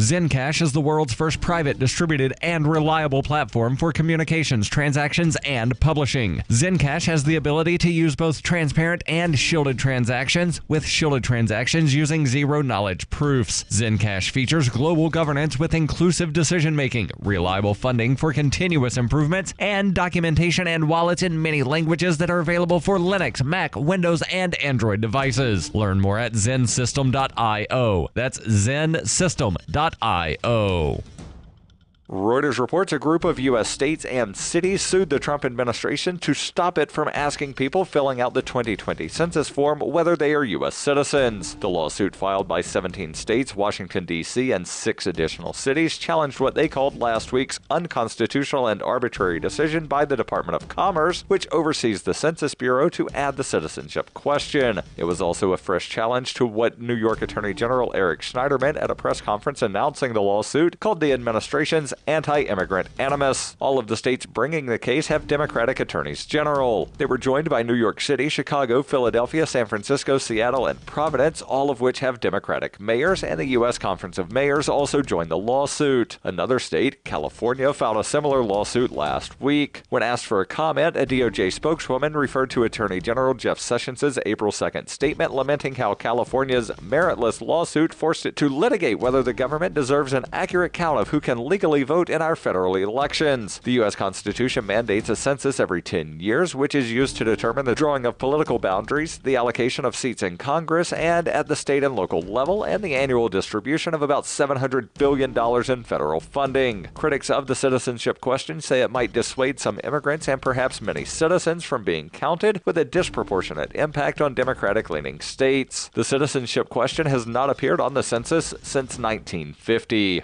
Zencash is the world's first private, distributed, and reliable platform for communications, transactions, and publishing. Zencash has the ability to use both transparent and shielded transactions, with shielded transactions using zero-knowledge proofs. Zencash features global governance with inclusive decision-making, reliable funding for continuous improvements, and documentation and wallets in many languages that are available for Linux, Mac, Windows, and Android devices. Learn more at zensystem.io. That's zensystem.io. Reuters reports a group of U.S. states and cities sued the Trump administration to stop it from asking people filling out the 2020 census form whether they are U.S. citizens. The lawsuit, filed by 17 states, Washington, D.C., and 6 additional cities, challenged what they called last week's unconstitutional and arbitrary decision by the Department of Commerce, which oversees the Census Bureau, to add the citizenship question. It was also a fresh challenge to what New York Attorney General Eric Schneiderman, at a press conference announcing the lawsuit, called the administration's anti-immigrant animus. All of the states bringing the case have Democratic attorneys general. They were joined by New York City, Chicago, Philadelphia, San Francisco, Seattle, and Providence, all of which have Democratic mayors, and the U.S. Conference of Mayors also joined the lawsuit. Another state, California, filed a similar lawsuit last week. When asked for a comment, a DOJ spokeswoman referred to Attorney General Jeff Sessions' April 2nd statement lamenting how California's meritless lawsuit forced it to litigate whether the government deserves an accurate count of who can legally vote in our federal elections. The U.S. Constitution mandates a census every 10 years, which is used to determine the drawing of political boundaries, the allocation of seats in Congress and at the state and local level, and the annual distribution of about $700 billion in federal funding. Critics of the citizenship question say it might dissuade some immigrants and perhaps many citizens from being counted, with a disproportionate impact on Democratic-leaning states. The citizenship question has not appeared on the census since 1950.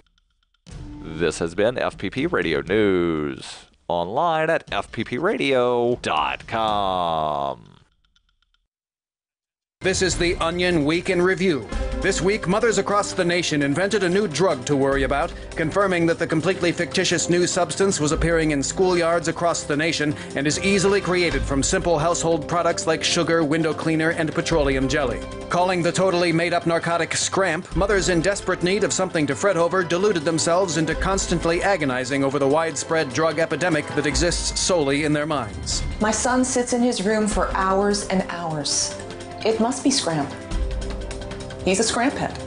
This has been FPP Radio News. Online at fppradio.com. This is the Onion Week in Review. This week, mothers across the nation invented a new drug to worry about, confirming that the completely fictitious new substance was appearing in schoolyards across the nation and is easily created from simple household products like sugar, window cleaner, and petroleum jelly. Calling the totally made-up narcotic Scramp, mothers in desperate need of something to fret over deluded themselves into constantly agonizing over the widespread drug epidemic that exists solely in their minds. My son sits in his room for hours and hours. It must be Scramp. He's a Scramp head.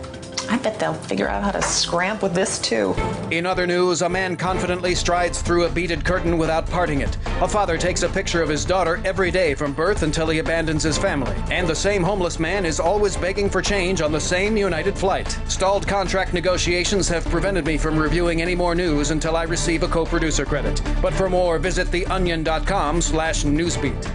I bet they'll figure out how to scramp with this, too. In other news, a man confidently strides through a beaded curtain without parting it. A father takes a picture of his daughter every day from birth until he abandons his family. And the same homeless man is always begging for change on the same United flight. Stalled contract negotiations have prevented me from reviewing any more news until I receive a co-producer credit. But for more, visit theonion.com/newsbeat.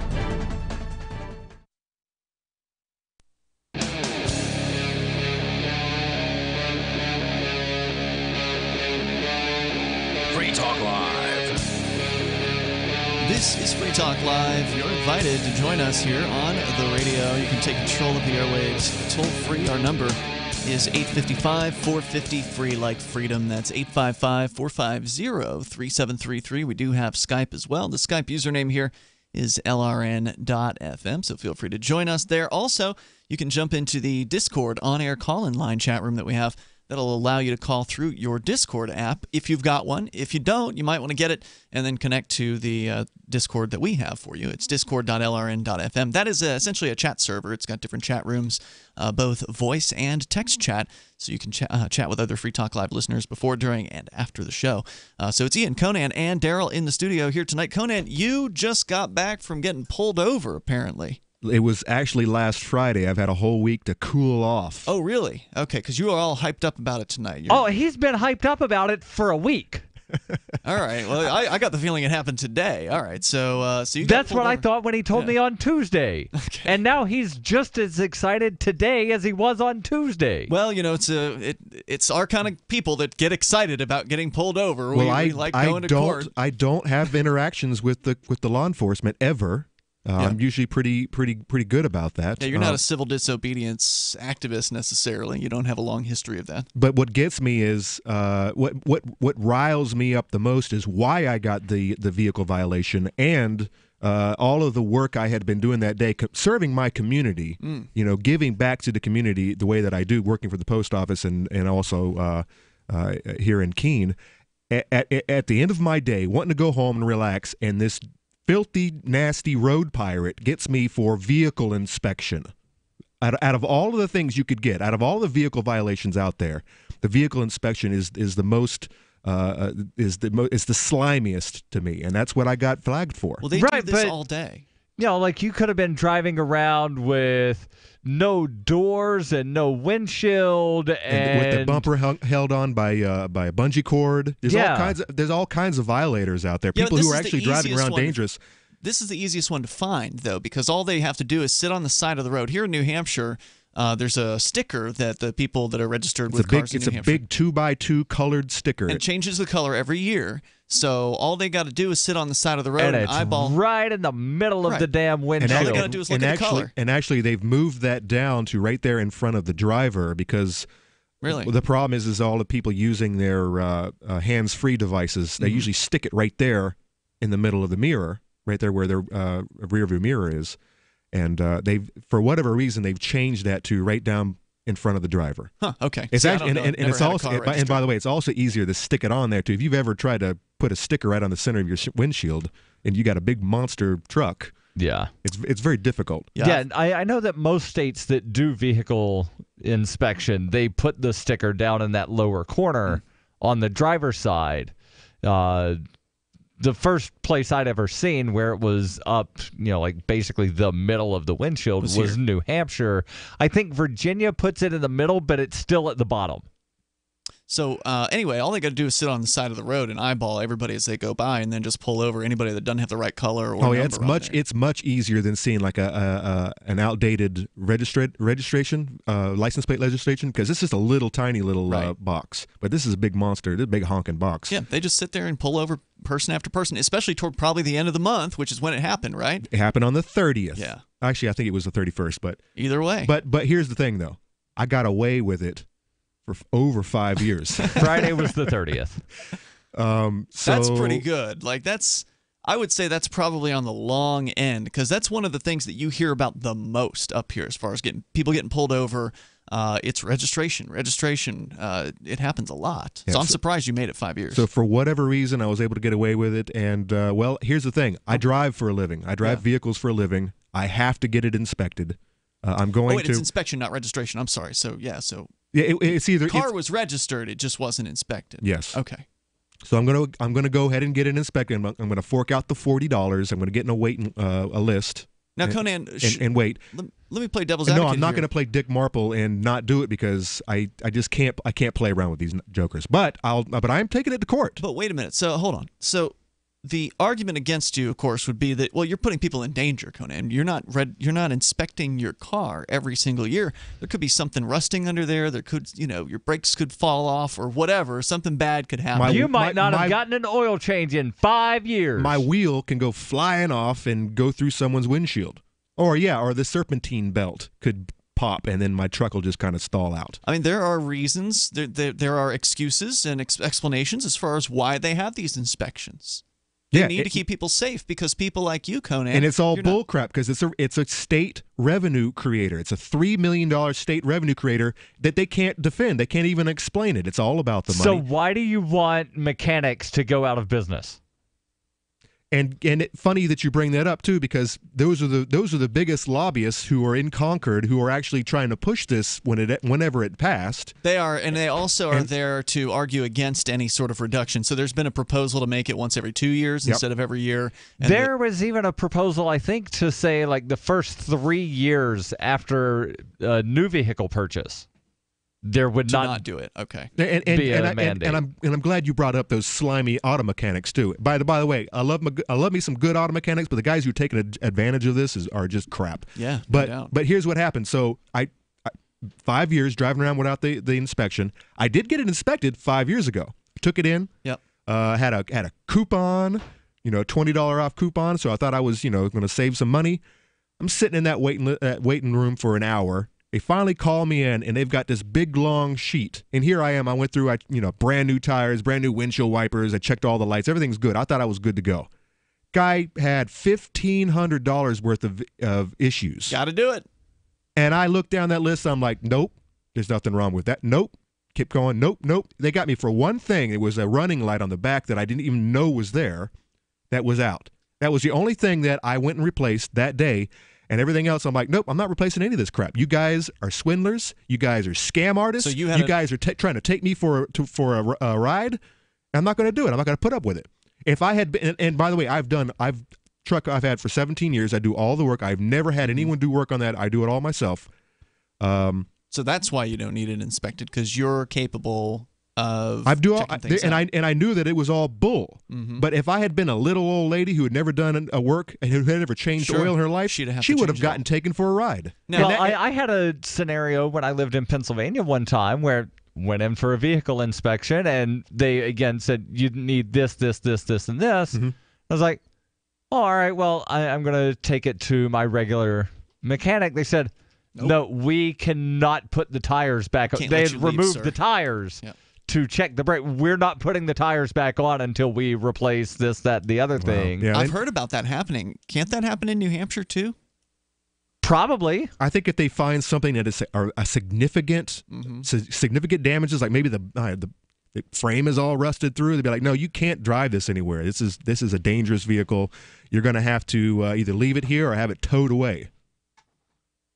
This is Free Talk Live. You're invited to join us here on the radio. You can take control of the airwaves toll-free. Our number is 855-450-FREE, like freedom. That's 855-450-3733. We do have Skype as well. The Skype username here is LRN.FM, so feel free to join us there. Also, you can jump into the Discord on-air call-in line chat room that we have. That'll allow you to call through your Discord app if you've got one. If you don't, you might want to get it and then connect to the Discord that we have for you. It's discord.lrn.fm. That is essentially a chat server. It's got different chat rooms, both voice and text chat, so you can chat with other Free Talk Live listeners before, during, and after the show. So it's Ian, Conan, and Daryl in the studio here tonight. Conan, you just got back from getting pulled over, apparently. It was actually last Friday. I've had a whole week to cool off. Oh, really? Okay, because you are all hyped up about it tonight. He's been hyped up about it for a week. All right. Well, I got the feeling it happened today. All right. So you That's what I thought when he told me on Tuesday. Okay. And now he's just as excited today as he was on Tuesday. Well, you know, it's our kind of people that get excited about getting pulled over. Well, we like going to court. I don't have interactions with the law enforcement ever. I'm usually pretty good about that. Yeah, you're not a civil disobedience activist necessarily. You don't have a long history of that. But what gets me is what riles me up the most is why I got the vehicle violation and all of the work I had been doing that day, serving my community. You know, giving back to the community the way that I do, working for the post office and also here in Keene. At the end of my day, wanting to go home and relax, and this filthy, nasty road pirate gets me for vehicle inspection. Out of all of the things you could get, out of all the vehicle violations out there, the vehicle inspection is the most is the slimiest to me, and that's what I got flagged for. Well, they do this all day. You know, like you could have been driving around with no doors and no windshield, and with the bumper held on by a bungee cord. There's all kinds of violators out there. People who are actually driving around dangerous. This is the easiest one to find, though, because all they have to do is sit on the side of the road. Here in New Hampshire, there's a sticker that the people that are registered with cars in New Hampshire. It's a big 2x2 colored sticker. And it changes the color every year. So all they got to do is sit on the side of the road and it's eyeball right in the middle of the damn windshield. All they got to do is look at the color. And actually, they've moved that down to right there in front of the driver because the problem is all the people using their hands-free devices. They usually stick it right there in the middle of the mirror, right there where their rear view mirror is. And they've, for whatever reason, they've changed that to right down in front of the driver. Huh, okay. It's actually, and it's also, and by the way, it's also easier to stick it on there too. If you've ever tried to put a sticker right on the center of your windshield, and you got a big monster truck, it's very difficult. Yeah, I know that most states that do vehicle inspection, they put the sticker down in that lower corner on the driver's side. The first place I'd ever seen where it was up, like basically the middle of the windshield was New Hampshire. I think Virginia puts it in the middle, but it's still at the bottom. So anyway, all they got to do is sit on the side of the road and eyeball everybody as they go by, and then just pull over anybody that doesn't have the right color or number it's much easier than seeing like an outdated registration license plate registration, because this is a little tiny little box, but this is a big monster, this big honking box. Yeah, they just sit there and pull over person after person, especially toward probably the end of the month, which is when it happened, right? It happened on the 30th. Yeah. Actually, I think it was the 31st, but either way. But here's the thing, though. I got away with it for over 5 years. Friday was the 30th. So that's pretty good. I would say that's probably on the long end, because that's one of the things that you hear about the most up here as far as people getting pulled over. It's registration. It happens a lot. So I'm surprised you made it 5 years. So for whatever reason, I was able to get away with it. And, well, here's the thing. I drive for a living. I drive vehicles for a living. I have to get it inspected. I'm going to... it's inspection, not registration. I'm sorry. So, yeah, it's either... The car was registered. It just wasn't inspected. Yes. Okay. So I'm gonna go ahead and get it inspected. I'm gonna fork out the $40. I'm gonna get in a list. Now, Conan, and wait. Let me play devil's advocate. No, I'm not going to play Dick Marple and not do it, because I just can't play around with these jokers. But I'm taking it to court. But wait a minute. So hold on. So the argument against you, of course, would be that, well, you're putting people in danger, Conan. You're not inspecting your car every single year. There could be something rusting under there. There could, your brakes could fall off or whatever. Something bad could happen. You might not have gotten an oil change in 5 years. My wheel can go flying off and go through someone's windshield. Or the serpentine belt could pop, and then my truck will just kind of stall out. I mean, there are reasons, there are excuses and explanations as far as why they have these inspections. They need to keep people safe, because people like you, Conan. And it's all bullcrap, because it's a state revenue creator. It's a $3 million state revenue creator that they can't defend. They can't even explain it. It's all about the money. So why do you want mechanics to go out of business? And funny that you bring that up too, because those are the biggest lobbyists who are in Concord, who are actually trying to push this whenever it passed. They are, and they also are there to argue against any sort of reduction. So there's been a proposal to make it once every 2 years instead of every year. And there was even a proposal, I think, to say like the first 3 years after a new vehicle purchase, there would not do it. Okay. be a mandate. And I'm glad you brought up those slimy auto mechanics too. By the way, I love me some good auto mechanics, but the guys who are taking advantage of this are just crap. Yeah. But here's what happened. So I 5 years driving around without the inspection. I did get it inspected 5 years ago. Took it in. Yep. Had a coupon, $20 off coupon. So I thought I was going to save some money. I'm sitting in that waiting room for an hour. They finally call me in, and they've got this big, long sheet. And here I am. I went through, brand new tires, brand new windshield wipers. I checked all the lights. Everything's good. I thought I was good to go. Guy had $1,500 worth of issues. Got to do it. And I looked down that list. I'm like, nope, there's nothing wrong with that. Nope, kept going. Nope. They got me for one thing. It was a running light on the back that I didn't even know was there that was out. That was the only thing that I went and replaced that day. And everything else, I'm like, nope, I'm not replacing any of this crap. You guys are swindlers. You guys are scam artists. So you guys are trying to take me for a ride. I'm not going to do it. I'm not going to put up with it. If I had been, and by the way, I've had for 17 years. I do all the work. I've never had anyone do work on that. I do it all myself. So that's why you don't need it inspected, because you're capable of checking things out. And I knew that it was all bull. Mm-hmm. But if I had been a little old lady who had never done a work and who had never changed oil in her life, she would have gotten taken for a ride. Now, I had a scenario when I lived in Pennsylvania one time where went in for a vehicle inspection, and they again said you need this, and this. Mm-hmm. I was like, oh, all right, well, I'm going to take it to my regular mechanic. They said, no, we cannot put the tires back on. They had removed the tires to check the brake. We're not putting the tires back on until we replace this, that, the other thing. Yeah, I've heard about that happening. Can't that happen in New Hampshire too? Probably. I think if they find something that is a significant damages, like maybe the frame is all rusted through, they'd be like, no, you can't drive this anywhere. This is a dangerous vehicle. You're going to have to either leave it here or have it towed away.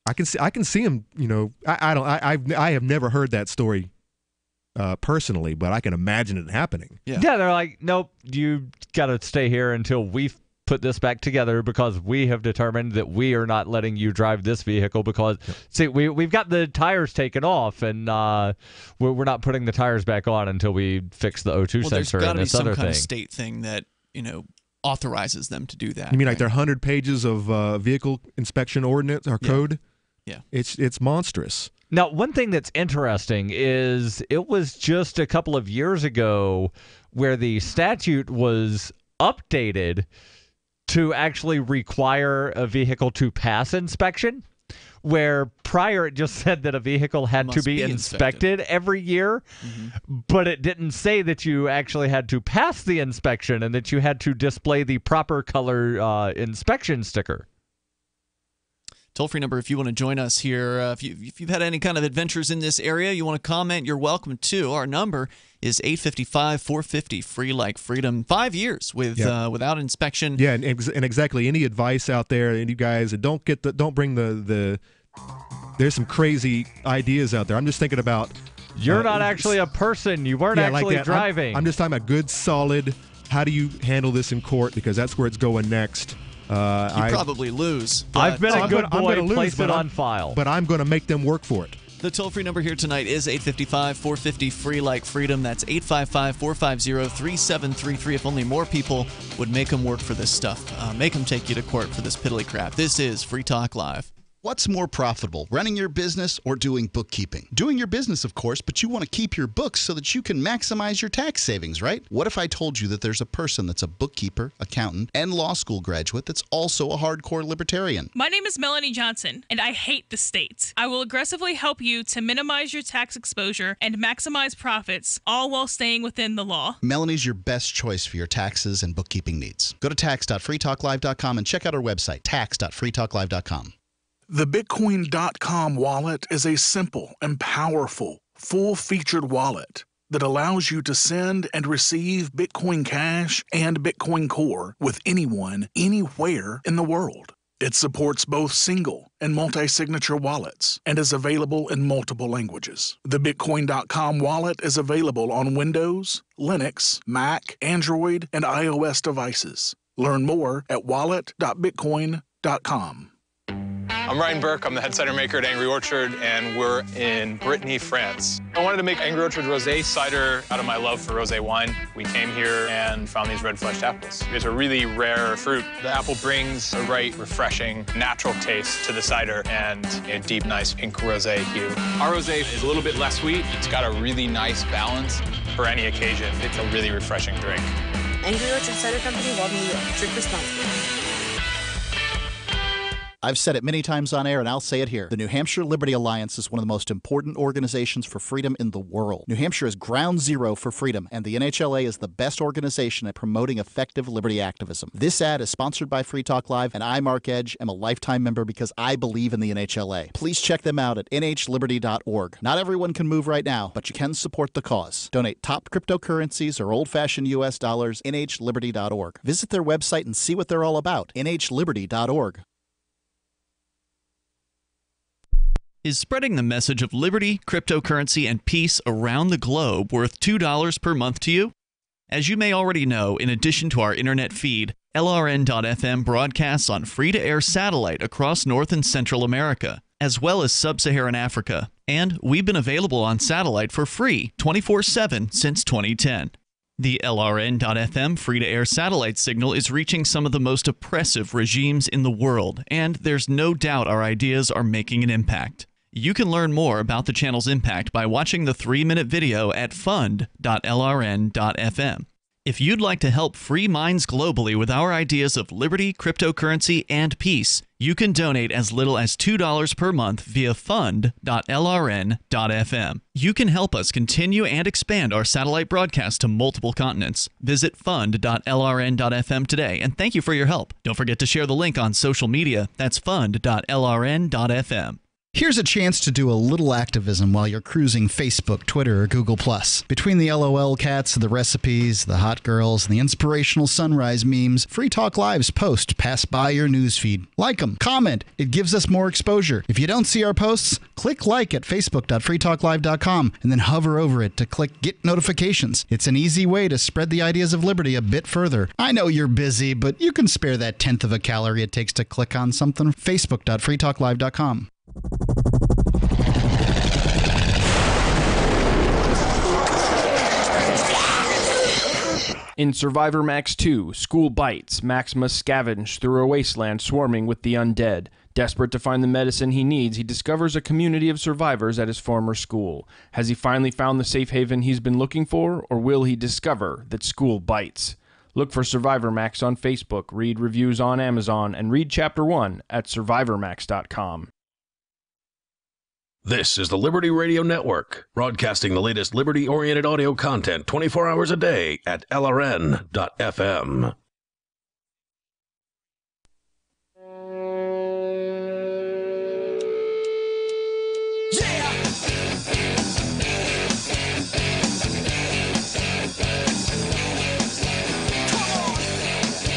I can see him. You know, I have never heard that story personally, but I can imagine it happening. Yeah, they're like, nope, you got to stay here until we put this back together, because we have determined that we are not letting you drive this vehicle because see, we've got the tires taken off, and we're not putting the tires back on until we fix the O2 sensor and this other thing. There's got to be some kind of state thing that authorizes them to do that. You mean like their 100 pages of vehicle inspection ordinance or code? Yeah. It's monstrous. Now, one thing that's interesting is it was just a couple of years ago where the statute was updated to actually require a vehicle to pass inspection, where prior it just said that a vehicle had to be inspected every year, but it didn't say that you actually had to pass the inspection and that you had to display the proper color inspection sticker. Toll-free number if you want to join us here. If you've had any kind of adventures in this area, you want to comment, you're welcome to. Our number is 855-450, free like freedom. 5 years without inspection. Yeah, and exactly. Any advice out there, any guys that don't bring the there's some crazy ideas out there. I'm just thinking about you're not actually a person. You weren't actually like driving. I'm just talking about good, solid. How do you handle this in court? Because that's where it's going next. You probably lose. I've been a good boy, place it on file. But I'm going to make them work for it. The toll-free number here tonight is 855-450, free like freedom. That's 855-450-3733. If only more people would make them work for this stuff. Make them take you to court for this piddly crap. This is Free Talk Live. What's more profitable, running your business or doing bookkeeping? Doing your business, of course, but you want to keep your books so that you can maximize your tax savings, right? What if I told you that there's a person that's a bookkeeper, accountant, and law school graduate that's also a hardcore libertarian? My name is Melanie Johnson, and I hate the state. I will aggressively help you to minimize your tax exposure and maximize profits, all while staying within the law. Melanie's your best choice for your taxes and bookkeeping needs. Go to tax.freetalklive.com and check out our website, tax.freetalklive.com. The Bitcoin.com wallet is a simple and powerful, full-featured wallet that allows you to send and receive Bitcoin Cash and Bitcoin Core with anyone, anywhere in the world. It supports both single and multi-signature wallets and is available in multiple languages. The Bitcoin.com wallet is available on Windows, Linux, Mac, Android, and iOS devices. Learn more at wallet.bitcoin.com. I'm Ryan Burke. I'm the head cider maker at Angry Orchard, and we're in Brittany, France. I wanted to make Angry Orchard rosé cider out of my love for rosé wine. We came here and found these red-fleshed apples. It's a really rare fruit. The apple brings a right, refreshing, natural taste to the cider and a deep, nice pink rosé hue. Our rosé is a little bit less sweet. It's got a really nice balance for any occasion. It's a really refreshing drink. Angry Orchard Cider Company, Walden, New York. Drink responsibly. I've said it many times on air, and I'll say it here. The New Hampshire Liberty Alliance is one of the most important organizations for freedom in the world. New Hampshire is ground zero for freedom, and the NHLA is the best organization at promoting effective liberty activism. This ad is sponsored by Free Talk Live, and I, Mark Edge, am a lifetime member because I believe in the NHLA. Please check them out at nhliberty.org. Not everyone can move right now, but you can support the cause. Donate top cryptocurrencies or old-fashioned U.S. dollars, nhliberty.org. Visit their website and see what they're all about, nhliberty.org. Is spreading the message of liberty, cryptocurrency, and peace around the globe worth $2 per month to you? As you may already know, in addition to our internet feed, LRN.FM broadcasts on free-to-air satellite across North and Central America, as well as Sub-Saharan Africa. And we've been available on satellite for free 24/7 since 2010. The LRN.FM free-to-air satellite signal is reaching some of the most oppressive regimes in the world, and there's no doubt our ideas are making an impact. You can learn more about the channel's impact by watching the 3-minute video at fund.lrn.fm. If you'd like to help free minds globally with our ideas of liberty, cryptocurrency, and peace, you can donate as little as $2 per month via fund.lrn.fm. You can help us continue and expand our satellite broadcast to multiple continents. Visit fund.lrn.fm today, and thank you for your help. Don't forget to share the link on social media. That's fund.lrn.fm. Here's a chance to do a little activism while you're cruising Facebook, Twitter, or Google+. Between the LOL cats, the recipes, the hot girls, and the inspirational sunrise memes, Free Talk Live's posts pass by your newsfeed. Like them, comment. It gives us more exposure. If you don't see our posts, click like at facebook.freetalklive.com and then hover over it to click Get Notifications. It's an easy way to spread the ideas of liberty a bit further. I know you're busy, but you can spare that 1/10 of a calorie it takes to click on something. facebook.freetalklive.com. In Survivor Max 2, School Bites, Max must scavenge through a wasteland swarming with the undead. Desperate to find the medicine he needs, he discovers a community of survivors at his former school. Has he finally found the safe haven he's been looking for, or will he discover that school bites? Look for Survivor Max on Facebook, read reviews on Amazon, and read Chapter 1 at survivormax.com. This is the Liberty Radio Network, broadcasting the latest liberty-oriented audio content 24 hours a day at LRN.FM.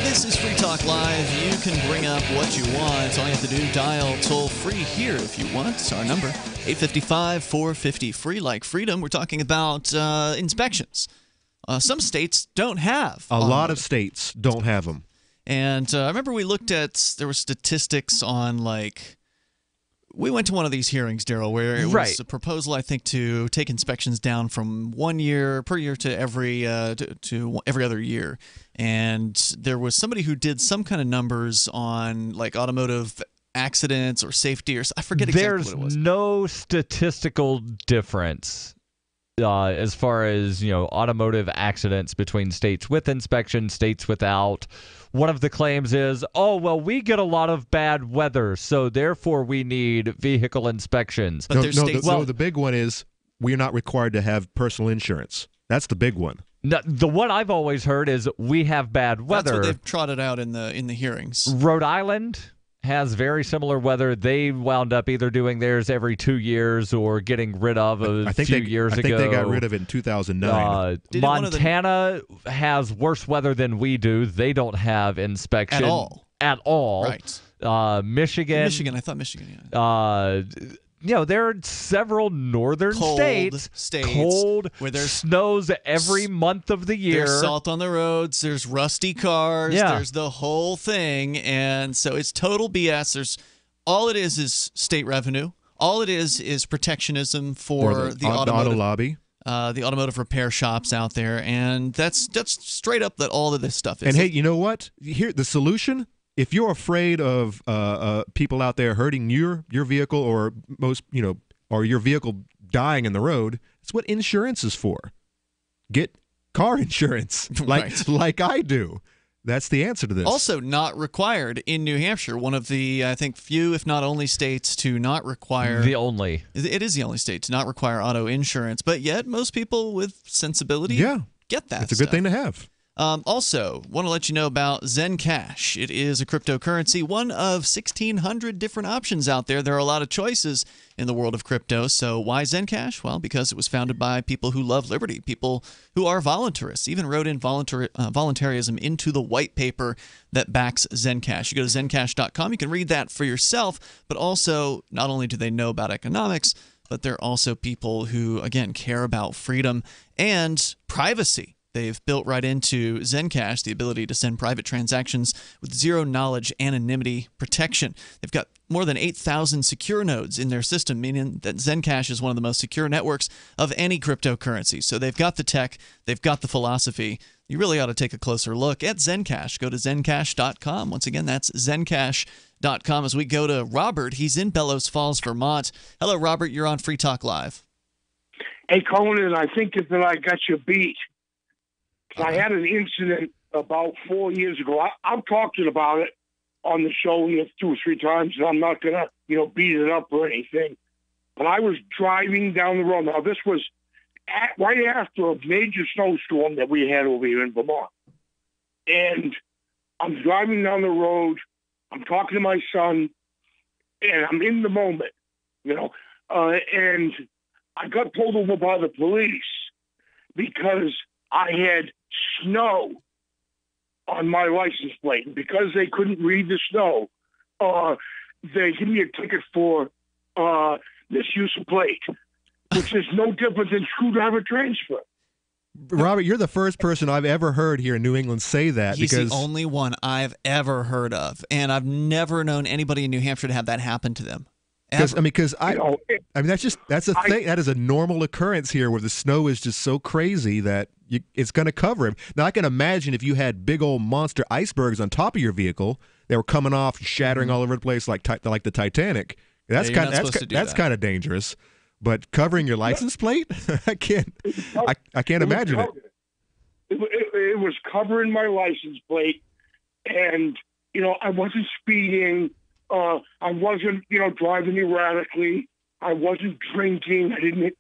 This is Free Talk Live. You can bring up what you want. All you have to do, dial toll-free here if you want. It's our number, 855-450-FREE, like freedom. We're talking about inspections. Some states don't have. A lot of states don't have them. And I remember we looked at, there were statistics on, like, we went to one of these hearings, Daryl, where it was a proposal, I think, to take inspections down from 1 year per year to every other year. And there was somebody who did some kind of numbers on, like, automotive accidents or safety, or I forget exactly what it was. There's no statistical difference as far as, automotive accidents between states with inspection, states without. One of the claims is, we get a lot of bad weather, so therefore we need vehicle inspections. But the big one is we're not required to have personal insurance. That's the big one. No, the one I've always heard is we have bad weather. That's what they've trotted out in the hearings. Rhode Island has very similar weather. They wound up either doing theirs every 2 years or getting rid of a few years ago. I think they got rid of it in 2009. Montana has worse weather than we do. They don't have inspection at all. Right. Michigan. I thought Michigan. Yeah. There are several northern states cold, where there's snows every month of the year. There's salt on the roads. There's rusty cars. Yeah. There's the whole thing, and so it's total BS. All it is state revenue. All it is protectionism for the automotive auto lobby. The automotive repair shops out there, and that's straight up that all of this stuff is. And hey, you know what? Here, the solution. If you're afraid of people out there hurting your vehicle or or your vehicle dying in the road, it's what insurance is for. Get car insurance, like I do. That's the answer to this. Also not required in New Hampshire, one of the, I think, few, if not only states to not require... The only. It is the only state to not require auto insurance, but yet most people with sensibility get that It's a good thing to have. Also, want to let you know about Zencash. It is a cryptocurrency, one of 1,600 different options out there. There are a lot of choices in the world of crypto. So why Zencash? Well, because it was founded by people who love liberty, people who are voluntarists, even wrote in voluntarism into the white paper that backs Zencash. You go to zencash.com, you can read that for yourself, but also not only do they know about economics, but they're also people who, again, care about freedom and privacy. They've built right into Zencash the ability to send private transactions with zero knowledge anonymity protection. They've got more than 8,000 secure nodes in their system, meaning that Zencash is one of the most secure networks of any cryptocurrency. So they've got the tech, they've got the philosophy. You really ought to take a closer look at Zencash. Go to zencash.com. Once again, that's zencash.com. As we go to Robert, he's in Bellows Falls, Vermont. Hello, Robert. You're on Free Talk Live. Hey, Conan, I think that I got you beat. I had an incident about 4 years ago. I've talked about it on the show 2 or 3 times, and I'm not going to, beat it up or anything. But I was driving down the road. Now, this was right after a major snowstorm that we had over here in Vermont. And I'm driving down the road. I'm talking to my son, and I'm in the moment, and I got pulled over by the police because I had snow on my license plate. And because they couldn't read the snow, they gave me a ticket for misuse of plate, which is no different than screwdriver transfer. Robert, you're the first person I've ever heard here in New England say that. He's because the only one I've ever heard of, and I've never known anybody in New Hampshire to have that happen to them. That's a thing. That is a normal occurrence here, where the snow is just so crazy that it's going to cover him. Now, I can imagine if you had big old monster icebergs on top of your vehicle, they were coming off, shattering all over the place like the Titanic. That's kind of dangerous. But covering your license plate, I can't imagine it. It was covering my license plate, and I wasn't speeding. I wasn't, driving erratically. I wasn't drinking. I didn't,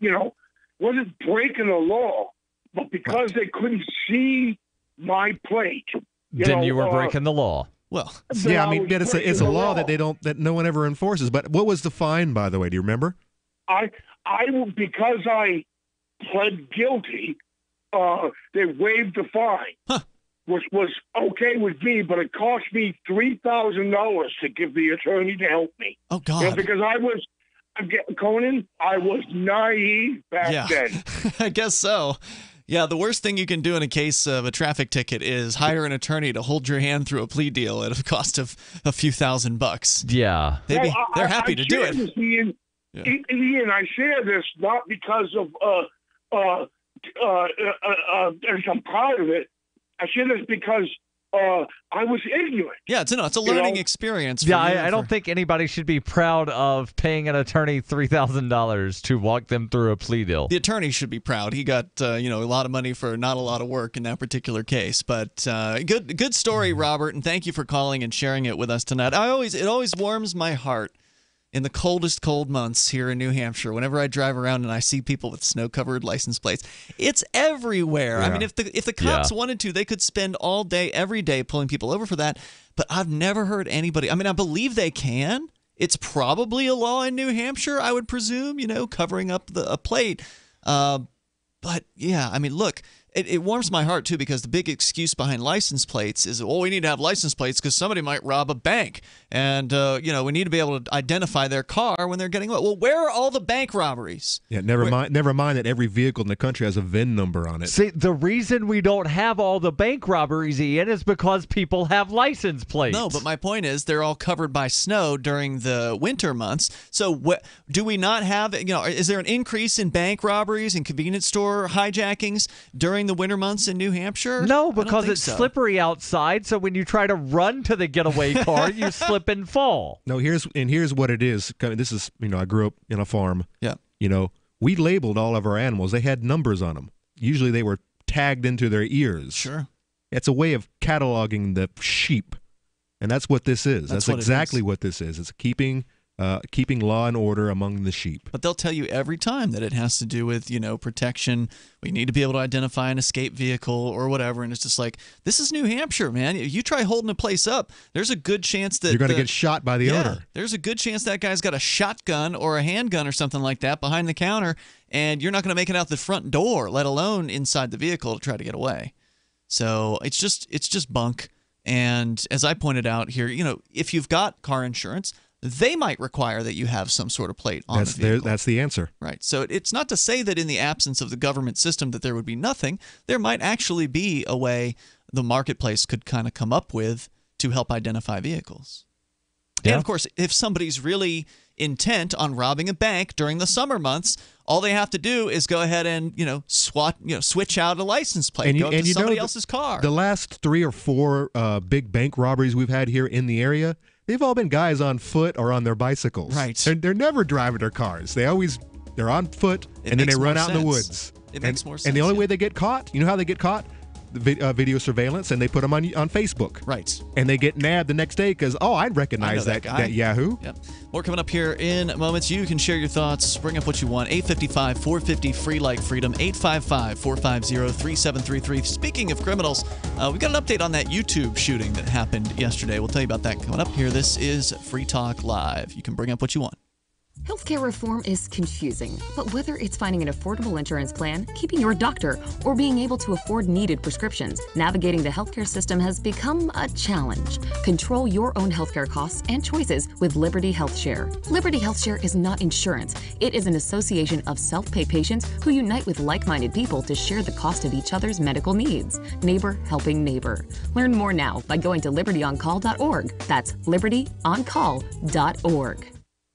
wasn't breaking the law. But because they couldn't see my plate, then you were breaking the law. Well, yeah, I mean, it's a law that no one ever enforces. But what was the fine, by the way? Do you remember? Because I pled guilty, they waived the fine. Which was okay with me, but it cost me $3,000 to give the attorney to help me. Oh, God. Because Conan, I was naive back then. I guess so. Yeah, the worst thing you can do in a case of a traffic ticket is hire an attorney to hold your hand through a plea deal at a cost of a few $1,000s. Yeah. They're happy to do it. Ian, I share this not because of I'm proud of it. I share this because I was ignorant. Yeah, it's a learning experience. Yeah, I don't think anybody should be proud of paying an attorney $3,000 to walk them through a plea deal. The attorney should be proud. He got a lot of money for not a lot of work in that particular case. But good story, Robert, and thank you for calling and sharing it with us tonight. It always warms my heart in the coldest cold months here in New Hampshire, whenever I drive around and I see people with snow-covered license plates. It's everywhere. Yeah. I mean, if the cops wanted to, they could spend all day, every day, pulling people over for that. But I've never heard anybody. I mean, I believe they can. It's probably a law in New Hampshire, I would presume, covering up a plate. But yeah, I mean, look. It warms my heart, too, because the big excuse behind license plates is, we need to have license plates because somebody might rob a bank. And, we need to be able to identify their car when they're getting away. Well, where are all the bank robberies? Yeah, never mind that every vehicle in the country has a VIN number on it. See, the reason we don't have all the bank robberies, Ian, is because people have license plates. No, but my point is they're all covered by snow during the winter months. So do we not have, is there an increase in bank robberies and convenience store hijackings during the winter months in New Hampshire? No, because it's slippery outside, so when you try to run to the getaway car, you slip and fall. No, here's what it is. This is, I grew up in a farm. Yeah. We labeled all of our animals. They had numbers on them. Usually they were tagged into their ears. Sure. It's a way of cataloging the sheep, and that's what this is. That's exactly what this is. It's keeping law and order among the sheep. But they'll tell you every time that it has to do with, protection. We need to be able to identify an escape vehicle or whatever. And it's just like, this is New Hampshire, man. You try holding a place up, there's a good chance that you're going to get shot by the owner. There's a good chance that guy's got a shotgun or a handgun or something like that behind the counter, and you're not going to make it out the front door, let alone inside the vehicle to try to get away. So it's just bunk. And as I pointed out here, if you've got car insurance, they might require that you have some sort of plate on the vehicle. That's the answer. Right. So it's not to say that in the absence of the government system that there would be nothing. There might actually be a way the marketplace could kind of come up with to help identify vehicles. Yeah. And, of course, if somebody's really intent on robbing a bank during the summer months, all they have to do is go ahead and, switch out a license plate, go to somebody else's car. The last 3 or 4 big bank robberies we've had here in the area, they've all been guys on foot or on their bicycles. Right. They're never driving their cars. They're on foot, and then they run out in the woods. It makes more sense. And the only way they get caught, you know how they get caught? Video surveillance, and they put them on Facebook. Right. And they get nabbed the next day because, I recognize that guy. That Yahoo. Yep. More coming up here in moments. You can share your thoughts. Bring up what you want. 855-450-FREE like freedom. 855-450-3733. Speaking of criminals, we got an update on that YouTube shooting that happened yesterday. We'll tell you about that coming up here. This is Free Talk Live. You can bring up what you want. Healthcare reform is confusing, but whether it's finding an affordable insurance plan, keeping your doctor, or being able to afford needed prescriptions, navigating the healthcare system has become a challenge. Control your own healthcare costs and choices with Liberty HealthShare. Liberty HealthShare is not insurance. It is an association of self-pay patients who unite with like-minded people to share the cost of each other's medical needs. Neighbor helping neighbor. Learn more now by going to libertyoncall.org. That's libertyoncall.org.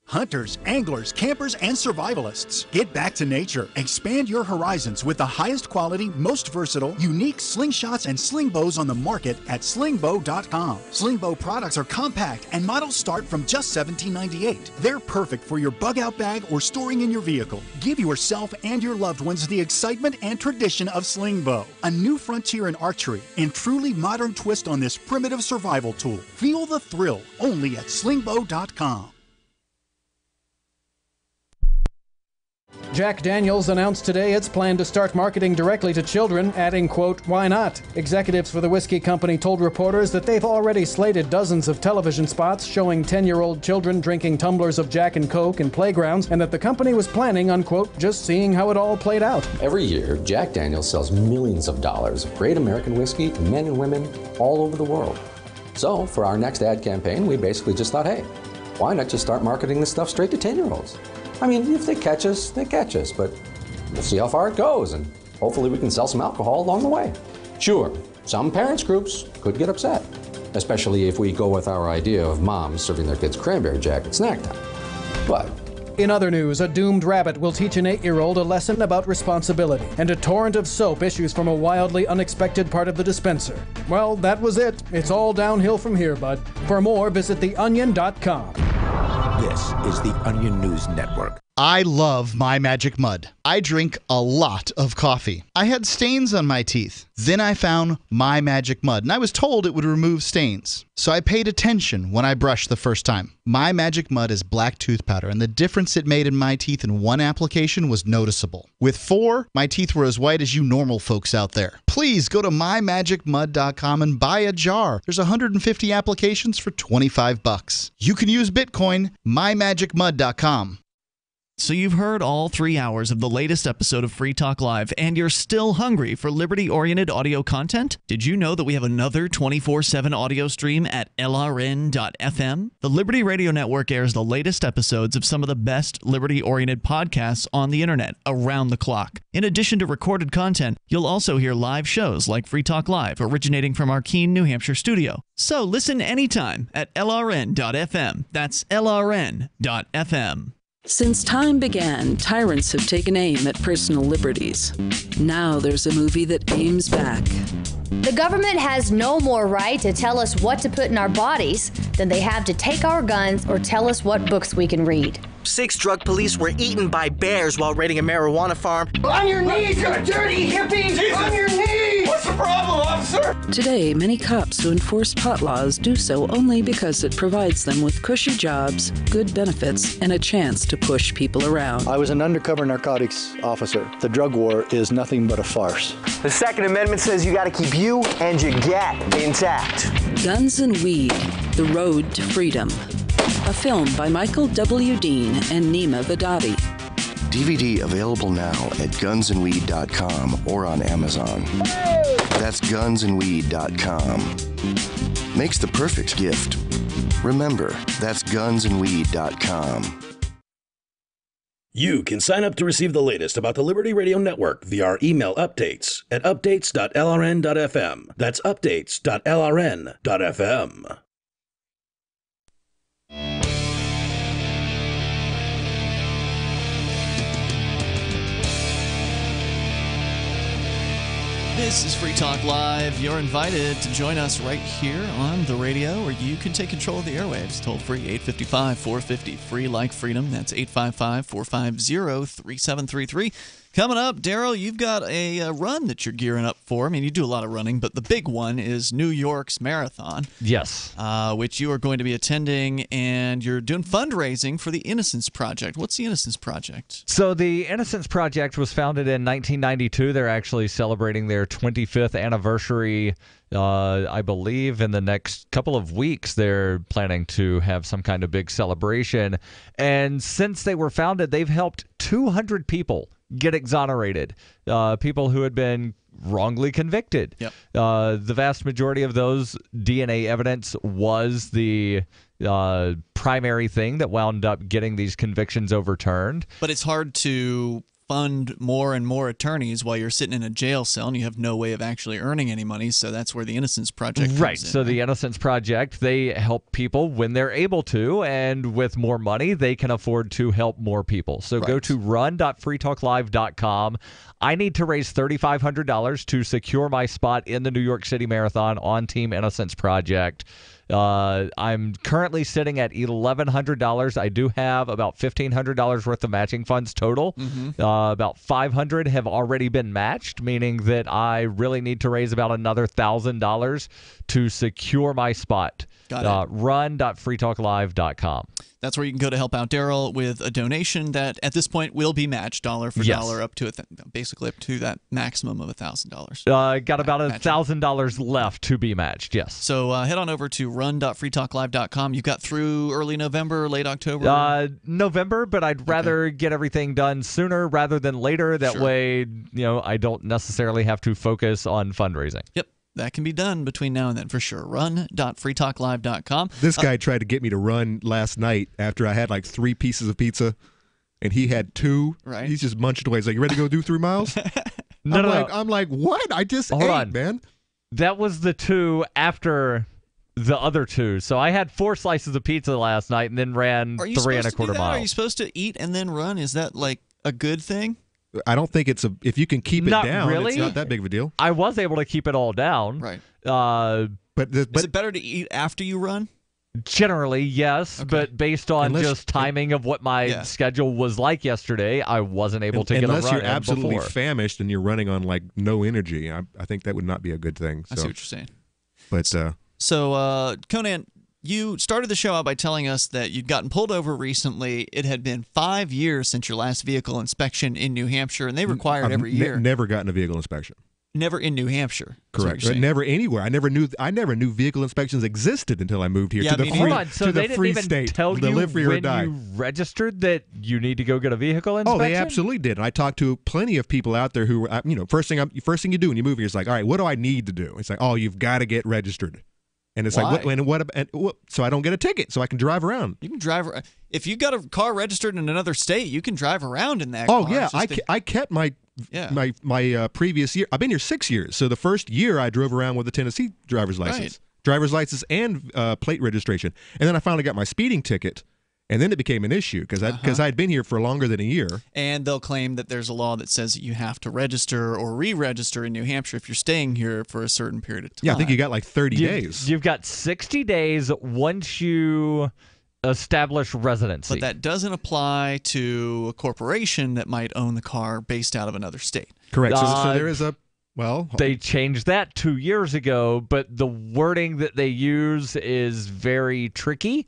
Hunters, anglers, campers, and survivalists. Get back to nature. Expand your horizons with the highest quality, most versatile, unique slingshots and sling bows on the market at slingbow.com. Slingbow products are compact and models start from just $17.98. They're perfect for your bug-out bag or storing in your vehicle. Give yourself and your loved ones the excitement and tradition of Slingbow, a new frontier in archery and truly modern twist on this primitive survival tool. Feel the thrill only at slingbow.com. Jack Daniels announced today its plan to start marketing directly to children, adding, quote, "Why not?" Executives for the whiskey company told reporters that they've already slated dozens of television spots showing 10-year-old children drinking tumblers of Jack and Coke in playgrounds, and that the company was planning on, quote, "just seeing how it all played out." Every year, Jack Daniels sells millions of dollars of great American whiskey to men and women all over the world. So, for our next ad campaign, we basically just thought, hey, why not just start marketing this stuff straight to 10-year-olds? I mean, if they catch us, they catch us, but we'll see how far it goes, and hopefully we can sell some alcohol along the way. Sure, some parents groups could get upset, especially if we go with our idea of moms serving their kids cranberry Jack at snack time. But in other news, a doomed rabbit will teach an 8-year-old a lesson about responsibility, and a torrent of soap issues from a wildly unexpected part of the dispenser. Well, that was it. It's all downhill from here, bud. For more, visit theonion.com. This is the Onion News Network. I love My Magic Mud. I drink a lot of coffee. I had stains on my teeth. Then I found My Magic Mud, and I was told it would remove stains. So I paid attention when I brushed the first time. My Magic Mud is black tooth powder, and the difference it made in my teeth in one application was noticeable. With 4, my teeth were as white as you normal folks out there. Please go to mymagicmud.com and buy a jar. There's 150 applications for $25. You can use Bitcoin, mymagicmud.com. So you've heard all 3 hours of the latest episode of Free Talk Live, and you're still hungry for liberty-oriented audio content? Did you know that we have another 24/7 audio stream at LRN.FM? The Liberty Radio Network airs the latest episodes of some of the best liberty-oriented podcasts on the internet around the clock. In addition to recorded content, you'll also hear live shows like Free Talk Live, originating from our Keene, New Hampshire studio. So listen anytime at LRN.FM. That's LRN.FM. Since time began, tyrants have taken aim at personal liberties. Now there's a movie that aims back. The government has no more right to tell us what to put in our bodies than they have to take our guns or tell us what books we can read. 6 drug police were eaten by bears while raiding a marijuana farm. On your knees, you dirty hippies! Jesus. On your knees! What's the problem, officer? officer! Today, many cops who enforce pot laws do so only because it provides them with cushy jobs, good benefits, and a chance to push people around. I was an undercover narcotics officer. The drug war is nothing but a farce. The Second Amendment says you got to keep you and your gat intact. Guns and Weed, The Road to Freedom. A film by Michael W. Dean and Nima Vadadi. DVD available now at gunsandweed.com or on Amazon. That's gunsandweed.com. Makes the perfect gift. Remember, that's gunsandweed.com. You can sign up to receive the latest about the Liberty Radio Network via our email updates at updates.lrn.fm. That's updates.lrn.fm. This is Free Talk Live. You're invited to join us right here on the radio, where you can take control of the airwaves. Toll free, 855-450, free like freedom. That's 855-450-3733. Coming up, Daryl, you've got a run that you're gearing up for. I mean, you do a lot of running, but the big one is New York's marathon. Yes. Which you are going to be attending, and you're doing fundraising for the Innocence Project. What's the Innocence Project? So the Innocence Project was founded in 1992. They're actually celebrating their 25th anniversary. I believe in the next couple of weeks, they're planning to have some kind of big celebration. And since they were founded, they've helped 200 people get exonerated, people who had been wrongly convicted. Yep. The vast majority of those DNA evidence was the primary thing that wound up getting these convictions overturned. But it's hard to fund more and more attorneys while you're sitting in a jail cell and you have no way of actually earning any money, so that's where the Innocence Project comes right. in. So the Innocence Project, they help people when they're able to, and with more money, they can afford to help more people. So go to run.freetalklive.com. I need to raise $3,500 to secure my spot in the New York City Marathon on Team Innocence Project. I'm currently sitting at $1,100. I do have about $1,500 worth of matching funds total. About $500 have already been matched, meaning that I really need to raise about another $1,000 to secure my spot. Got it. Run.freetalklive.com. That's where you can go to help out Daryl with a donation that at this point will be matched dollar for dollar up to basically up to that maximum of $1,000. Got about $1,000 left to be matched, yes. So head on over to run.freetalklive.com. You've got through early November, late October? November, but I'd rather get everything done sooner rather than later. That way, I don't necessarily have to focus on fundraising. Yep. That can be done between now and then for sure. Run.freetalklive.com. This guy tried to get me to run last night after I had like 3 pieces of pizza, and he had 2. Right. He's just munched away. He's like, "You ready to go do 3 miles?" I'm like, what? I just Hold ate, on, man. That was the 2 after the other 2. So I had 4 slices of pizza last night and then ran 3.25 miles. Are you supposed to eat and then run? Is that like a good thing? I don't think it's if you can keep it down, really. It's not that big of a deal. I was able to keep it all down. Right. But is it better to eat after you run? Generally, yes, but based on just timing of what my schedule was like yesterday, I wasn't able to get a run. Unless you're absolutely before. famished and you're running on like no energy, I think that would not be a good thing. I see what you're saying. But so Conan, you started the show out by telling us that you'd gotten pulled over recently. It had been 5 years since your last vehicle inspection in New Hampshire, and they require it every year. Never gotten a vehicle inspection. Never in New Hampshire. Correct. Never anywhere. I never knew vehicle inspections existed until I moved here to the free state. Tell the you live free or when die. you registered that you need to go get a vehicle inspection? Oh, they absolutely did. And I talked to plenty of people out there who, first thing you do when you move here is like, all right, what do I need to do? It's like, oh, you've got to get registered. And it's like, so I don't get a ticket, so I can drive around. You can drive. If you got a car registered in another state, you can drive around in that car. Oh, yeah. I kept my previous year. I've been here 6 years. So the first year I drove around with a Tennessee driver's license. Driver's license and plate registration. And then I finally got my speeding ticket. And then it became an issue because I had been here for longer than a year. And they'll claim that there's a law that says that you have to register or re-register in New Hampshire if you're staying here for a certain period of time. Yeah, I think you got like 30 days. You've got 60 days once you establish residency. But that doesn't apply to a corporation that might own the car based out of another state. Correct. So there is a Well, they changed that 2 years ago, but the wording that they use is very tricky.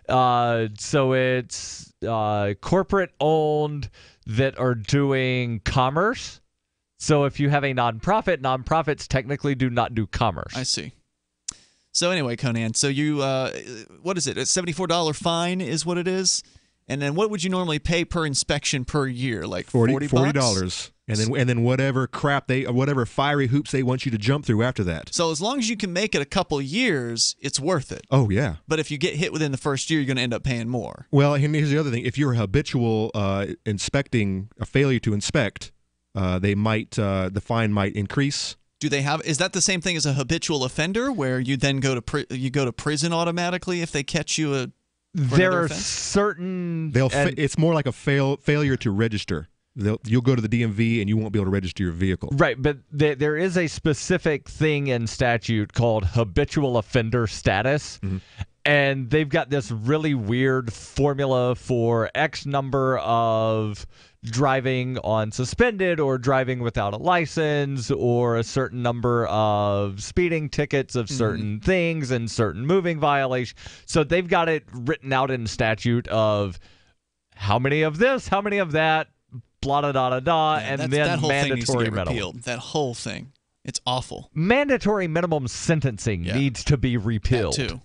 So it's corporate owned that are doing commerce. So if you have a nonprofit, nonprofits technically do not do commerce. I see. So anyway, Conan, so you, what is it? A $74 fine is what it is? And then what would you normally pay per inspection per year? Like $40? And then whatever crap whatever fiery hoops they want you to jump through after that. So as long as you can make it a couple years, it's worth it. Oh, yeah. But if you get hit within the first year, you're going to end up paying more. Well, and here's the other thing. If you're a habitual inspecting, a failure to inspect, the fine might increase. Do they have? Is that the same thing as a habitual offender, where you then go to prison automatically if they catch you? There are certain. It's more like a failure to register. You'll go to the DMV and you won't be able to register your vehicle. Right, but there is a specific thing in statute called habitual offender status. And they've got this really weird formula for X number of driving on suspended or driving without a license or a certain number of speeding tickets of certain things and certain moving violations. So they've got it written out in statute of how many of this, how many of that, blah, da, da, da, da, and then that whole mandatory thing needs to get minimum. repealed. That whole thing. It's awful. Mandatory minimum sentencing needs to be repealed. That too.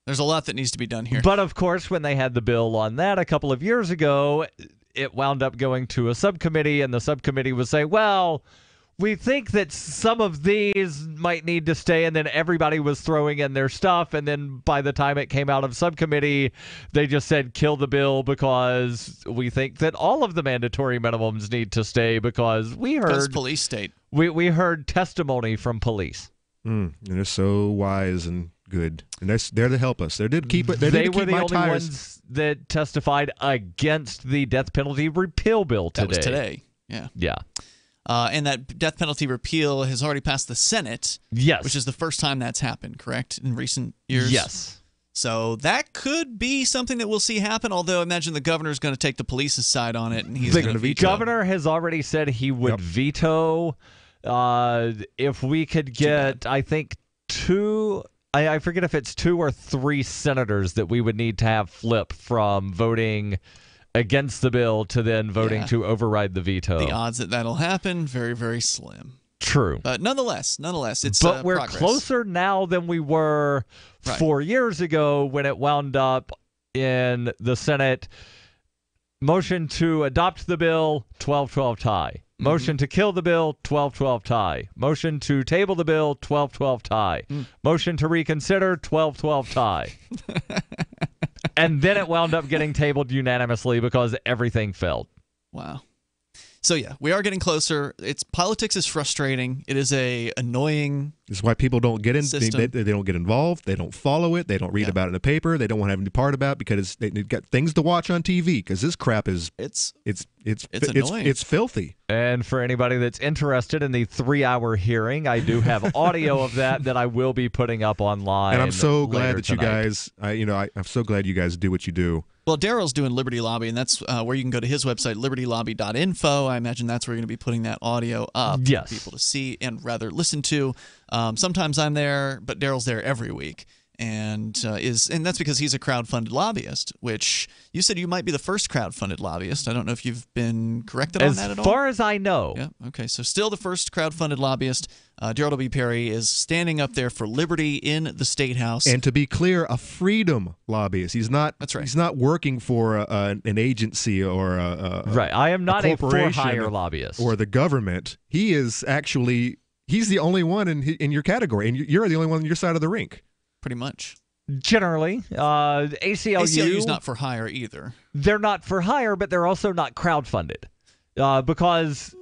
There's a lot that needs to be done here. But, of course, when they had the bill on that a couple of years ago, it wound up going to a subcommittee, and the subcommittee would say, well, we think that some of these might need to stay, and then everybody was throwing in their stuff, and then by the time it came out of subcommittee, they just said kill the bill because we think that all of the mandatory minimums need to stay because we heard police state. We heard testimony from police. And they're so wise and good, and they're to help us. They did keep it. They were the only ones that testified against the death penalty repeal bill today. That was today. Yeah. Yeah. And that death penalty repeal has already passed the Senate. Yes. Which is the first time that's happened, correct, in recent years? Yes. So that could be something that we'll see happen, although I imagine the governor's going to take the police's side on it, and he's going to veto. The governor has already said he would veto if we could get, I think, I forget if it's 2 or 3 senators that we would need to have flip from voting against the bill to then voting to override the veto. The odds that that'll happen, very, very slim. True. But nonetheless, it's But we're progress. closer now than we were 4 years ago when it wound up in the Senate. Motion to adopt the bill, 12-12 tie. Motion to kill the bill, 12-12 tie. Motion to table the bill, 12-12 tie. Motion to reconsider, 12-12 tie. And then it wound up getting tabled unanimously because everything failed. Wow. So yeah, we are getting closer. Politics is frustrating. It is a annoying. This is why people don't get in. System. They don't get involved. They don't follow it. They don't read about it in the paper. They don't want to have any part about it because they've got things to watch on TV. Because this crap is it's annoying. It's filthy. And for anybody that's interested in the 3-hour hearing, I do have audio of that I will be putting up online. And I'm so glad that tonight. you guys. I'm so glad you guys do what you do. Well, Daryl's doing Liberty Lobby, and that's where you can go to his website, libertylobby.info. I imagine that's where you're going to be putting that audio up for people to see and rather listen to. Sometimes I'm there, but Daryl's there every week. And that's because he's a crowd-funded lobbyist, which you said you might be the first crowd-funded lobbyist. I don't know if you've been corrected on that at all. As far as I know. Yeah, okay. So still the first crowd-funded lobbyist. Daryl W. Perry is standing up there for liberty in the State House. And to be clear, a freedom lobbyist. He's not. That's right. He's not working for an agency or right. I am not a corporation for-hire lobbyist or the government. He is actually. He's the only one in your category, and you're the only one on your side of the rink. Pretty much. Generally, ACLU is not for hire either. They're not for hire, but they're also not crowdfunded because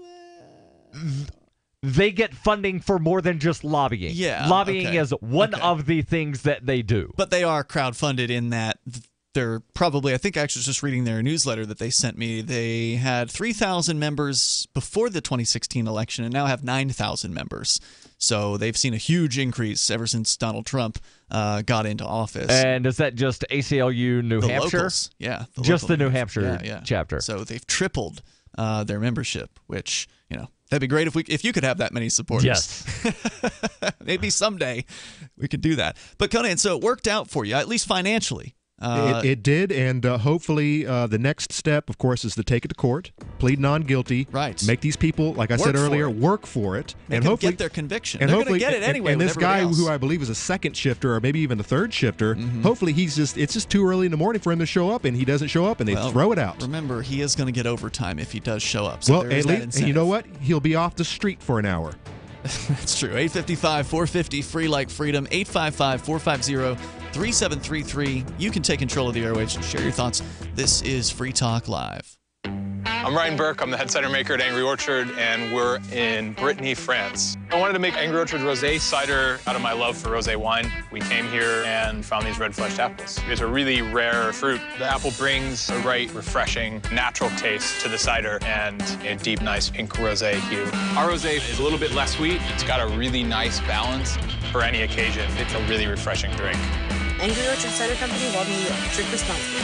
they get funding for more than just lobbying. Yeah, lobbying is one of the things that they do. But they are crowdfunded in that they're probably, I think I was just reading their newsletter that they sent me. They had 3,000 members before the 2016 election and now have 9,000 members. So they've seen a huge increase ever since Donald Trump got into office. And is that just ACLU New Hampshire? Locals. Yeah. Just the New Hampshire chapter. So they've tripled their membership, which, That'd be great if you could have that many supporters. Yes. Maybe someday we could do that. But Conan, so it worked out for you, at least financially. It did, and hopefully the next step, of course, is to take it to court, plead non-guilty, right? Make these people, like I said earlier, work for it, and hopefully get their conviction. And they're hopefully going to get it anyway. And this guy, else. who I believe is a second shifter or maybe even a third shifter, hopefully it's just too early in the morning for him to show up, and he doesn't show up, and they throw it out. Remember, he is going to get overtime if he does show up. So well, at least, and you know what? He'll be off the street for an hour. That's true. 855-450, free like freedom. 855-450-3733. You can take control of the airwaves and share your thoughts. This is Free Talk Live. I'm Ryan Burke. I'm the head cider maker at Angry Orchard, and we're in Brittany, France. I wanted to make Angry Orchard rosé cider out of my love for rosé wine. We came here and found these red-fleshed apples. It's a really rare fruit. The apple brings a bright, refreshing, natural taste to the cider and a deep, nice pink rosé hue. Our rosé is a little bit less sweet. It's got a really nice balance for any occasion. It's a really refreshing drink. Angry Orchard Cider Company, Walden, New York. Drink responsibly.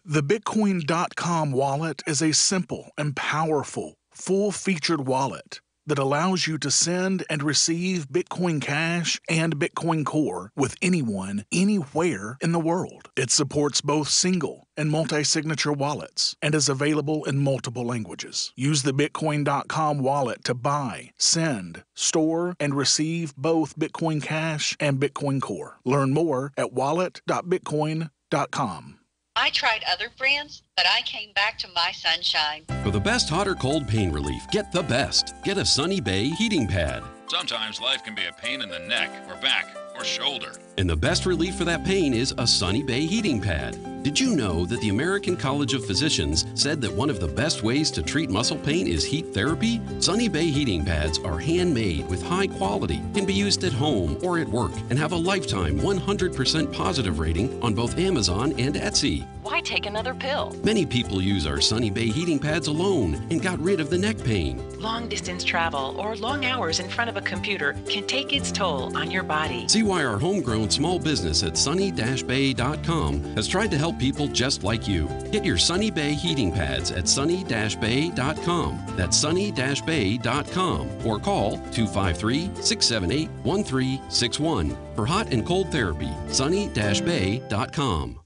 The Bitcoin.com wallet is a simple and powerful, full-featured wallet that allows you to send and receive Bitcoin Cash and Bitcoin Core with anyone, anywhere in the world. It supports both single and multi-signature wallets and is available in multiple languages. Use the Bitcoin.com wallet to buy, send, store, and receive both Bitcoin Cash and Bitcoin Core. Learn more at wallet.bitcoin.com. I tried other brands, but I came back to my Sunshine. For the best hot or cold pain relief, get the best. Get a Sunny Bay heating pad. Sometimes life can be a pain in the neck or back or shoulder. And the best relief for that pain is a Sunny Bay heating pad. Did you know that the American College of Physicians said that one of the best ways to treat muscle pain is heat therapy? Sunny Bay heating pads are handmade with high quality, can be used at home or at work, and have a lifetime 100% positive rating on both Amazon and Etsy. Why take another pill? Many people use our Sunny Bay heating pads alone and got rid of the neck pain. Long distance travel or long hours in front of a computer can take its toll on your body. See why our homegrown small business at sunny-bay.com has tried to help people just like you. Get your Sunny Bay heating pads at sunny-bay.com. That's sunny-bay.com or call 253-678-1361 for hot and cold therapy. sunny-bay.com.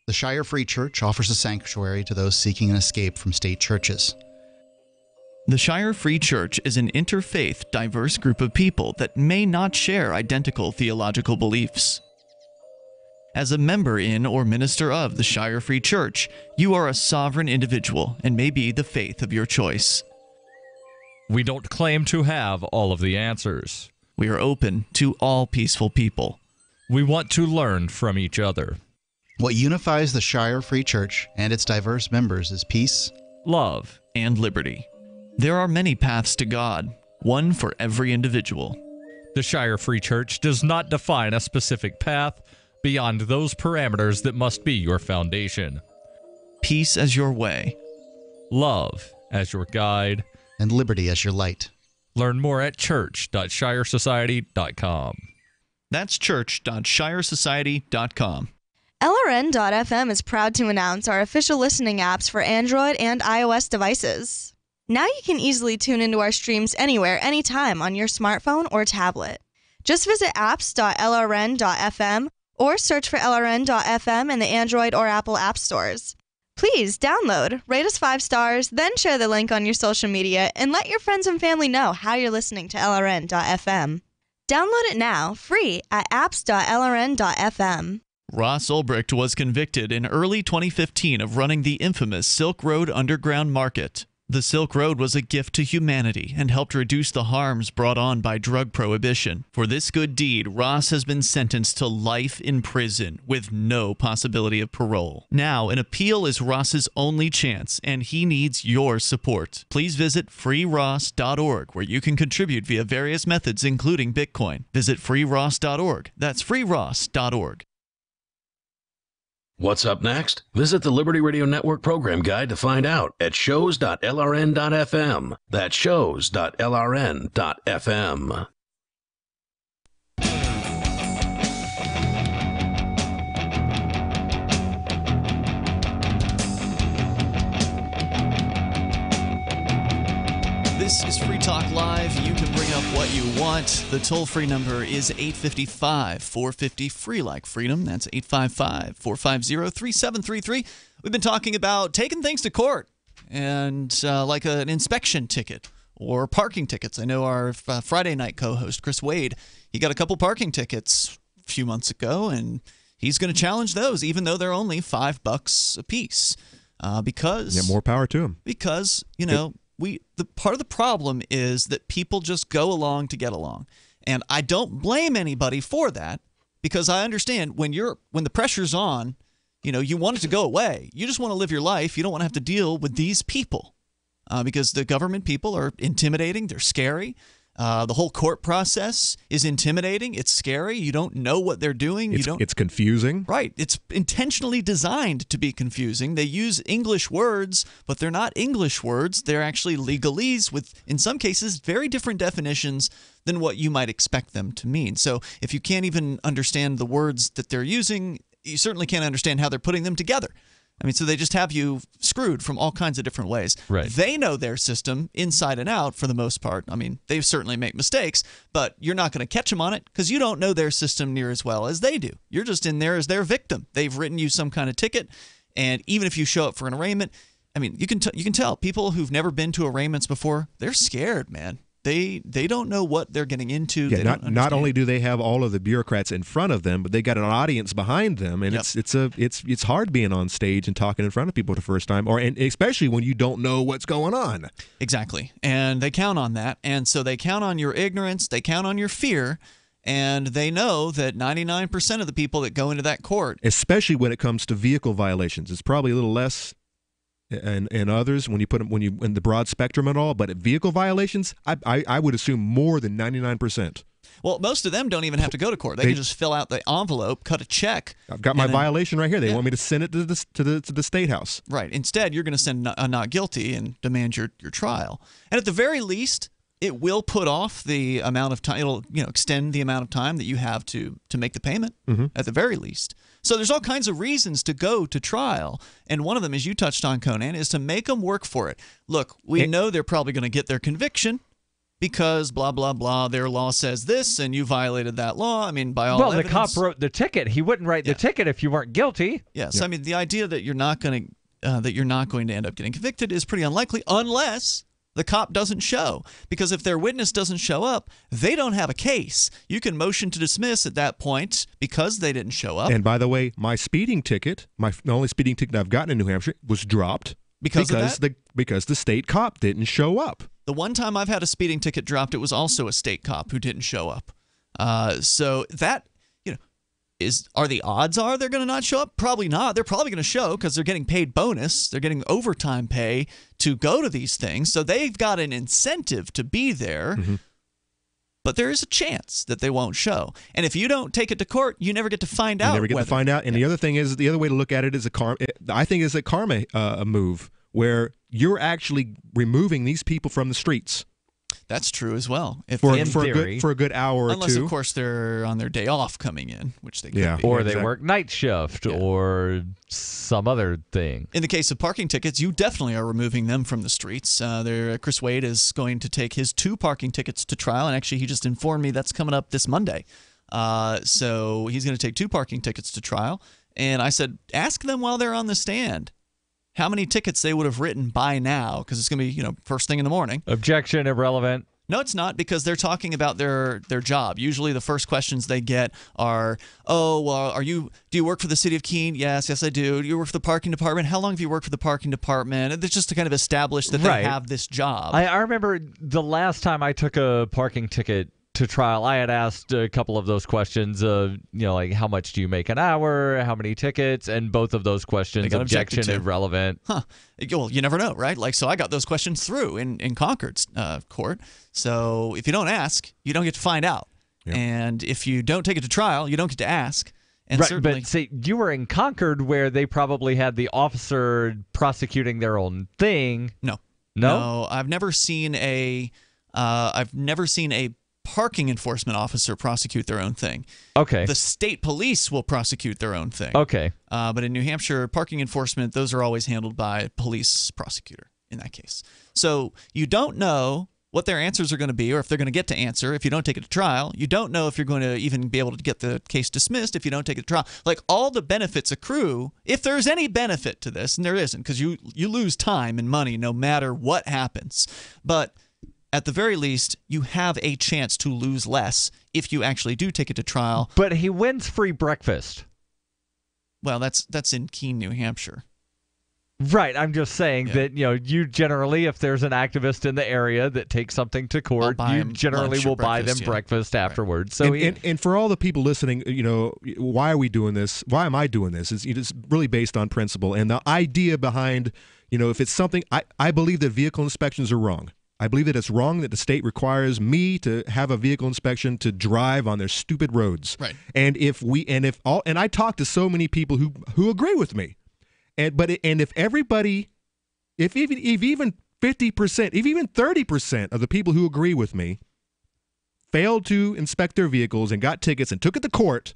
The Shire Free Church offers a sanctuary to those seeking an escape from state churches. The Shire Free Church is an interfaith, diverse group of people that may not share identical theological beliefs. As a member in or minister of the Shire Free Church, you are a sovereign individual and may be the faith of your choice. We don't claim to have all of the answers. We are open to all peaceful people. We want to learn from each other. What unifies the Shire Free Church and its diverse members is peace, love, and liberty. There are many paths to God, one for every individual. The Shire Free Church does not define a specific path beyond those parameters that must be your foundation. Peace as your way, love as your guide, and liberty as your light. Learn more at church.shiresociety.com. That's church.shiresociety.com. LRN.FM is proud to announce our official listening apps for Android and iOS devices. Now you can easily tune into our streams anywhere, anytime on your smartphone or tablet. Just visit apps.lrn.fm or search for LRN.FM in the Android or Apple app stores. Please download, rate us 5 stars, then share the link on your social media and let your friends and family know how you're listening to LRN.FM. Download it now, free at apps.lrn.fm. Ross Ulbricht was convicted in early 2015 of running the infamous Silk Road Underground Market. The Silk Road was a gift to humanity and helped reduce the harms brought on by drug prohibition. For this good deed, Ross has been sentenced to life in prison with no possibility of parole. Now, an appeal is Ross's only chance, and he needs your support. Please visit freeross.org, where you can contribute via various methods, including Bitcoin. Visit freeross.org. That's freeross.org. What's up next? Visit the Liberty Radio Network program guide to find out at shows.lrn.fm. That's shows.lrn.fm. This is Free Talk Live. You can bring up what you want. The toll-free number is 855-450-FREE, like freedom. That's 855-450-3733. We've been talking about taking things to court, and like an inspection ticket or parking tickets. I know our Friday night co-host, Chris Wade, he got a couple parking tickets a few months ago, and he's going to challenge those, even though they're only $5 a piece. Because more power to him. Because the part of the problem is that people just go along to get along, and I don't blame anybody for that, because I understand when the pressure's on, you want it to go away. You just want to live your life. You don't want to have to deal with these people, because the government people are intimidating. They're scary. The whole court process is intimidating. It's scary. You don't know what they're doing. It's confusing. Right. It's intentionally designed to be confusing. They use English words, but they're not English words. They're actually legalese with, in some cases, very different definitions than what you might expect them to mean. So if you can't even understand the words that they're using, you certainly can't understand how they're putting them together. I mean, so they just have you screwed from all kinds of different ways. Right. They know their system inside and out for the most part. I mean, they certainly make mistakes, but you're not going to catch them on it because you don't know their system near as well as they do. You're just in there as their victim. They've written you some kind of ticket, and even if you show up for an arraignment, I mean, you can tell people who've never been to arraignments before, they're scared, man. They don't know what they're getting into. Yeah, not only do they have all of the bureaucrats in front of them, but they got an audience behind them, and it's hard being on stage and talking in front of people the first time, and especially when you don't know what's going on. Exactly, and they count on that, and so they count on your ignorance, they count on your fear, and they know that 99% of the people that go into that court, especially when it comes to vehicle violations, it's probably a little less. And others, when you put them in the broad spectrum and all, but at vehicle violations, I would assume more than 99%. Well, most of them don't even have to go to court. They can just fill out the envelope, cut a check. I've got my violation right here. They want me to send it to the state house. Right. Instead, you're going to send a not guilty and demand your trial. And at the very least, it will put off the amount of time. It'll extend the amount of time that you have to make the payment. Mm-hmm. At the very least. So there's all kinds of reasons to go to trial, and one of them, as you touched on, Conan, is to make them work for it. Look, we know they're probably going to get their conviction because blah, blah, blah, their law says this, and you violated that law. I mean, by all evidence. The cop wrote the ticket. He wouldn't write the ticket if you weren't guilty. Yes, yeah. I mean, the idea that you're not going to end up getting convicted is pretty unlikely unless the cop doesn't show, because if their witness doesn't show up, they don't have a case. You can motion to dismiss at that point because they didn't show up. And by the way, my speeding ticket, the only speeding ticket I've gotten in New Hampshire, was dropped because the state cop didn't show up. The one time I've had a speeding ticket dropped, it was also a state cop who didn't show up. So that, are the odds they're going to not show up? Probably not. They're probably going to show because they're getting paid bonus. They're getting overtime pay to go to these things. So they've got an incentive to be there. Mm-hmm. But there is a chance that they won't show. And if you don't take it to court, you never get to find out. You never get to find out. And the other thing is, the other way to look at it is I think is a karma move where you're actually removing these people from the streets. That's true as well. For a good hour or two. Unless, of course, they're on their day off coming in, which they could be. Or they work night shift or some other thing. In the case of parking tickets, you definitely are removing them from the streets. Chris Wade is going to take his 2 parking tickets to trial, and actually he just informed me that's coming up this Monday. So he's going to take 2 parking tickets to trial. And I said, ask them while they're on the stand how many tickets they would have written by now, because it's going to be, first thing in the morning. Objection, irrelevant. No, it's not, because they're talking about their job. Usually the first questions they get are, do you work for the city of Keene? Yes, I do. Do you work for the parking department? How long have you worked for the parking department? And it's just to kind of establish that they have this job. I remember the last time I took a parking ticket to trial, I had asked a couple of those questions, like how much do you make an hour, how many tickets, and both of those questions, objection, irrelevant. Huh. Well, you never know, right? So I got those questions through in Concord's court. So if you don't ask, you don't get to find out. Yep. And if you don't take it to trial, you don't get to ask. And but see, you were in Concord where they probably had the officer prosecuting their own thing. No, I've never seen a parking enforcement officer prosecute their own thing. Okay. The state police will prosecute their own thing. Okay. But in New Hampshire, parking enforcement, those are always handled by a police prosecutor in that case. So you don't know what their answers are going to be, or if they're going to get to answer if you don't take it to trial. You don't know if you're going to even be able to get the case dismissed if you don't take it to trial. Like, all the benefits accrue, if there's any benefit to this, and there isn't, because you lose time and money no matter what happens. But at the very least, you have a chance to lose less if you actually do take it to trial. But he wins free breakfast. Well, that's in Keene, New Hampshire. Right, I'm just saying that, you generally, if there's an activist in the area that takes something to court, you generally will buy them breakfast afterwards. So and for all the people listening, why are we doing this? Why am I doing this? It's really based on principle. And the idea behind, if it's something, I believe that vehicle inspections are wrong. I believe that it's wrong that the state requires me to have a vehicle inspection to drive on their stupid roads. Right. And if I talk to so many people who agree with me. If even 50%, if even 30% of the people who agree with me failed to inspect their vehicles and got tickets and took it to court,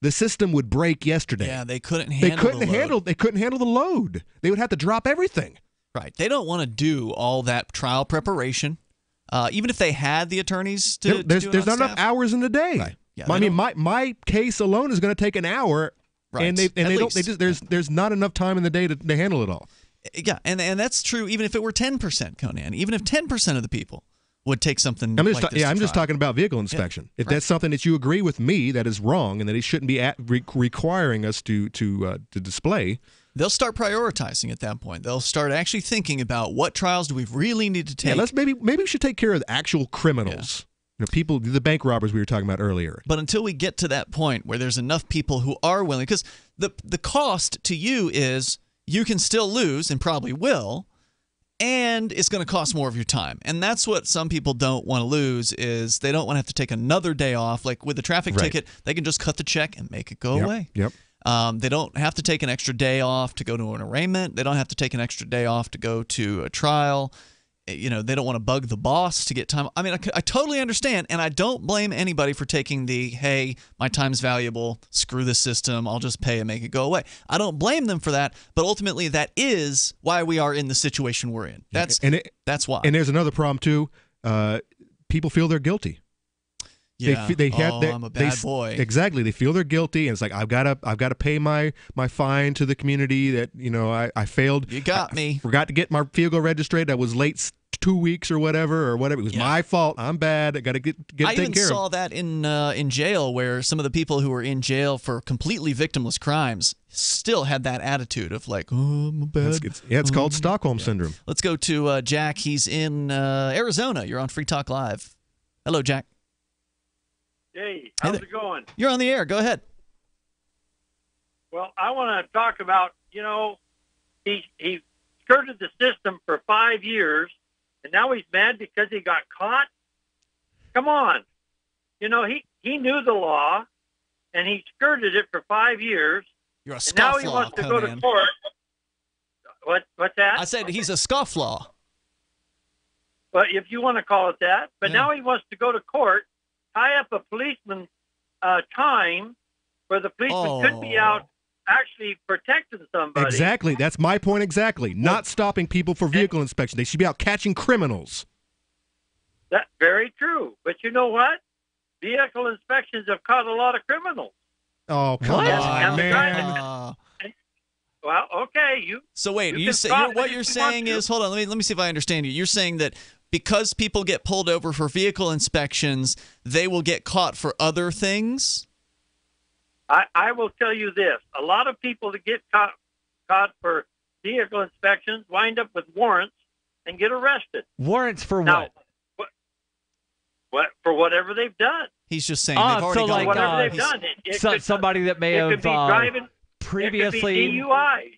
the system would break yesterday. Yeah, they couldn't handle They couldn't handle the load. They would have to drop everything. Right. They don't want to do all that trial preparation, even if they had the attorneys to there's do it on not enough staff. hours in the day. Right. Yeah, I mean, my case alone is going to take an hour. Right. And there's not enough time in the day to handle it all. Yeah, and that's true even if it were 10%, Conan. Even if 10% of the people would take something I'm just talking about vehicle inspection. If that's something that you agree with me that is wrong and that it shouldn't be requiring us to display, they'll start prioritizing at that point. They'll start actually thinking about what trials do we really need to take. Yeah, maybe we should take care of the actual criminals. Yeah. People, the bank robbers we were talking about earlier. But until we get to that point where there's enough people who are willing, because the cost to you is you can still lose and probably will, and it's going to cost more of your time. And that's what some people don't want to lose, is they don't want to have to take another day off. Like with the traffic ticket, they can just cut the check and make it go away. Yep. They don't have to take an extra day off to go to an arraignment. They don't have to take an extra day off to go to a trial. They don't want to bug the boss to get time. I mean, I totally understand, and I don't blame anybody for taking the, hey, my time's valuable, screw the system, I'll just pay and make it go away. I don't blame them for that, but ultimately that is why we are in the situation we're in. That's why. And there's another problem, too. People feel they're guilty. Yeah. I'm a bad boy. Exactly. They feel they're guilty, and it's like I've got to pay my fine to the community that I failed. You got me. Forgot to get my vehicle registered. I was late 2 weeks or whatever. It was my fault. I'm bad. I got to get taken care of. I even saw that in jail, where some of the people who were in jail for completely victimless crimes still had that attitude of like, oh, I'm bad. It's called Stockholm Syndrome. Let's go to Jack. He's in Arizona. You're on Free Talk Live. Hello, Jack. Hey, how's it going? You're on the air. Go ahead. Well, I want to talk about, he skirted the system for 5 years, and now he's mad because he got caught? Come on. He knew the law, and he skirted it for 5 years. You're a scofflaw, and now he wants to go to court. What's that? I said he's a scofflaw. But if you want to call it that. But now he wants to go to court, tie up a policeman's time where the policeman could be out actually protecting somebody. Exactly. That's my point exactly. Not stopping people for vehicle inspection. They should be out catching criminals. That's very true. But you know what? Vehicle inspections have caught a lot of criminals. Oh, come on, man. Well, okay. So wait, what you're saying is, hold on, let me see if I understand you. You're saying that because people get pulled over for vehicle inspections, they will get caught for other things? I will tell you this. A lot of people that get caught for vehicle inspections wind up with warrants and get arrested. Warrants for what? What for whatever they've done. He's just saying they've already got whatever they've done. Somebody that may have previously... It could be DUI.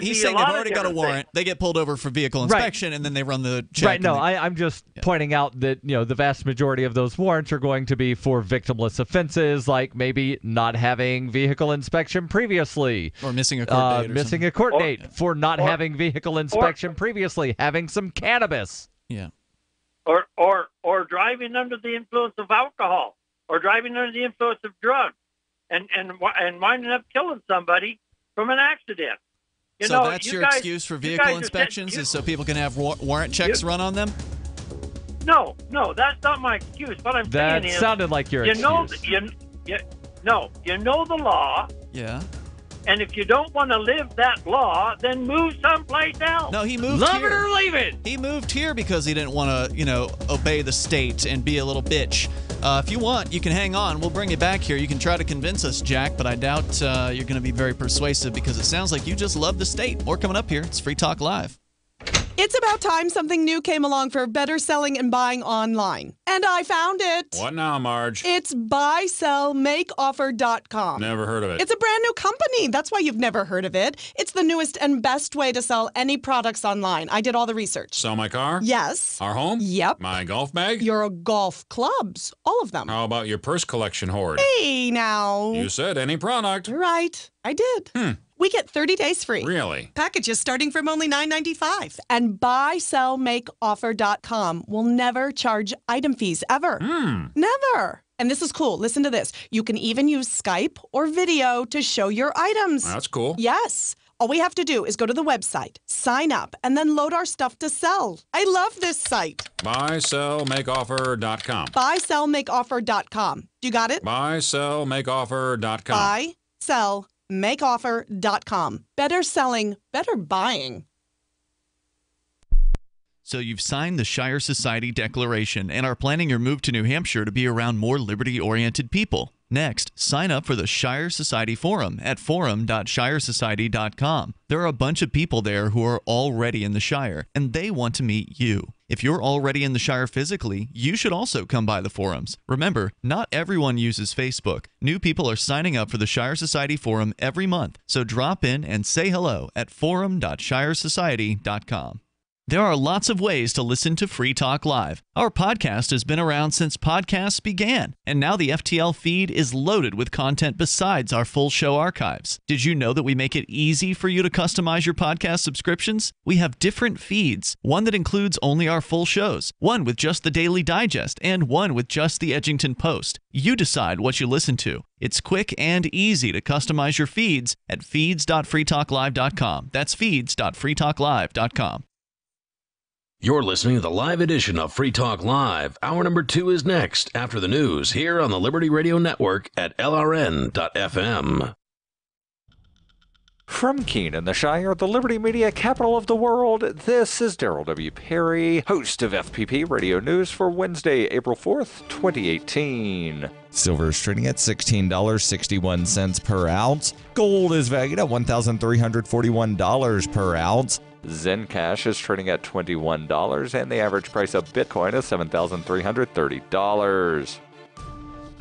He's saying they've already got a warrant. They get pulled over for vehicle inspection, and then they run the check. Right. No, I'm just pointing out that the vast majority of those warrants are going to be for victimless offenses, like maybe not having vehicle inspection previously, or missing a court date, for not having vehicle inspection previously, having some cannabis. Yeah. Or driving under the influence of alcohol, or driving under the influence of drugs, and winding up killing somebody from an accident. You So know, that's you your guys- excuse for you vehicle guys are inspections saying- is so people can have warrant checks run on them? No, that's not my excuse. What I'm That saying is, sounded like your you know, excuse. you know the law, Yeah. and if you don't want to live that law, then move someplace else. No, he moved Love here. it or leave it. He moved here because he didn't want to, obey the state and be a little bitch. If you want, you can hang on. We'll bring you back here. You can try to convince us, Jack, but I doubt you're going to be very persuasive because it sounds like you just love the state. More coming up here. It's Free Talk Live. It's about time something new came along for better selling and buying online. And I found it. What now, Marge? It's buysellmakeoffer.com. Never heard of it. It's a brand new company. That's why you've never heard of it. It's the newest and best way to sell any products online. I did all the research. Sell my car? Yes. Our home? Yep. My golf bag? Your golf clubs. All of them. How about your purse collection hoard? Hey, now. You said any product. Right. I did. We get 30 days free. Really? Packages starting from only $9.95. And buysellmakeoffer.com will never charge item fees ever. Never. And this is cool. Listen to this. You can even use Skype or video to show your items. That's cool. Yes. All we have to do is go to the website, sign up, and then load our stuff to sell. I love this site. Buysellmakeoffer.com. Buysellmakeoffer.com. You got it? Buysellmakeoffer.com. Buysellmakeoffer.com. Better selling, better buying. So you've signed the Shire Society Declaration and are planning your move to New Hampshire to be around more liberty-oriented people. Next, sign up for the Shire Society Forum at forum.shiresociety.com. There are a bunch of people there who are already in the Shire, and they want to meet you. If you're already in the Shire physically, you should also come by the forums. Remember, not everyone uses Facebook. New people are signing up for the Shire Society Forum every month, so drop in and say hello at forum.shiresociety.com. There are lots of ways to listen to Free Talk Live. Our podcast has been around since podcasts began, and now the FTL feed is loaded with content besides our full show archives. Did you know that we make it easy for you to customize your podcast subscriptions? We have different feeds, one that includes only our full shows, one with just the Daily Digest, and one with just the Edgington Post. You decide what you listen to. It's quick and easy to customize your feeds at feeds.freetalklive.com. That's feeds.freetalklive.com. You're listening to the live edition of Free Talk Live. Hour number 2 is next after the news here on the Liberty Radio Network at LRN.FM. From Keene in the Shire, the Liberty Media capital of the world, this is Daryl W. Perry, host of FPP Radio News for Wednesday, April 4th, 2018. Silver is trading at $16.61 per ounce. Gold is valued at $1,341 per ounce. Zencash is trading at $21, and the average price of Bitcoin is $7,330.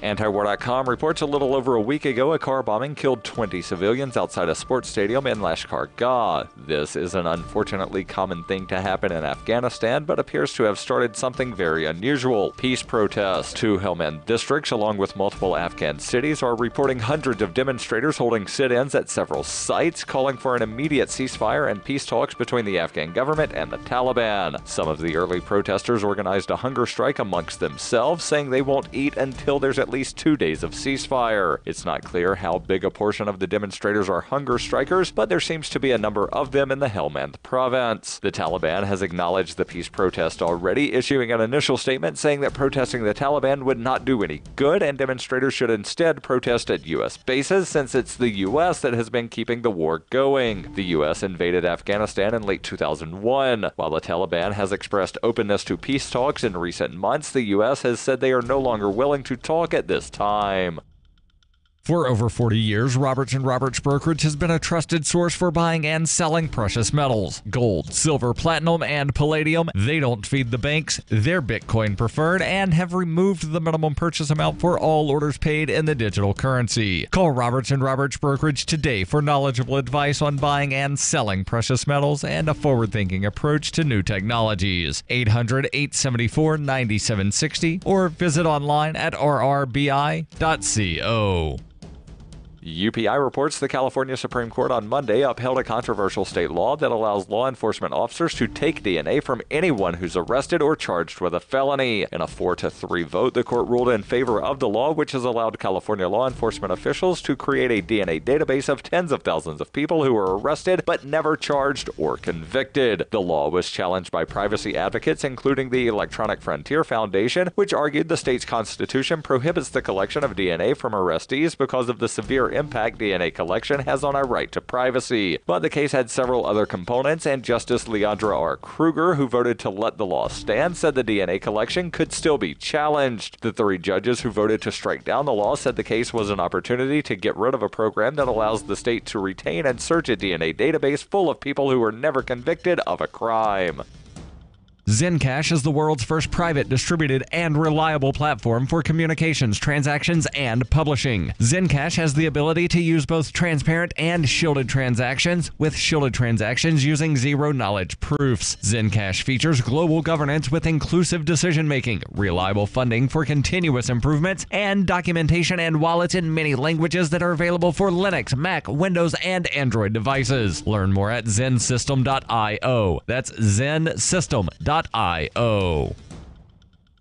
Antiwar.com reports a little over a week ago a car bombing killed 20 civilians outside a sports stadium in Lashkar Gah. This is an unfortunately common thing to happen in Afghanistan, but appears to have started something very unusual. Peace protests. 2 Helmand districts, along with multiple Afghan cities, are reporting hundreds of demonstrators holding sit-ins at several sites, calling for an immediate ceasefire and peace talks between the Afghan government and the Taliban. Some of the early protesters organized a hunger strike amongst themselves, saying they won't eat until there's at least 2 days of ceasefire. It's not clear how big a portion of the demonstrators are hunger strikers, but there seems to be a number of them in the Helmand province. The Taliban has acknowledged the peace protest already, issuing an initial statement saying that protesting the Taliban would not do any good and demonstrators should instead protest at U.S. bases, since it's the U.S. that has been keeping the war going. The U.S. invaded Afghanistan in late 2001. While the Taliban has expressed openness to peace talks in recent months, the U.S. has said they are no longer willing to talk at this time. For over 40 years, Roberts & Roberts Brokerage has been a trusted source for buying and selling precious metals. Gold, silver, platinum, and palladium. They don't feed the banks. They're Bitcoin preferred and have removed the minimum purchase amount for all orders paid in the digital currency. Call Roberts & Roberts Brokerage today for knowledgeable advice on buying and selling precious metals and a forward-thinking approach to new technologies. 800-874-9760 or visit online at rrbi.co. UPI reports the California Supreme Court on Monday upheld a controversial state law that allows law enforcement officers to take DNA from anyone who's arrested or charged with a felony. In a 4-3 vote, the court ruled in favor of the law, which has allowed California law enforcement officials to create a DNA database of tens of thousands of people who were arrested but never charged or convicted. The law was challenged by privacy advocates, including the Electronic Frontier Foundation, which argued the state's constitution prohibits the collection of DNA from arrestees because of the severe impact DNA collection has on our right to privacy. But the case had several other components, and Justice Leandra R. Kruger, who voted to let the law stand, said the DNA collection could still be challenged. The 3 judges who voted to strike down the law said the case was an opportunity to get rid of a program that allows the state to retain and search a DNA database full of people who were never convicted of a crime. Zencash is the world's first private, distributed, and reliable platform for communications, transactions, and publishing. Zencash has the ability to use both transparent and shielded transactions, with shielded transactions using zero-knowledge proofs. Zencash features global governance with inclusive decision-making, reliable funding for continuous improvements, and documentation and wallets in many languages that are available for Linux, Mac, Windows, and Android devices. Learn more at zensystem.io. That's zensystem.io.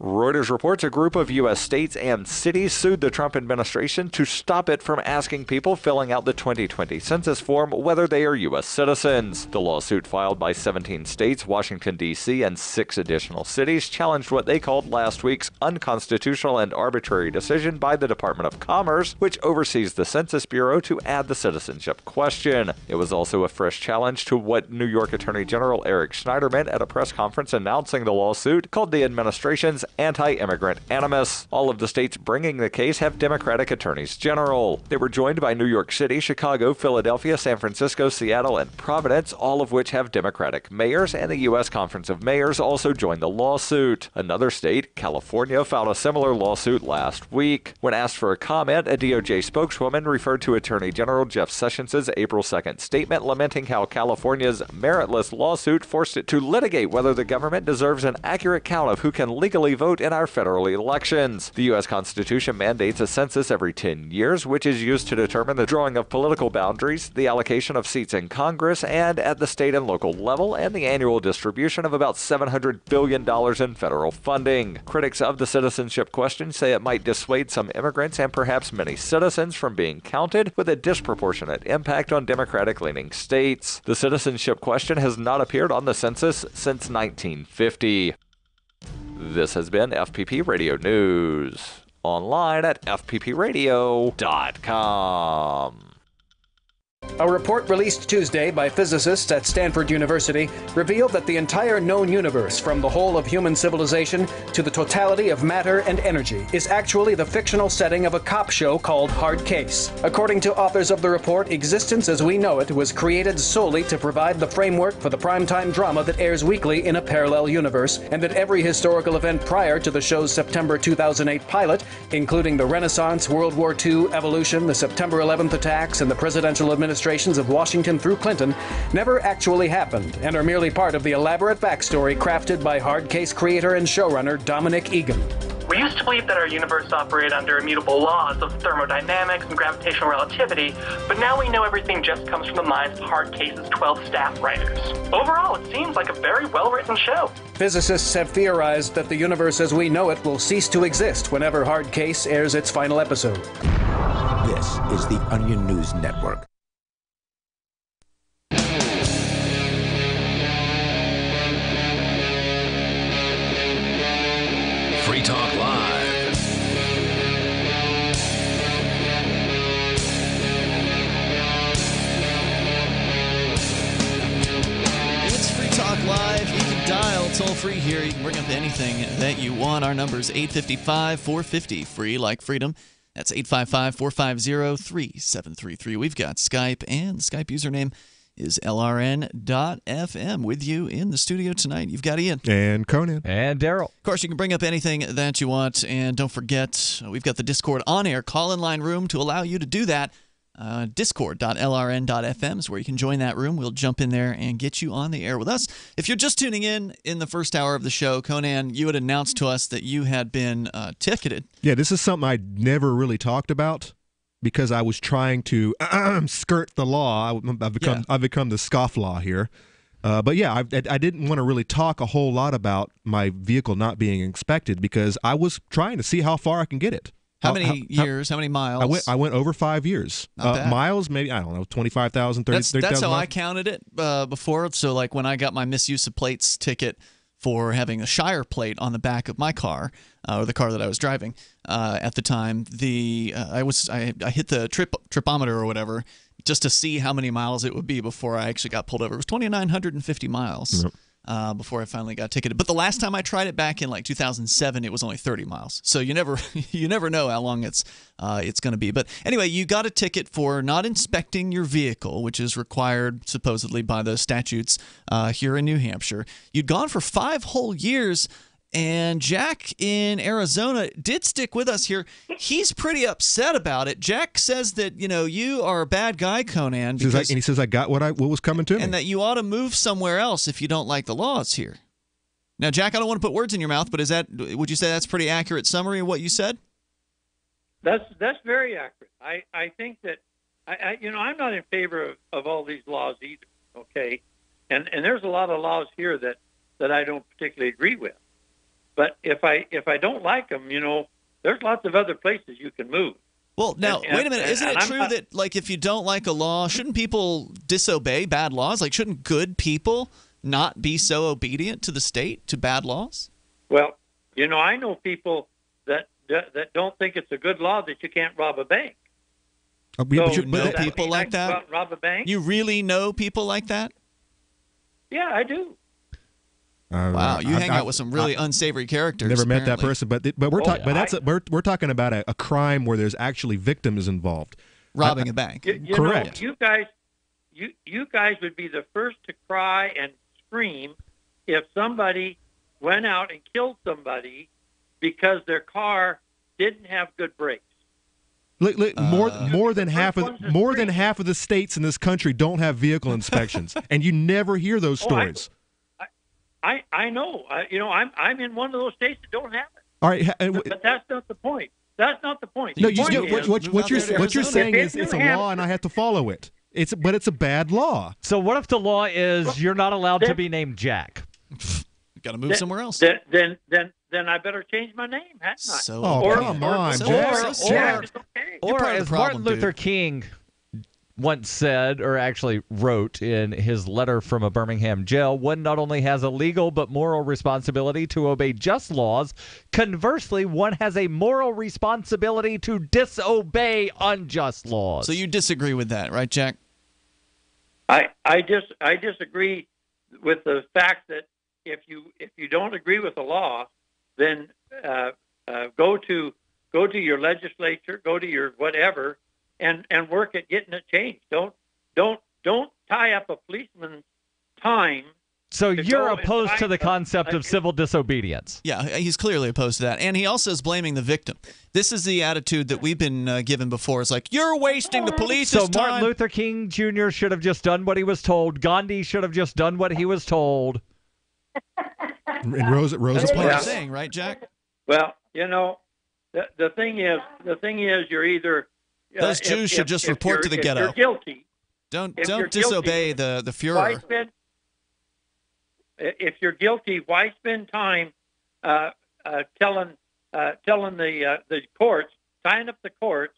Reuters reports a group of U.S. states and cities sued the Trump administration to stop it from asking people filling out the 2020 census form whether they are U.S. citizens. The lawsuit filed by 17 states, Washington, D.C., and 6 additional cities challenged what they called last week's unconstitutional and arbitrary decision by the Department of Commerce, which oversees the Census Bureau, to add the citizenship question. It was also a fresh challenge to what New York Attorney General Eric Schneiderman, at a press conference announcing the lawsuit, called the administration's anti-immigrant animus. All of the states bringing the case have Democratic attorneys general. They were joined by New York City, Chicago, Philadelphia, San Francisco, Seattle, and Providence, all of which have Democratic mayors, and the U.S. Conference of Mayors also joined the lawsuit. Another state, California, filed a similar lawsuit last week. When asked for a comment, a DOJ spokeswoman referred to Attorney General Jeff Sessions' April 2nd statement lamenting how California's meritless lawsuit forced it to litigate whether the government deserves an accurate count of who can legally vote in our federal elections. The U.S. Constitution mandates a census every 10 years, which is used to determine the drawing of political boundaries, the allocation of seats in Congress and at the state and local level, and the annual distribution of about $700 billion in federal funding. Critics of the citizenship question say it might dissuade some immigrants and perhaps many citizens from being counted, with a disproportionate impact on Democratic-leaning states. The citizenship question has not appeared on the census since 1950. This has been FPP Radio News. Online at fppradio.com. A report released Tuesday by physicists at Stanford University revealed that the entire known universe, from the whole of human civilization to the totality of matter and energy, is actually the fictional setting of a cop show called Hard Case. According to authors of the report, existence as we know it was created solely to provide the framework for the primetime drama that airs weekly in a parallel universe, and that every historical event prior to the show's September 2008 pilot, including the Renaissance, World War II, evolution, the September 11th attacks, and the presidential administrations of Washington through Clinton, never actually happened and are merely part of the elaborate backstory crafted by Hard Case creator and showrunner Dominic Egan. We used to believe that our universe operated under immutable laws of thermodynamics and gravitational relativity, but now we know everything just comes from the minds of Hard Case's 12 staff writers. Overall, it seems like a very well-written show. Physicists have theorized that the universe as we know it will cease to exist whenever Hard Case airs its final episode. This is the Onion News Network. Free Talk Live. It's Free Talk Live. You can dial toll-free here. You can bring up anything that you want. Our number is 855-450, free like freedom. That's 855-450-3733. We've got Skype, and the Skype username is LRN.FM. With you in the studio tonight, you've got Ian. And Conan. And Daryl. Of course, you can bring up anything that you want, and don't forget, we've got the Discord on-air call-in line room to allow you to do that. Discord.lrn.fm is where you can join that room. We'll jump in there and get you on the air with us. If you're just tuning in the first hour of the show, Conan, you had announced to us that you had been ticketed. Yeah, this is something I never really talked about. because I was trying to skirt the law. I've become the scofflaw here. But yeah, I didn't want to really talk a whole lot about my vehicle not being inspected because I was trying to see how far I can get it. How many years? How many miles? I went over 5 years. Miles, maybe, I don't know, 25,000, 30,000. That's how miles. I counted it before. So like when I got my misuse of plates ticket for having a Shire plate on the back of my car, or the car that I was driving at the time, I hit the tripometer or whatever just to see how many miles it would be before I actually got pulled over. It was 2,950 miles. Yep. Before I finally got ticketed. But the last time I tried it back in like 2007, it was only 30 miles. So you never know how long it's going to be. But anyway, you got a ticket for not inspecting your vehicle, which is required supposedly by the statutes here in New Hampshire. You'd gone for 5 whole years. And Jack in Arizona did stick with us here. He's pretty upset about it. Jack says that, you are a bad guy, Conan. And he says I got what was coming to me. And that you ought to move somewhere else if you don't like the laws here. Now, Jack, I don't want to put words in your mouth, but would you say that's a pretty accurate summary of what you said? That's very accurate. I think that, I'm not in favor of all these laws either, okay? And there's a lot of laws here that I don't particularly agree with. But if I don't like them, there's lots of other places you can move. Well, now, wait a minute. Isn't it true that, like, if you don't like a law, shouldn't people disobey bad laws? Like, shouldn't good people not be so obedient to the state, to bad laws? Well, I know people that don't think it's a good law that you can't rob a bank. But you know people like that? Go out and rob a bank? You really know people like that? Yeah, I do. Wow, you hang out with some really unsavory characters. Never met apparently. that person, but we're talking about a crime where there's actually victims involved. Robbing a bank. Correct. You guys would be the first to cry and scream if somebody went out and killed somebody because their car didn't have good brakes. Look, more than half of the states in this country don't have vehicle inspections, and you never hear those stories. I know. I'm in one of those states that don't have it. All right, but that's not the point. That's not the point. No, what you're saying is it's a law and I have to follow it. But it's a bad law. So what if the law is you're not allowed to be named Jack? You got to move somewhere else. Then I better change my name, hadn't I? Come on, Jack. Or as Martin Luther King once said, or actually wrote in his letter from a Birmingham jail, one not only has a legal but moral responsibility to obey just laws. Conversely, one has a moral responsibility to disobey unjust laws. So you disagree with that, right, Jack? I disagree with the fact that if you don't agree with the law, then go to your legislature, go to your whatever, and work at getting it changed. Don't tie up a policeman's time. So you're opposed to the concept of civil disobedience. Yeah, he's clearly opposed to that. And he also is blaming the victim. This is the attitude that we've been given before. It's like, you're wasting the police's time. So Martin Luther King Jr. should have just done what he was told. Gandhi should have just done what he was told. And Rosa That's what Parks. you're saying, right, Jack? Well, the thing is you're either... Those Jews should just report to the ghetto. If you're guilty. Don't disobey the Fuhrer. If you're guilty, why spend time telling the courts, tying up the courts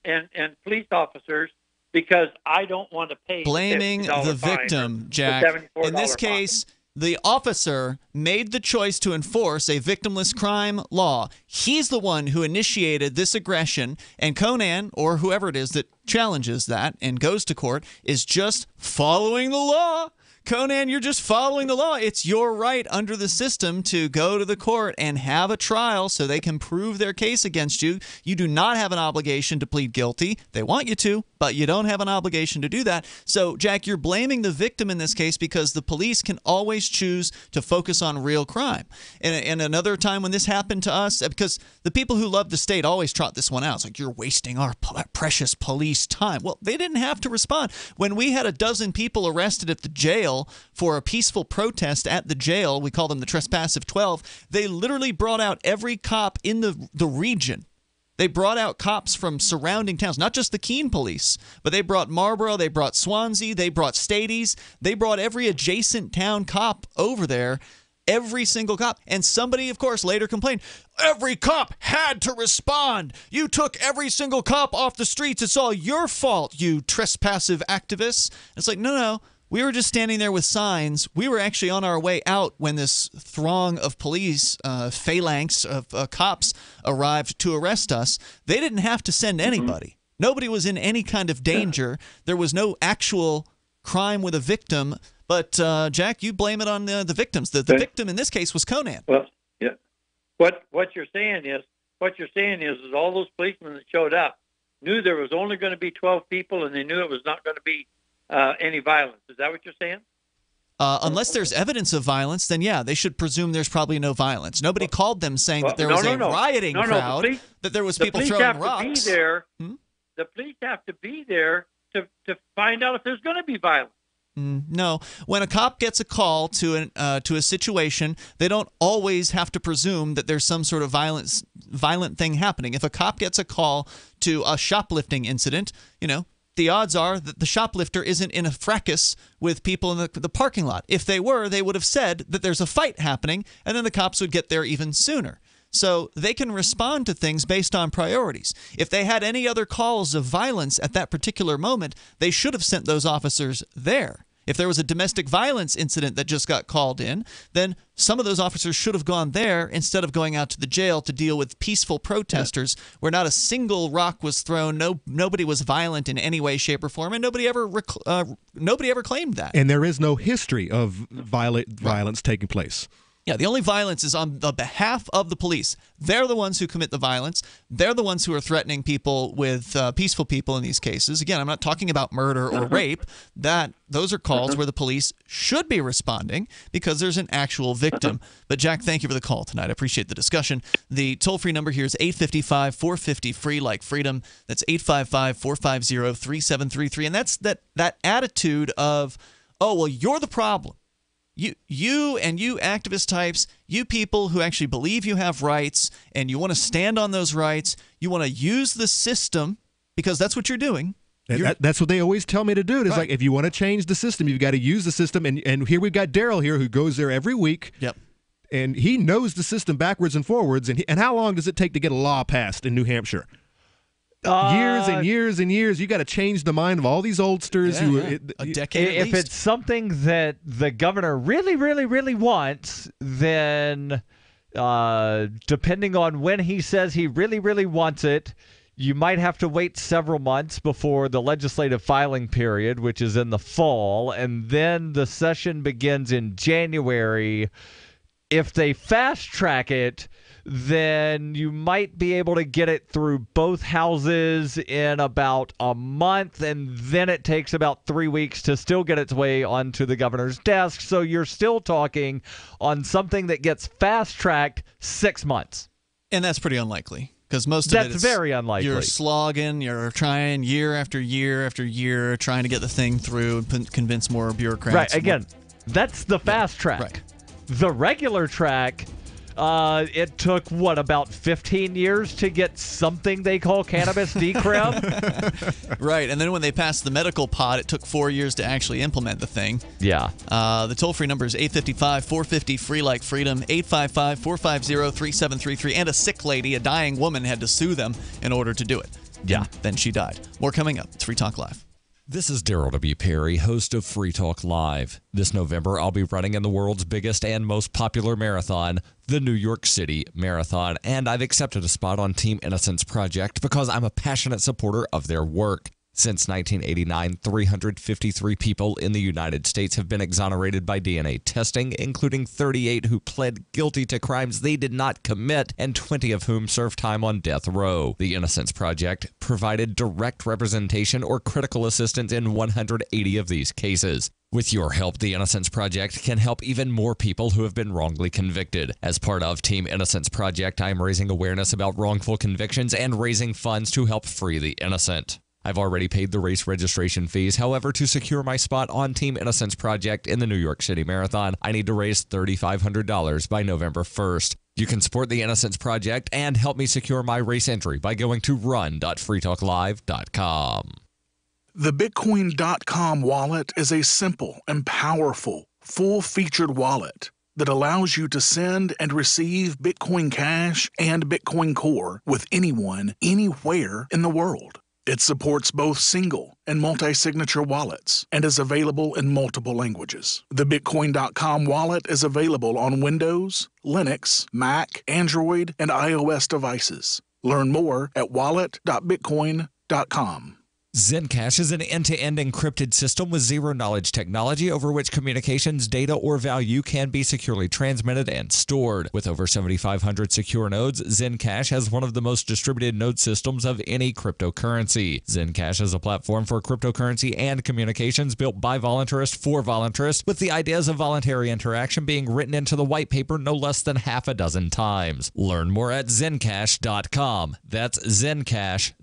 and police officers because I don't want to pay? Blaming the victim, Jack. In this case, the officer made the choice to enforce a victimless crime law. He's the one who initiated this aggression, and Conan, or whoever it is that challenges that and goes to court, is just following the law. Conan, you're just following the law. It's your right under the system to go to the court and have a trial so they can prove their case against you. You do not have an obligation to plead guilty. They want you to, but you don't have an obligation to do that. So, Jack, you're blaming the victim in this case because the police can always choose to focus on real crime. And another time when this happened to us, because the people who love the state always trot this one out. It's like, you're wasting our precious police time. Well, they didn't have to respond. When we had a dozen people arrested at the jail for a peaceful protest at the jail, we call them the Trespassive 12, they literally brought out every cop in the region They brought out cops from surrounding towns, not just the Keene police, but they brought Marlboro, they brought Swansea, they brought Stades. They brought every adjacent town cop over there, every single cop. And somebody, of course, later complained, every cop had to respond. You took every single cop off the streets. It's all your fault, you trespassive activists. It's like, no. We were just standing there with signs. We were actually on our way out when this throng of police, phalanx of cops arrived to arrest us. They didn't have to send anybody. Nobody was in any kind of danger. There was no actual crime with a victim. But, Jack, you blame it on the victims. The victim in this case was Conan. Well, yeah. What you're saying is all those policemen that showed up knew there was only going to be 12 people, and they knew it was not going to be any violence. Is that what you're saying? Unless there's evidence of violence, then yeah, they should presume there's probably no violence. Nobody called them saying that there was a rioting crowd, that there was people throwing rocks. The police have to be there to find out if there's going to be violence. No. When a cop gets a call to a situation, they don't always have to presume that there's some sort of violent thing happening. If a cop gets a call to a shoplifting incident, the odds are that the shoplifter isn't in a fracas with people in the parking lot. If they were, they would have said that there's a fight happening, and then the cops would get there even sooner. So they can respond to things based on priorities. If they had any other calls of violence at that particular moment, they should have sent those officers there. If there was a domestic violence incident that just got called in, then some of those officers should have gone there instead of going out to the jail to deal with peaceful protesters where not a single rock was thrown, nobody was violent in any way, shape, or form, and nobody ever claimed that. And there is no history of violence taking place. Yeah, the only violence is on the behalf of the police. They're the ones who commit the violence. They're the ones who are threatening people with peaceful people in these cases. Again, I'm not talking about murder or rape. Those are calls where the police should be responding because there's an actual victim. But, Jack, thank you for the call tonight. I appreciate the discussion. The toll-free number here is 855-450-FREE, like freedom. That's 855-450-3733. And that's that attitude of, oh, well, you're the problem. You activist types, you people who actually believe you have rights and you want to stand on those rights, you want to use the system because that's what you're doing. That's what they always tell me to do. It's like, if you want to change the system, you've got to use the system. And here we've got Daryl here who goes there every week. Yep. And he knows the system backwards and forwards. And how long does it take to get a law passed in New Hampshire? Years and years and years. You got to change the mind of all these oldsters. A decade at least. If it's something that the governor really, really, really wants, then depending on when he says he really, really wants it, you might have to wait several months before the legislative filing period, which is in the fall, and then the session begins in January. If they fast track it, then you might be able to get it through both houses in about a month, and then it takes about 3 weeks to still get its way onto the governor's desk. So you're still talking on something that gets fast-tracked 6 months. And that's pretty unlikely. Because most of it's very unlikely. You're slogging, you're trying year after year after year, trying to get the thing through and convince more bureaucrats. Right, again, that's the fast track. Right. The regular track, it took, about 15 years to get something they call cannabis decrim? Right, and then when they passed the medical pod, it took 4 years to actually implement the thing. Yeah. The toll-free number is 855-450-FREE like freedom, 855-450-3733, and a sick lady, a dying woman, had to sue them in order to do it. Yeah. And then she died. More coming up. It's Free Talk Live. This is Daryl W. Perry, host of Free Talk Live. This November, I'll be running in the world's biggest and most popular marathon, the New York City Marathon, and I've accepted a spot on Team Innocence Project because I'm a passionate supporter of their work. Since 1989, 353 people in the United States have been exonerated by DNA testing, including 38 who pled guilty to crimes they did not commit, and 20 of whom served time on death row. The Innocence Project provided direct representation or critical assistance in 180 of these cases. With your help, the Innocence Project can help even more people who have been wrongly convicted. As part of Team Innocence Project, I'm raising awareness about wrongful convictions and raising funds to help free the innocent. I've already paid the race registration fees. However, to secure my spot on Team Innocence Project in the New York City Marathon, I need to raise $3,500 by November 1st. You can support the Innocence Project and help me secure my race entry by going to run.freetalklive.com. The Bitcoin.com wallet is a simple and powerful, full-featured wallet that allows you to send and receive Bitcoin Cash and Bitcoin Core with anyone, anywhere in the world. It supports both single and multi-signature wallets and is available in multiple languages. The Bitcoin.com wallet is available on Windows, Linux, Mac, Android, and iOS devices. Learn more at wallet.bitcoin.com. Zencash is an end-to-end encrypted system with zero-knowledge technology over which communications, data, or value can be securely transmitted and stored. With over 7,500 secure nodes, Zencash has one of the most distributed node systems of any cryptocurrency. Zencash is a platform for cryptocurrency and communications built by voluntarists for voluntarists, with the ideas of voluntary interaction being written into the white paper no less than half a dozen times. Learn more at zencash.com. That's zencash.com.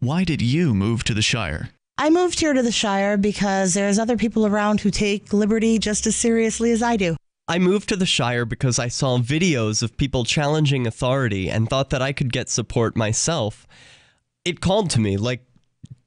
Why did you move to the Shire? I moved here to the Shire because there's other people around who take liberty just as seriously as I do. I moved to the Shire because I saw videos of people challenging authority and thought that I could get support myself. It called to me, like,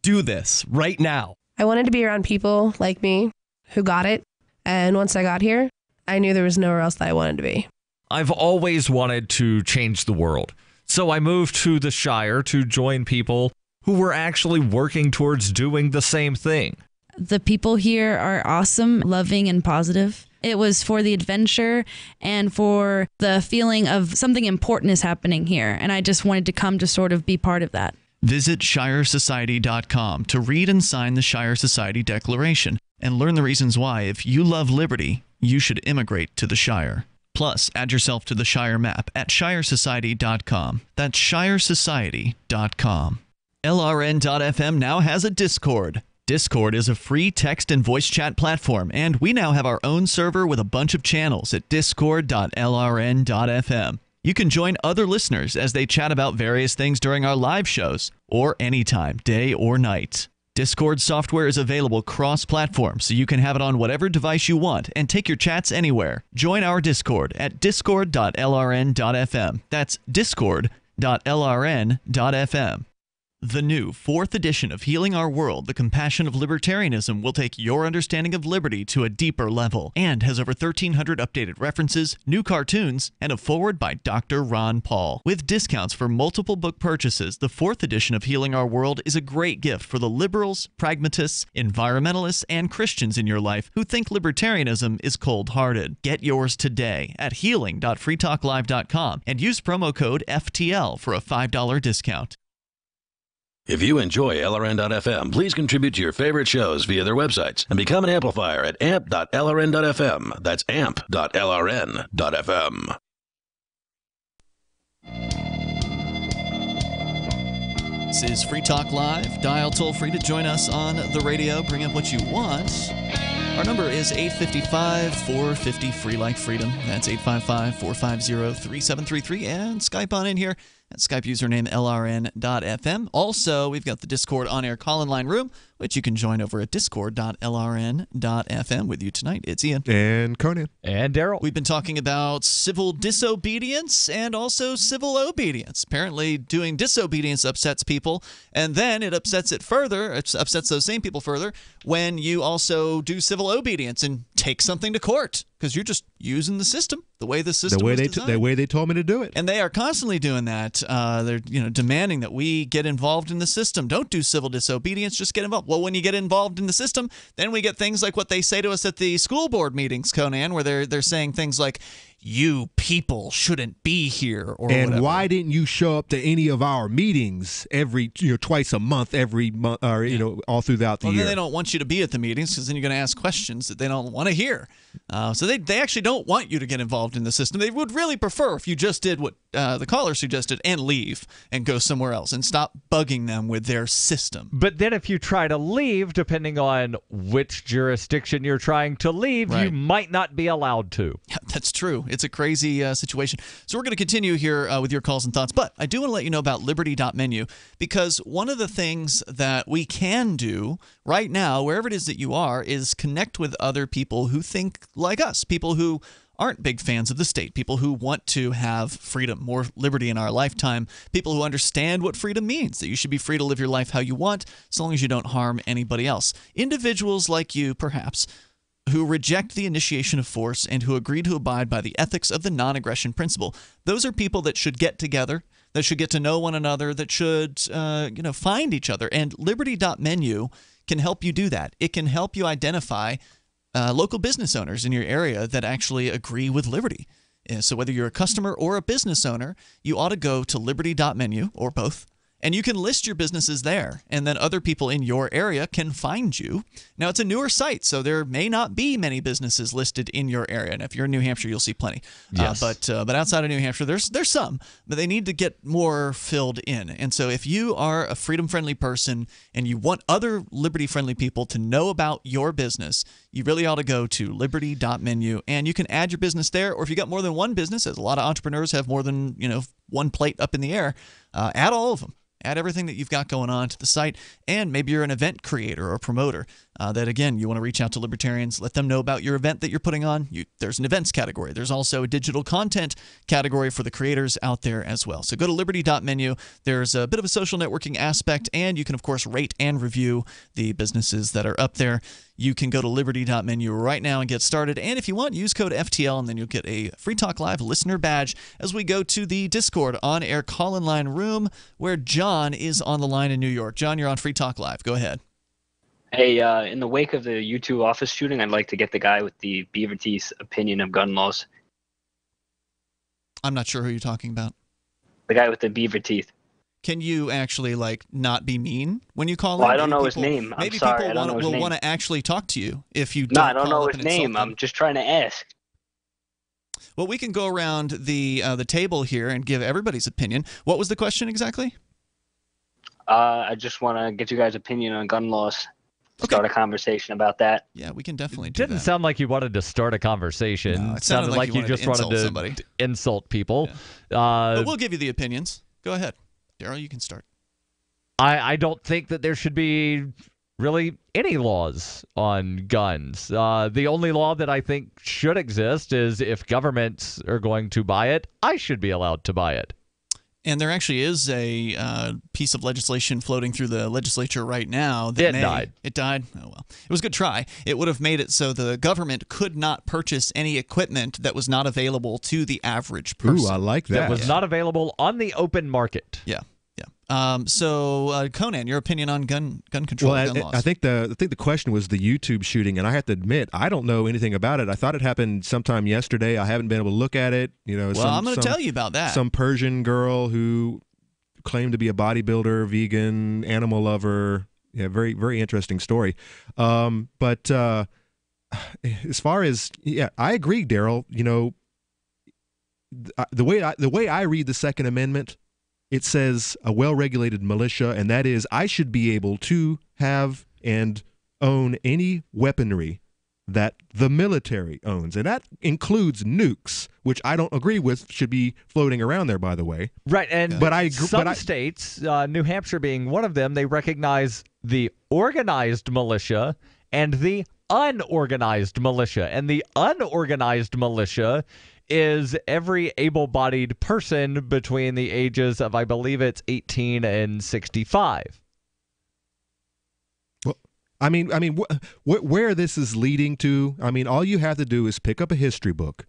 do this right now. I wanted to be around people like me who got it. And once I got here, I knew there was nowhere else that I wanted to be. I've always wanted to change the world. So I moved to the Shire to join people who were actually working towards doing the same thing. The people here are awesome, loving, and positive. It was for the adventure and for the feeling of something important is happening here. And I just wanted to come to sort of be part of that. Visit ShireSociety.com to read and sign the Shire Society Declaration and learn the reasons why, if you love liberty, you should immigrate to the Shire. Plus, add yourself to the Shire map at ShireSociety.com. That's ShireSociety.com. LRN.FM now has a Discord. Discord is a free text and voice chat platform, and we now have our own server with a bunch of channels at discord.lrn.fm. You can join other listeners as they chat about various things during our live shows, or anytime, day or night. Discord software is available cross-platform, so you can have it on whatever device you want and take your chats anywhere. Join our Discord at discord.lrn.fm. That's discord.lrn.fm. The new 4th edition of Healing Our World, The Compassion of Libertarianism, will take your understanding of liberty to a deeper level and has over 1,300 updated references, new cartoons, and a foreword by Dr. Ron Paul. With discounts for multiple book purchases, the 4th edition of Healing Our World is a great gift for the liberals, pragmatists, environmentalists, and Christians in your life who think libertarianism is cold-hearted. Get yours today at healing.freetalklive.com and use promo code FTL for a $5 discount. If you enjoy LRN.FM, please contribute to your favorite shows via their websites and become an amplifier at amp.lrn.fm. That's amp.lrn.fm. This is Free Talk Live. Dial toll-free to join us on the radio. Bring up what you want. Our number is 855-450-FREE like freedom. That's 855-450-3733. And Skype on in here. That's Skype username LRN.FM. Also, we've got the Discord on-air call-in line room, which you can join over at discord.lrn.fm. With you tonight, it's Ian. And Conan. And Daryl. We've been talking about civil disobedience and also civil obedience. Apparently, doing disobedience upsets people, and then it upsets those same people further when you also do civil obedience and take something to court because you're just using the system the way the system was designed. The way they told me to do it. And they are constantly doing that. They're demanding that we get involved in the system. Don't do civil disobedience, just get involved. Well, when you get involved in the system, then we get things like what they say to us at the school board meetings, Conan, where they're saying things like, you people shouldn't be here, or and whatever. Why didn't you show up to any of our meetings twice a month, every month, or all throughout the year? Then they don't want you to be at the meetings because then you're going to ask questions that they don't want to hear. So they actually don't want you to get involved in the system. They would really prefer if you just did what the caller suggested and leave and go somewhere else and stop bugging them with their system. But then if you try to leave, depending on which jurisdiction you're trying to leave, you might not be allowed to. That's true. It's a crazy situation. So we're going to continue here with your calls and thoughts. But I do want to let you know about Liberty.menu, because one of the things that we can do right now, wherever it is that you are, is connect with other people who think like us, people who aren't big fans of the state, people who want to have freedom, more liberty in our lifetime, people who understand what freedom means, that you should be free to live your life how you want, as long as you don't harm anybody else. Individuals like you, perhaps, who reject the initiation of force and who agree to abide by the ethics of the non-aggression principle. Those are people that should get together, that should get to know one another, that should find each other. And Liberty.menu can help you do that. It can help you identify local business owners in your area that actually agree with liberty. So whether you're a customer or a business owner, you ought to go to Liberty.menu, or both, and you can list your businesses there, and then other people in your area can find you. Now, it's a newer site, so there may not be many businesses listed in your area. And if you're in New Hampshire, you'll see plenty. Yes. But outside of New Hampshire, there's some, but they need to get more filled in. And so if you are a freedom-friendly person and you want other liberty-friendly people to know about your business, you really ought to go to Liberty.menu, and you can add your business there. Or if you got more than one business, as a lot of entrepreneurs have more than one plate up in the air, add all of them. Add everything that you've got going on to the site, and maybe you're an event creator or promoter that, again, you want to reach out to libertarians, let them know about your event that you're putting on. There's an events category. There's also a digital content category for the creators out there as well. So go to Liberty.menu. There's a bit of a social networking aspect, and you can, of course, rate and review the businesses that are up there. You can go to Liberty.menu right now and get started. And if you want, use code FTL, and then you'll get a Free Talk Live listener badge as we go to the Discord on-air call-in line room, where John is on the line in New York. John, you're on Free Talk Live. Go ahead. Hey, in the wake of the U2 office shooting, I'd like to get the guy with the beaver teeth opinion of gun laws. I'm not sure who you're talking about. The guy with the beaver teeth. Can you actually not be mean when you call Well, in? I don't know his name. I'm sorry, I don't know his name. Will want to actually talk to you if you No, don't I don't call know up his and insult name. them. I'm just trying to ask. Well, we can go around the table here and give everybody's opinion. What was the question exactly? I just want to get you guys' opinion on gun laws. Start a conversation about that. Yeah, we can definitely do Didn't sound like you wanted to start a conversation. No, it sounded like you just wanted to insult people. Yeah. But we'll give you the opinions. Go ahead. Daryl, you can start. I don't think that there should be really any laws on guns. The only law that I think should exist is if governments are going to buy it, I should be allowed to buy it. And there actually is a piece of legislation floating through the legislature right now. It died. It died? Oh, well. It was a good try. It would have made it so the government could not purchase any equipment that was not available to the average person. Ooh, I like that. That was not available on the open market. Yeah. So, Conan, your opinion on gun control, gun laws? I think the question was the YouTube shooting, and I have to admit I don't know anything about it. I thought it happened sometime yesterday. I haven't been able to look at it. I'm going to tell you about that. Some Persian girl who claimed to be a bodybuilder, vegan, animal lover. Yeah, very very interesting story. But as far as I agree, Daryl. The way I read the Second Amendment. It says a well-regulated militia, and that is I should be able to have and own any weaponry that the military owns. And that includes nukes, which I don't agree with should be floating around there, by the way. Right, and some states, New Hampshire being one of them, they recognize the organized militia and the unorganized militia. And the unorganized militia is every able-bodied person between the ages of, I believe it's 18 and 65. Well, I mean, where this is leading to, all you have to do is pick up a history book,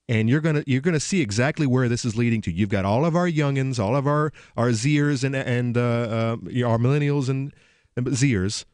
and you're gonna see exactly where this is leading to. You've got all of our youngins, all of our Zers and our millennials and Zers,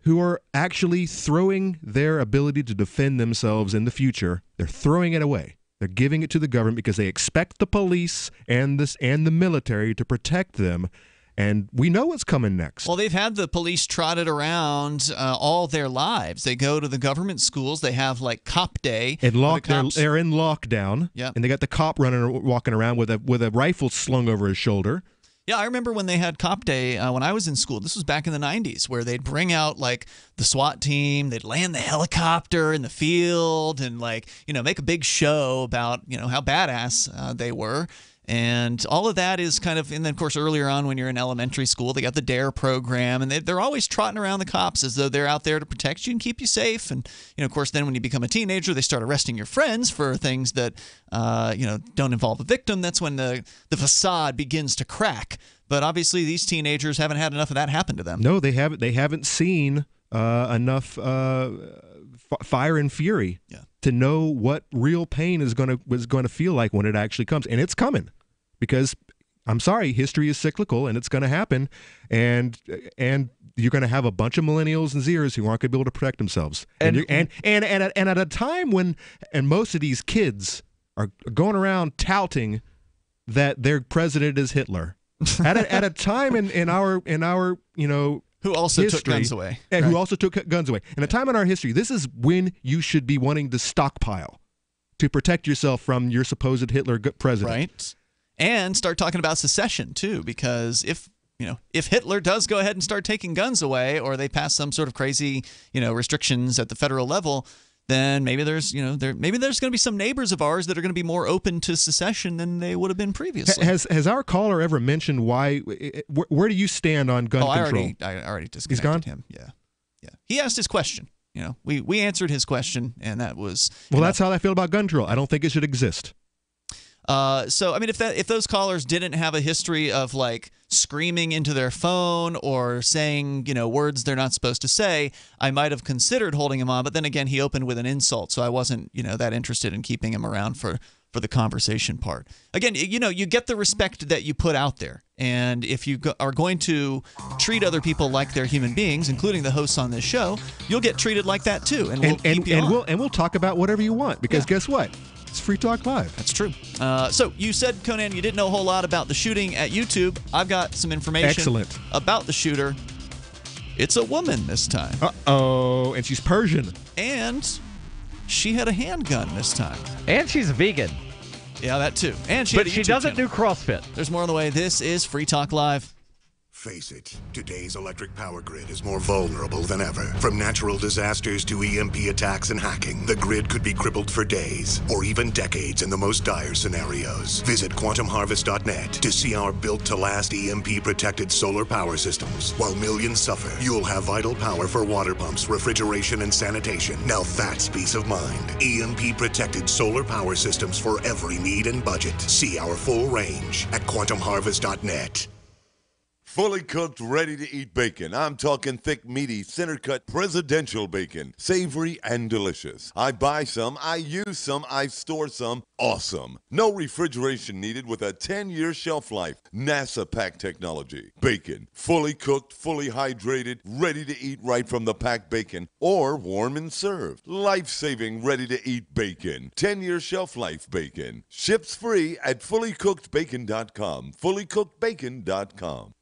who are actually throwing their ability to defend themselves in the future. They're throwing it away. They're giving it to the government because they expect the police and the military to protect them. And we know what's coming next. Well, they've had the police trotted around all their lives. They go to the government schools. They have cop day. And they're in lockdown. Yeah. And they got the cop walking around with a rifle slung over his shoulder. Yeah, I remember when they had Cop Day when I was in school. This was back in the 90s, where they'd bring out like the SWAT team, they'd land the helicopter in the field and make a big show about, how badass they were. And all of that is kind of, and then of course earlier on when you're in elementary school, they got the DARE program, and they're always trotting around the cops as though they're out there to protect you and keep you safe. And of course, then when you become a teenager, they start arresting your friends for things that don't involve a victim. That's when the facade begins to crack. But obviously, these teenagers haven't had enough of that happen to them. No, they haven't. They haven't seen enough fire and fury to know what real pain is going to feel like when it actually comes, and it's coming. Because I'm sorry, history is cyclical, and it's going to happen, and you're going to have a bunch of millennials and Zers who aren't going to be able to protect themselves, and at a time when most of these kids are going around touting that their president is Hitler, at a time in our who also history, took guns away, and who also took guns away, in a time in our history, this is when you should be wanting to stockpile to protect yourself from your supposed Hitler president, right? And start talking about secession too, because if Hitler does go ahead and start taking guns away, or they pass some sort of crazy restrictions at the federal level, then maybe there's going to be some neighbors of ours that are going to be more open to secession than they would have been previously. Has our caller ever mentioned why? Where do you stand on gun control? I already disconnected him. Yeah. He asked his question. We answered his question, and that was that's how I feel about gun control. I don't think it should exist. So I mean, if those callers didn't have a history of screaming into their phone or saying words they're not supposed to say, I might have considered holding him on. But then again, he opened with an insult, so I wasn't that interested in keeping him around for the conversation part. Again, you get the respect that you put out there, and if you are going to treat other people like they're human beings, including the hosts on this show, you'll get treated like that too, and we'll keep you on. We'll talk about whatever you want, because guess what? It's Free Talk Live. That's true. So you said, Conan, you didn't know a whole lot about the shooting at YouTube. I've got some information about the shooter. It's a woman this time. Uh-oh, and she's Persian. And she had a handgun this time. And she's a vegan. Yeah, that too. And she doesn't do CrossFit. There's more on the way. This is Free Talk Live. Face it, today's electric power grid is more vulnerable than ever. From natural disasters to EMP attacks and hacking, the grid could be crippled for days or even decades in the most dire scenarios. Visit quantumharvest.net to see our built-to-last EMP-protected solar power systems. While millions suffer, you'll have vital power for water pumps, refrigeration, and sanitation. Now that's peace of mind. EMP-protected solar power systems for every need and budget. See our full range at quantumharvest.net. Fully cooked, ready-to-eat bacon. I'm talking thick, meaty, center-cut presidential bacon. Savory and delicious. I buy some, I use some, I store some. Awesome. No refrigeration needed with a 10-year shelf life. NASA pack technology. Bacon. Fully cooked, fully hydrated, ready to eat right from the packed bacon or warm and served. Life-saving, ready-to-eat bacon. 10-year shelf life bacon. Ships free at fullycookedbacon.com. Fullycookedbacon.com.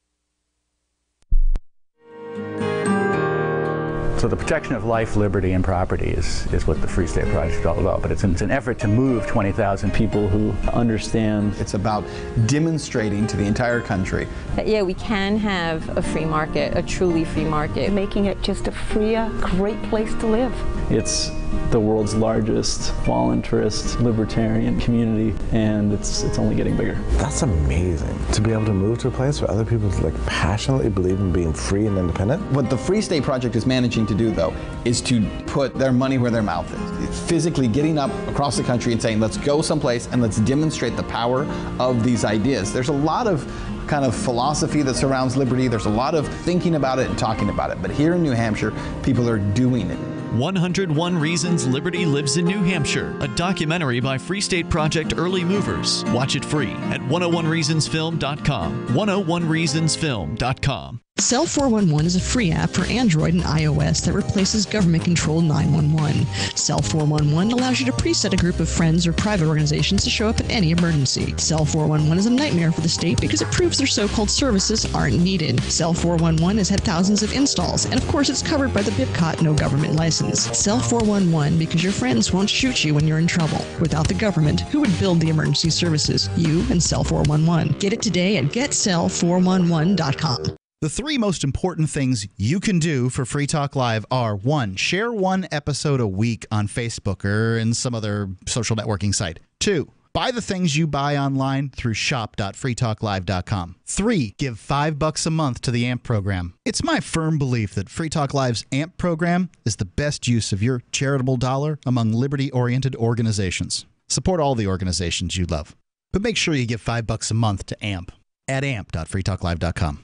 So the protection of life, liberty, and property is what the Free State Project is all about. But it's an effort to move 20,000 people who understand. It's about demonstrating to the entire country that, we can have a free market, a truly free market. Making it just a freer, great place to live. It's the world's largest voluntarist libertarian community, and it's only getting bigger. That's amazing, to be able to move to a place where other people passionately believe in being free and independent. What the Free State Project is managing to do, though, is to put their money where their mouth is. It's physically getting up across the country and saying, let's go someplace and let's demonstrate the power of these ideas. There's a lot of kind of philosophy that surrounds liberty. There's a lot of thinking about it and talking about it. But here in New Hampshire, people are doing it. 101 Reasons Liberty Lives in New Hampshire, a documentary by Free State Project Early Movers. Watch it free at 101reasonsfilm.com. 101reasonsfilm.com. Cell 411 is a free app for Android and iOS that replaces government-controlled 911. Cell 411 allows you to preset a group of friends or private organizations to show up at any emergency. Cell 411 is a nightmare for the state because it proves their so-called services aren't needed. Cell 411 has had thousands of installs, and of course it's covered by the BIPCOT no government license. Cell 411 because your friends won't shoot you when you're in trouble. Without the government, who would build the emergency services? You and Cell 411. Get it today at getcell411.com. The three most important things you can do for Free Talk Live are: 1, share one episode a week on Facebook or in some other social networking site. 2, buy the things you buy online through shop.freetalklive.com. 3, give $5 a month to the AMP program. It's my firm belief that Free Talk Live's AMP program is the best use of your charitable dollar among liberty-oriented organizations. Support all the organizations you love, but make sure you give $5 a month to AMP at amp.freetalklive.com.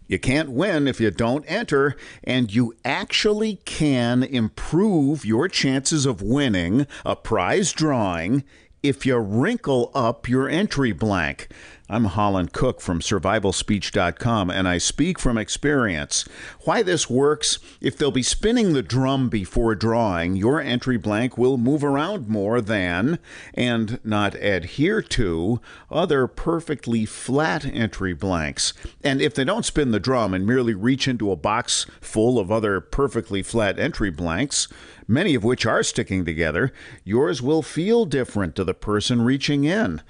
You can't win if you don't enter, and you actually can improve your chances of winning a prize drawing if you wrinkle up your entry blank. I'm Holland Cook from survivalspeech.com, and I speak from experience. Why this works: if they'll be spinning the drum before drawing, your entry blank will move around more than, and not adhere to, other perfectly flat entry blanks. And if they don't spin the drum and merely reach into a box full of other perfectly flat entry blanks, many of which are sticking together, yours will feel different to the person reaching in.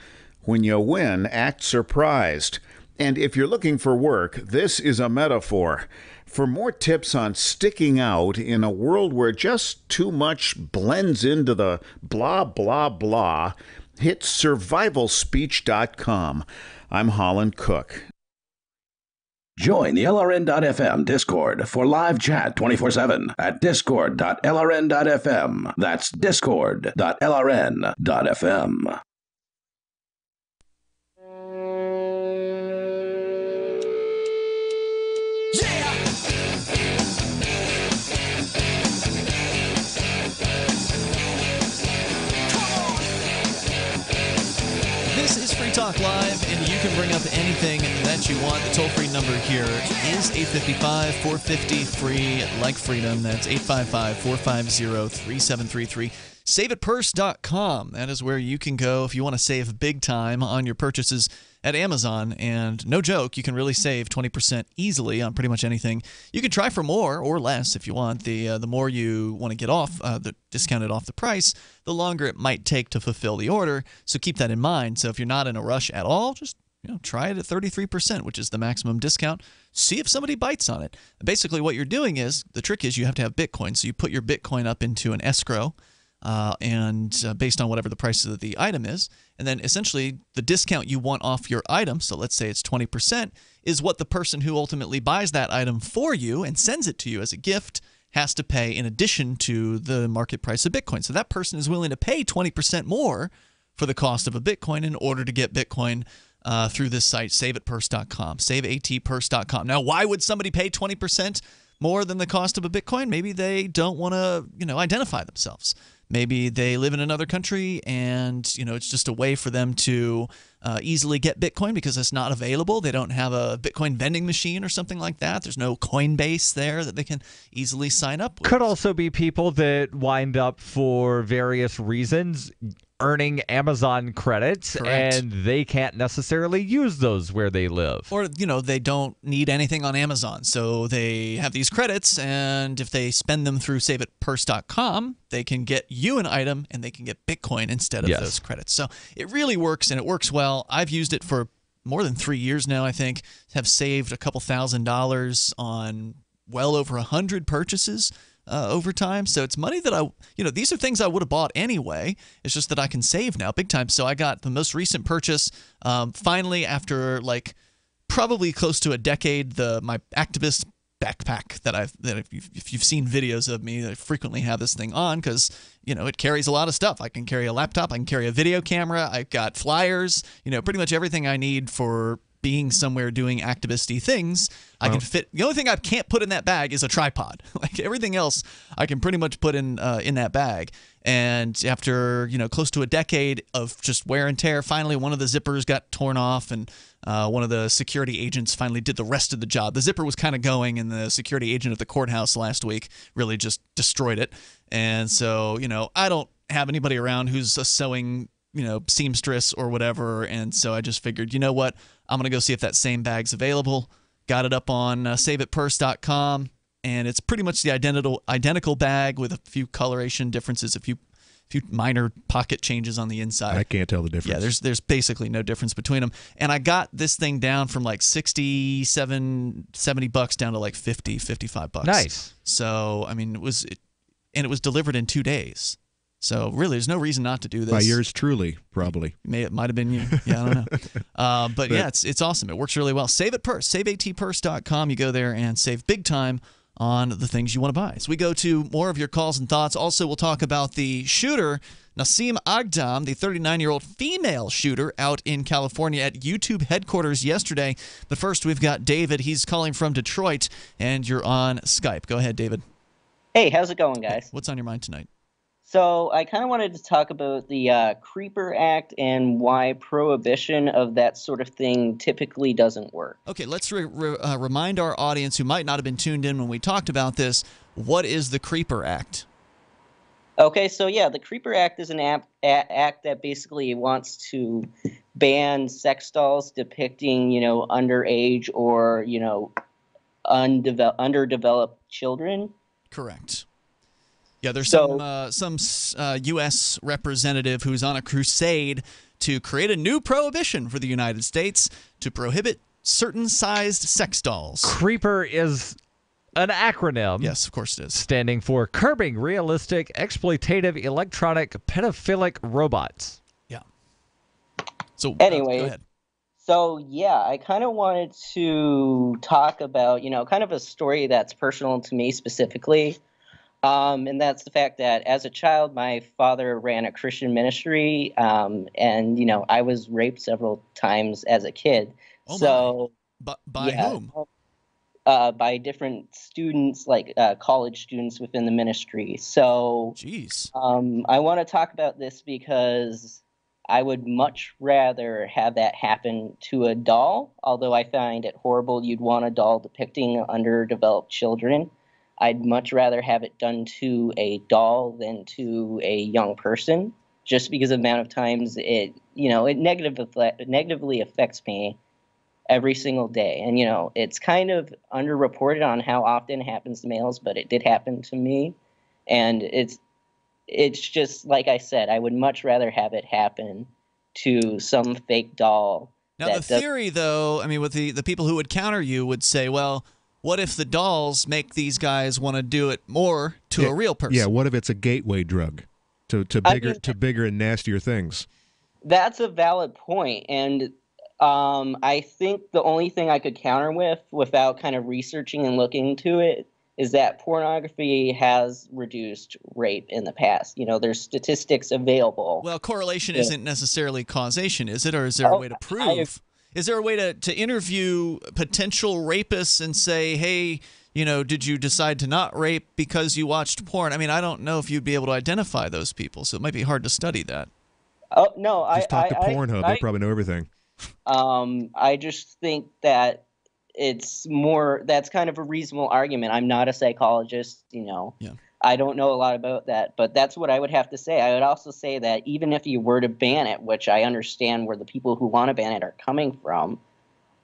When you win, act surprised. And if you're looking for work, this is a metaphor. For more tips on sticking out in a world where just too much blends into the blah, blah, blah, hit survivalspeech.com. I'm Holland Cook. Join the LRN.FM Discord for live chat 24/7 at discord.lrn.fm. That's discord.lrn.fm. This is Free Talk Live, and you can bring up anything that you want. The toll-free number here is 855-450-FREE, like freedom. That's 855-450-3733. SaveItPurse.com. That is where you can go if you want to save big time on your purchases at Amazon. And no joke, you can really save 20% easily on pretty much anything. You can try for more or less if you want. The more you want to get off, discounted off the price, the longer it might take to fulfill the order. So keep that in mind. So if you're not in a rush at all, just try it at 33%, which is the maximum discount. See if somebody bites on it. Basically, what you're doing is, the trick is you have to have Bitcoin. So you put your Bitcoin up into an escrow, based on whatever the price of the item is. And then essentially the discount you want off your item, so let's say it's 20%, is what the person who ultimately buys that item for you and sends it to you as a gift has to pay in addition to the market price of Bitcoin. So that person is willing to pay 20% more for the cost of a Bitcoin in order to get Bitcoin through this site, SaveItPurse.com, SaveAtPurse.com. Now, why would somebody pay 20% more than the cost of a Bitcoin? Maybe they don't want to, identify themselves. Maybe they live in another country and, it's just a way for them to easily get Bitcoin because it's not available. They don't have a Bitcoin vending machine or something like that. There's no Coinbase there that they can easily sign up with. Could also be people that wind up, for various reasons, earning Amazon credits. Correct. And they can't necessarily use those where they live. Or, they don't need anything on Amazon. So they have these credits, and if they spend them through SaveItPurse.com, they can get you an item and they can get Bitcoin instead of those credits. So it really works, and it works well. I've used it for more than 3 years now, I think. Have saved a couple $1,000s on well over 100 purchases over time. So it's money that these are things I would have bought anyway. It's just that I can save now big time. So I got the most recent purchase finally after probably close to a decade, my activist backpack that if you've seen videos of me, I frequently have this thing on because it carries a lot of stuff. I can carry a laptop, I can carry a video camera, I've got flyers, pretty much everything I need for being somewhere doing activisty things, I can fit. The only thing I can't put in that bag is a tripod. Like everything else, I can pretty much put in that bag. And after close to a decade of just wear and tear, finally one of the zippers got torn off, and one of the security agents finally did the rest of the job. The zipper was kind of going, and the security agent at the courthouse last week really just destroyed it. And so I don't have anybody around who's a sewing seamstress or whatever, and so I just figured, you know what, I'm gonna go see if that same bag's available. Got it up on saveitpurse.com, and it's pretty much the identical bag with a few coloration differences, a few minor pocket changes on the inside. I can't tell the difference. Yeah, there's basically no difference between them. And I got this thing down from like $67, $70 down to like $50, $55. Nice. So I mean, it was delivered in 2 days. So really, there's no reason not to do this. By yours truly, probably. It might have been you. Yeah, I don't know. But yeah, it's awesome. It works really well. Save at Purse, saveatpurse.com. You go there and save big time on the things you want to buy. So we go to more of your calls and thoughts. Also, we'll talk about the shooter, Nasim Agdam, the 39-year-old female shooter out in California at YouTube headquarters yesterday. But first, we've got David. He's calling from Detroit, and you're on Skype. Go ahead, David. Hey, how's it going, guys? What's on your mind tonight? So I kind of wanted to talk about the Creeper Act and why prohibition of that sort of thing typically doesn't work. Okay, let's remind our audience who might not have been tuned in when we talked about this, what is the Creeper Act? Okay, so yeah, the Creeper Act is an act that basically wants to ban sex dolls depicting, underage or, underdeveloped children. Correct. Yeah, there's some U.S. representative who's on a crusade to create a new prohibition for the United States to prohibit certain sized sex dolls. Creeper is an acronym. Yes, of course it is. Standing for Curbing Realistic Exploitative Electronic Pedophilic Robots. Yeah. So anyway, go ahead. So yeah, I kind of wanted to talk about, kind of a story that's personal to me specifically. And that's the fact that as a child, my father ran a Christian ministry, and, I was raped several times as a kid. Oh my. By whom? By different students, like college students within the ministry. So, jeez. I want to talk about this because I would much rather have that happen to a doll, although I find it horrible you'd want a doll depicting underdeveloped children. I'd much rather have it done to a doll than to a young person, just because of the amount of times it negatively affects me every single day. And, it's kind of underreported on how often it happens to males, but it did happen to me. And it's just, like I said, I would much rather have it happen to some fake doll. Now, the theory, though, I mean, with the people who would counter you would say, well, what if the dolls make these guys want to do it more to a real person? Yeah, what if it's a gateway drug to bigger and nastier things? That's a valid point, and I think the only thing I could counter with, without kind of researching and looking into it, is that pornography has reduced rape in the past. There's statistics available. Well, correlation isn't necessarily causation, is it? Or is there a way to prove? Is there a way to interview potential rapists and say, hey, did you decide to not rape because you watched porn? I mean, I don't know if you'd be able to identify those people, so it might be hard to study that. Oh, no. Just talk to Pornhub. They probably know everything. I just think that that's kind of a reasonable argument. I'm not a psychologist, Yeah. I don't know a lot about that, but that's what I would have to say. I would also say that even if you were to ban it, which I understand where the people who want to ban it are coming from,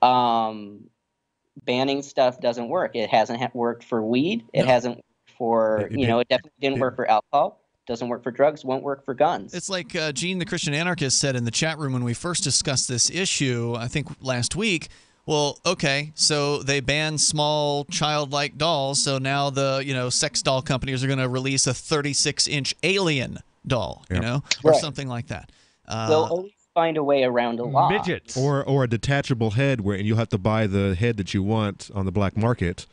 banning stuff doesn't work. It hasn't worked for weed. It hasn't worked for, it definitely didn't work for alcohol. Doesn't work for drugs, won't work for guns. It's like Gene, the Christian anarchist, said in the chat room when we first discussed this issue, I think last week. Well, okay, so they banned small childlike dolls, so now the sex doll companies are going to release a 36-inch alien doll, or something like that. They'll always find a way around a law. Midgets. Or a detachable head, and you'll have to buy the head that you want on the black market.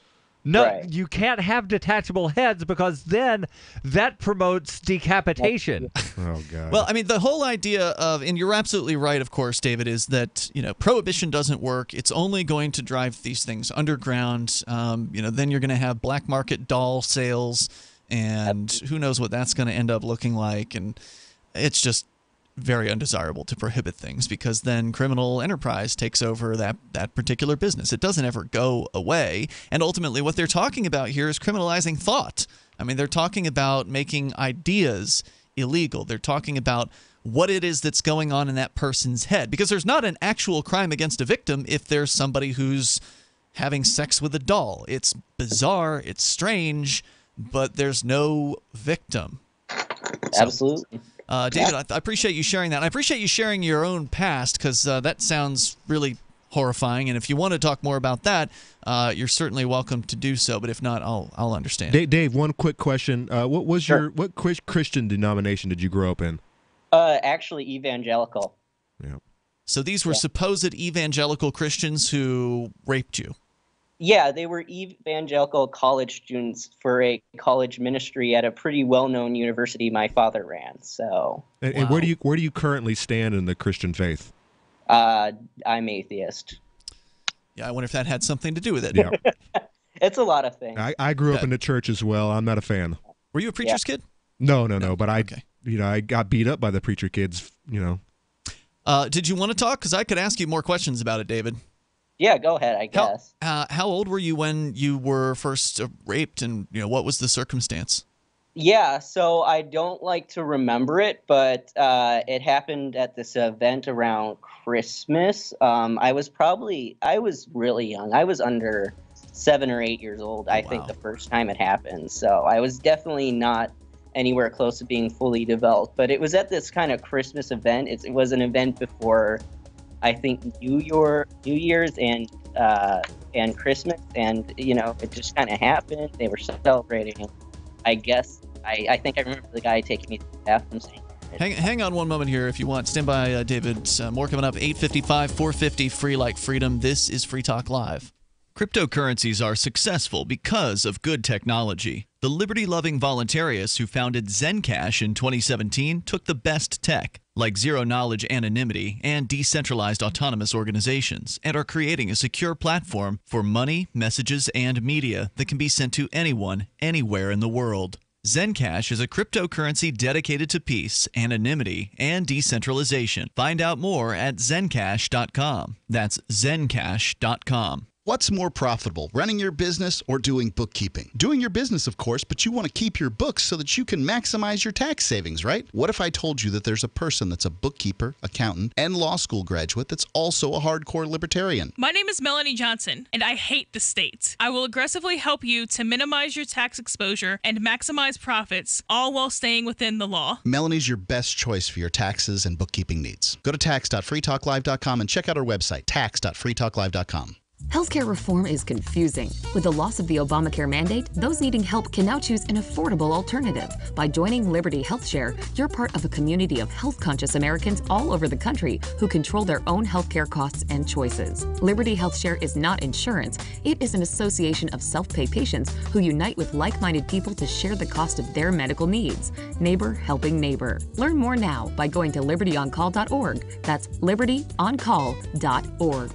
No, Right. you can't have detachable heads because then that promotes decapitation. Oh, God. Well, I mean, the whole idea of, and you're absolutely right, of course, David, is that, prohibition doesn't work. It's only going to drive these things underground. Then you're going to have black market doll sales, and who knows what that's going to end up looking like. And it's just very undesirable to prohibit things because then criminal enterprise takes over that particular business. It doesn't ever go away. And ultimately what they're talking about here is criminalizing thought. I mean, they're talking about making ideas illegal. They're talking about what it is that's going on in that person's head, because there's not an actual crime against a victim if there's somebody who's having sex with a doll. It's bizarre, it's strange, but there's no victim. Absolutely. David, I appreciate you sharing that. I appreciate you sharing your own past because that sounds really horrifying. And if you want to talk more about that, you're certainly welcome to do so. But if not, I'll understand. Dave, one quick question. What was what Christian denomination did you grow up in? Actually, evangelical. Yeah. So these were supposed evangelical Christians who raped you. Yeah, they were evangelical college students for a college ministry at a pretty well-known university my father ran. So, And where do you currently stand in the Christian faith? I'm atheist. Yeah, I wonder if that had something to do with it. Yeah. It's a lot of things. I grew up in the church as well. I'm not a fan. Were you a preacher's kid? No. But I got beat up by the preacher kids. Did you want to talk? Because I could ask you more questions about it, David. Yeah, go ahead, I guess. How old were you when you were first raped, and what was the circumstance? Yeah, so I don't like to remember it, but it happened at this event around Christmas. I was really young. I was under 7 or 8 years old, I think, the first time it happened. So I was definitely not anywhere close to being fully developed. But it was at this kind of Christmas event. It was an event before, I think, New Year's and Christmas, and it just kind of happened. They were celebrating. I guess I think I remember the guy taking me to the bathroom saying. Hang on one moment here if you want. Stand by, David. More coming up. 8:55, 450, free like freedom. This is Free Talk Live. Cryptocurrencies are successful because of good technology. The liberty-loving voluntarists who founded Zencash in 2017 took the best tech, like zero-knowledge anonymity and decentralized autonomous organizations, and are creating a secure platform for money, messages, and media that can be sent to anyone, anywhere in the world. Zencash is a cryptocurrency dedicated to peace, anonymity, and decentralization. Find out more at zencash.com. That's zencash.com. What's more profitable, running your business or doing bookkeeping? Doing your business, of course, but you want to keep your books so that you can maximize your tax savings, right? What if I told you that there's a person that's a bookkeeper, accountant, and law school graduate that's also a hardcore libertarian? My name is Melanie Johnson, and I hate the state. I will aggressively help you to minimize your tax exposure and maximize profits, all while staying within the law. Melanie's your best choice for your taxes and bookkeeping needs. Go to tax.freetalklive.com and check out our website, tax.freetalklive.com. Healthcare reform is confusing. With the loss of the Obamacare mandate, those needing help can now choose an affordable alternative. By joining Liberty HealthShare, you're part of a community of health-conscious Americans all over the country who control their own healthcare costs and choices. Liberty HealthShare is not insurance. It is an association of self-pay patients who unite with like-minded people to share the cost of their medical needs. Neighbor helping neighbor. Learn more now by going to libertyoncall.org. That's libertyoncall.org.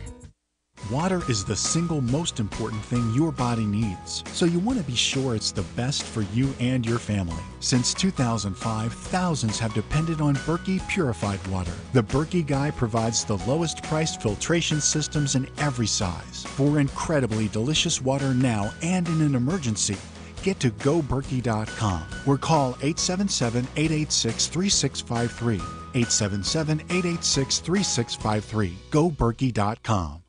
Water is the single most important thing your body needs, so you want to be sure it's the best for you and your family. Since 2005, thousands have depended on Berkey purified water. The Berkey Guy provides the lowest priced filtration systems in every size for incredibly delicious water now and in an emergency. Get to GoBerkey.com or call 877-886-3653. 877-886-3653. GoBerkey.com.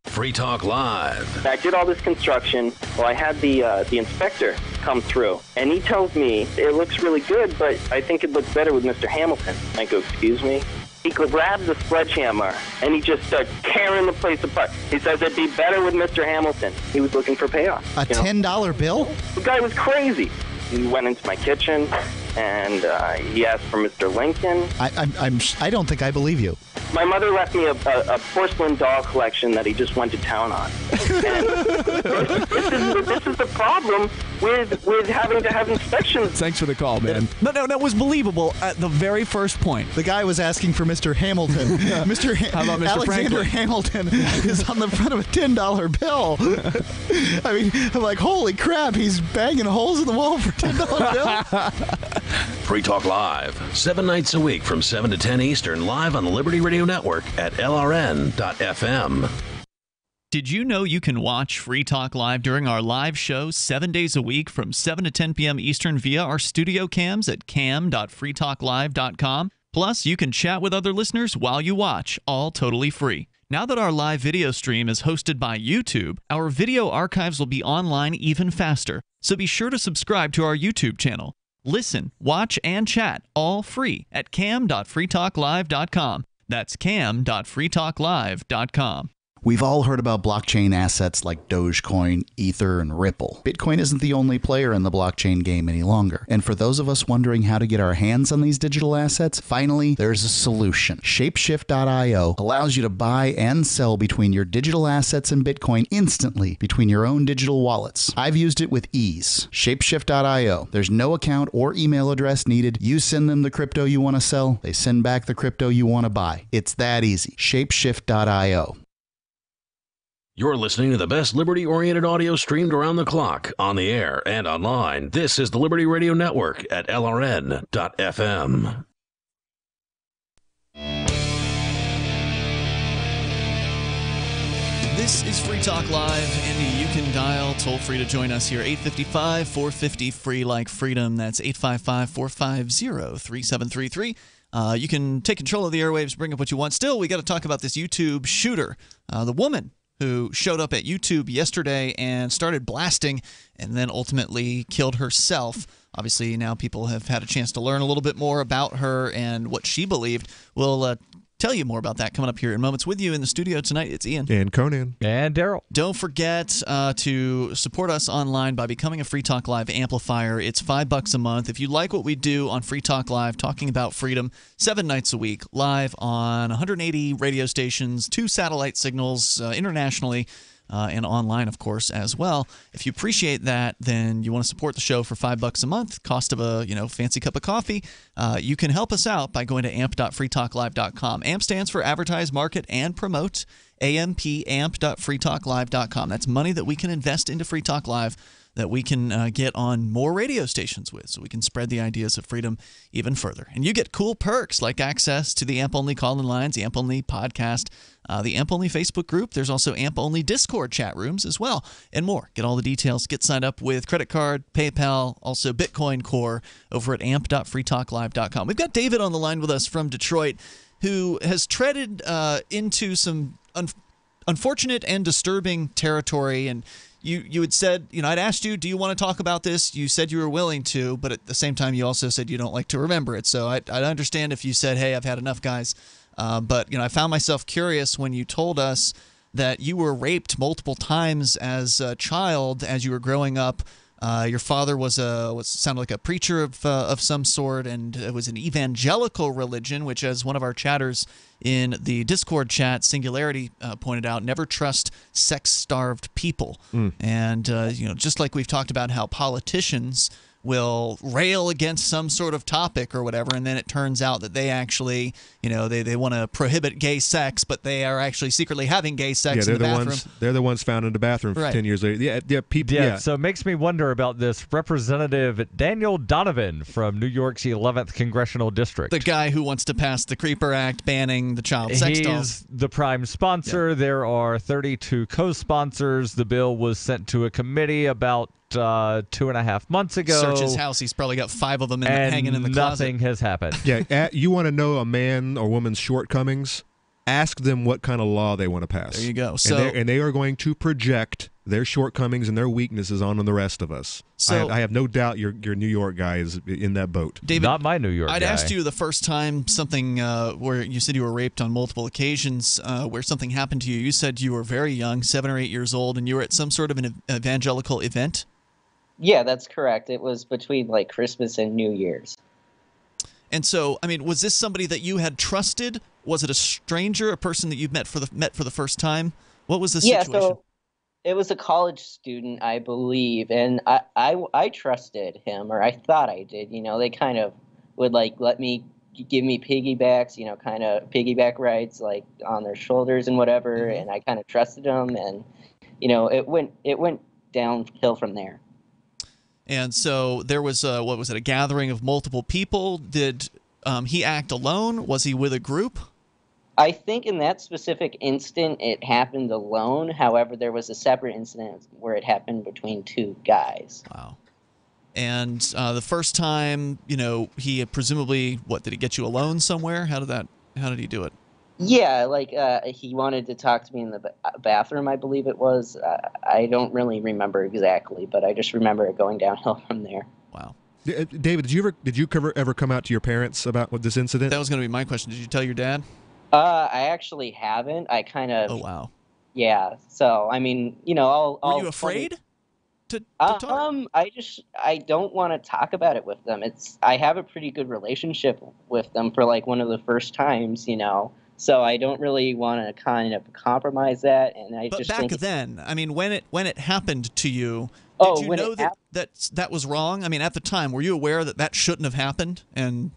Free Talk Live. I did all this construction. Well, I had the inspector come through, and he tells me it looks really good, but I think it looks better with Mr. Hamilton. I go, excuse me? He grabs a sledgehammer, and he just starts tearing the place apart. He says it'd be better with Mr. Hamilton. He was looking for payoff. A $10 bill? The guy was crazy. He went into my kitchen, and he asked for Mr. Lincoln. I don't think I believe you. My mother left me a porcelain doll collection that he just went to town on. And this is the problem with having to have inspections. Thanks for the call, man. No, that was believable at the very first point. The guy was asking for Mr. Hamilton. How about Mr. Alexander Franklin? Hamilton is on the front of a $10 bill. I mean, I'm like, holy crap, he's banging holes in the wall for a $10 bill? Free Talk Live, 7 nights a week from 7 to 10 Eastern, live on the Liberty Radio Network at LRN.FM. Did you know you can watch Free Talk Live during our live show 7 days a week from 7 to 10 p.m. Eastern via our studio cams at cam.freetalklive.com? Plus, you can chat with other listeners while you watch, all totally free. Now that our live video stream is hosted by YouTube, our video archives will be online even faster, so be sure to subscribe to our YouTube channel. Listen, watch, and chat all free at cam.freetalklive.com. That's cam.freetalklive.com. We've all heard about blockchain assets like Dogecoin, Ether, and Ripple. Bitcoin isn't the only player in the blockchain game any longer. And for those of us wondering how to get our hands on these digital assets, finally, there's a solution. Shapeshift.io allows you to buy and sell between your digital assets and Bitcoin instantly between your own digital wallets. I've used it with ease. Shapeshift.io. There's no account or email address needed. You send them the crypto you want to sell. They send back the crypto you want to buy. It's that easy. Shapeshift.io. You're listening to the best liberty-oriented audio streamed around the clock, on the air and online. This is the Liberty Radio Network at LRN.FM. This is Free Talk Live, and you can dial toll-free to join us here, 855-450-FREE like freedom. That's 855-450-3733. You can take control of the airwaves, bring up what you want. Still, we got to talk about this YouTube shooter, the woman who showed up at YouTube yesterday and started blasting and then ultimately killed herself. Obviously, now people have had a chance to learn a little bit more about her and what she believed. We'll tell you more about that coming up here in moments. With you in the studio tonight, it's Ian. And Conan. And Daryl. Don't forget to support us online by becoming a Free Talk Live amplifier. It's $5 a month. If you like what we do on Free Talk Live, talking about freedom, 7 nights a week, live on 180 radio stations, 2 satellite signals internationally, and online, of course, as well. If you appreciate that, then you want to support the show for $5 a month, cost of a fancy cup of coffee. You can help us out by going to amp.freetalklive.com. AMP stands for Advertise, Market, and Promote. amp.freetalklive.com. That's money that we can invest into Free Talk Live that we can get on more radio stations with, so we can spread the ideas of freedom even further. And you get cool perks like access to the AMP-only call-in lines, the AMP-only podcast, the AMP-only Facebook group. There's also AMP-only Discord chat rooms as well, and more. Get all the details. Get signed up with credit card, PayPal, also Bitcoin Core over at amp.freetalklive.com. We've got David on the line with us from Detroit, who has treaded into some unfortunate and disturbing territory. And you had said, I'd asked you, do you want to talk about this? You said you were willing to, but at the same time, you also said you don't like to remember it. So I'd understand if you said, hey, I've had enough, guys. But I found myself curious when you told us that you were raped multiple times as a child as you were growing up. Your father sounded like a preacher of some sort, and it was an evangelical religion, which, as one of our chatters in the Discord chat, Singularity, pointed out, never trust sex-starved people. And just like we've talked about how politicians will rail against some sort of topic or whatever, and then it turns out that they actually, they want to prohibit gay sex, but they are actually secretly having gay sex in the bathroom. They're the ones found in the bathroom Right. 10 years later. People. Yeah. So it makes me wonder about this Representative Daniel Donovan from New York's 11th Congressional District. The guy who wants to pass the Creeper Act banning the child sex dolls. He's the prime sponsor. Yeah. There are 32 co-sponsors. The bill was sent to a committee about 2.5 months ago. Search his house. He's probably got 5 of them hanging in the closet. Nothing has happened. Yeah, you want to know a man or woman's shortcomings? Ask them what kind of law they want to pass. There you go. And they are going to project their shortcomings and their weaknesses on the rest of us. So, I have no doubt your New York guy is in that boat. David, not my New York guy. I'd asked you the first time something where you said you were raped on multiple occasions, where something happened to you. You said you were very young, 7 or 8 years old, and you were at some sort of an evangelical event? Yeah, that's correct. It was between Christmas and New Year's. And so, was this somebody that you had trusted was it a stranger, a person that you met for the first time? What was the Yeah, situation? so it was a college student, I believe, and I trusted him, or I thought I did. They kind of would let me give me piggybacks, kind of piggyback rides like on their shoulders and whatever, and I kind of trusted them, and it went downhill from there. And so there was what was it? A gathering of multiple people. Did he act alone? Was he with a group? I think in that specific instant, it happened alone. However, there was a separate incident where it happened between two guys. Wow. And the first time, he presumably, did he get you alone somewhere? How did he do it? Yeah, he wanted to talk to me in the bathroom, I believe it was. I don't really remember exactly, but I just remember it going downhill from there. Wow. David, did you ever come out to your parents about this incident? That was going to be my question. Did you tell your dad? I actually haven't. I kind of. Oh wow. Yeah. So I mean, Were you afraid to talk? I don't want to talk about it with them. I have a pretty good relationship with them for one of the first times, So I don't really want to kind of compromise that. And But back then, I mean, when it happened to you, Oh, did you when know it that was wrong? I mean, at the time, were you aware that shouldn't have happened? And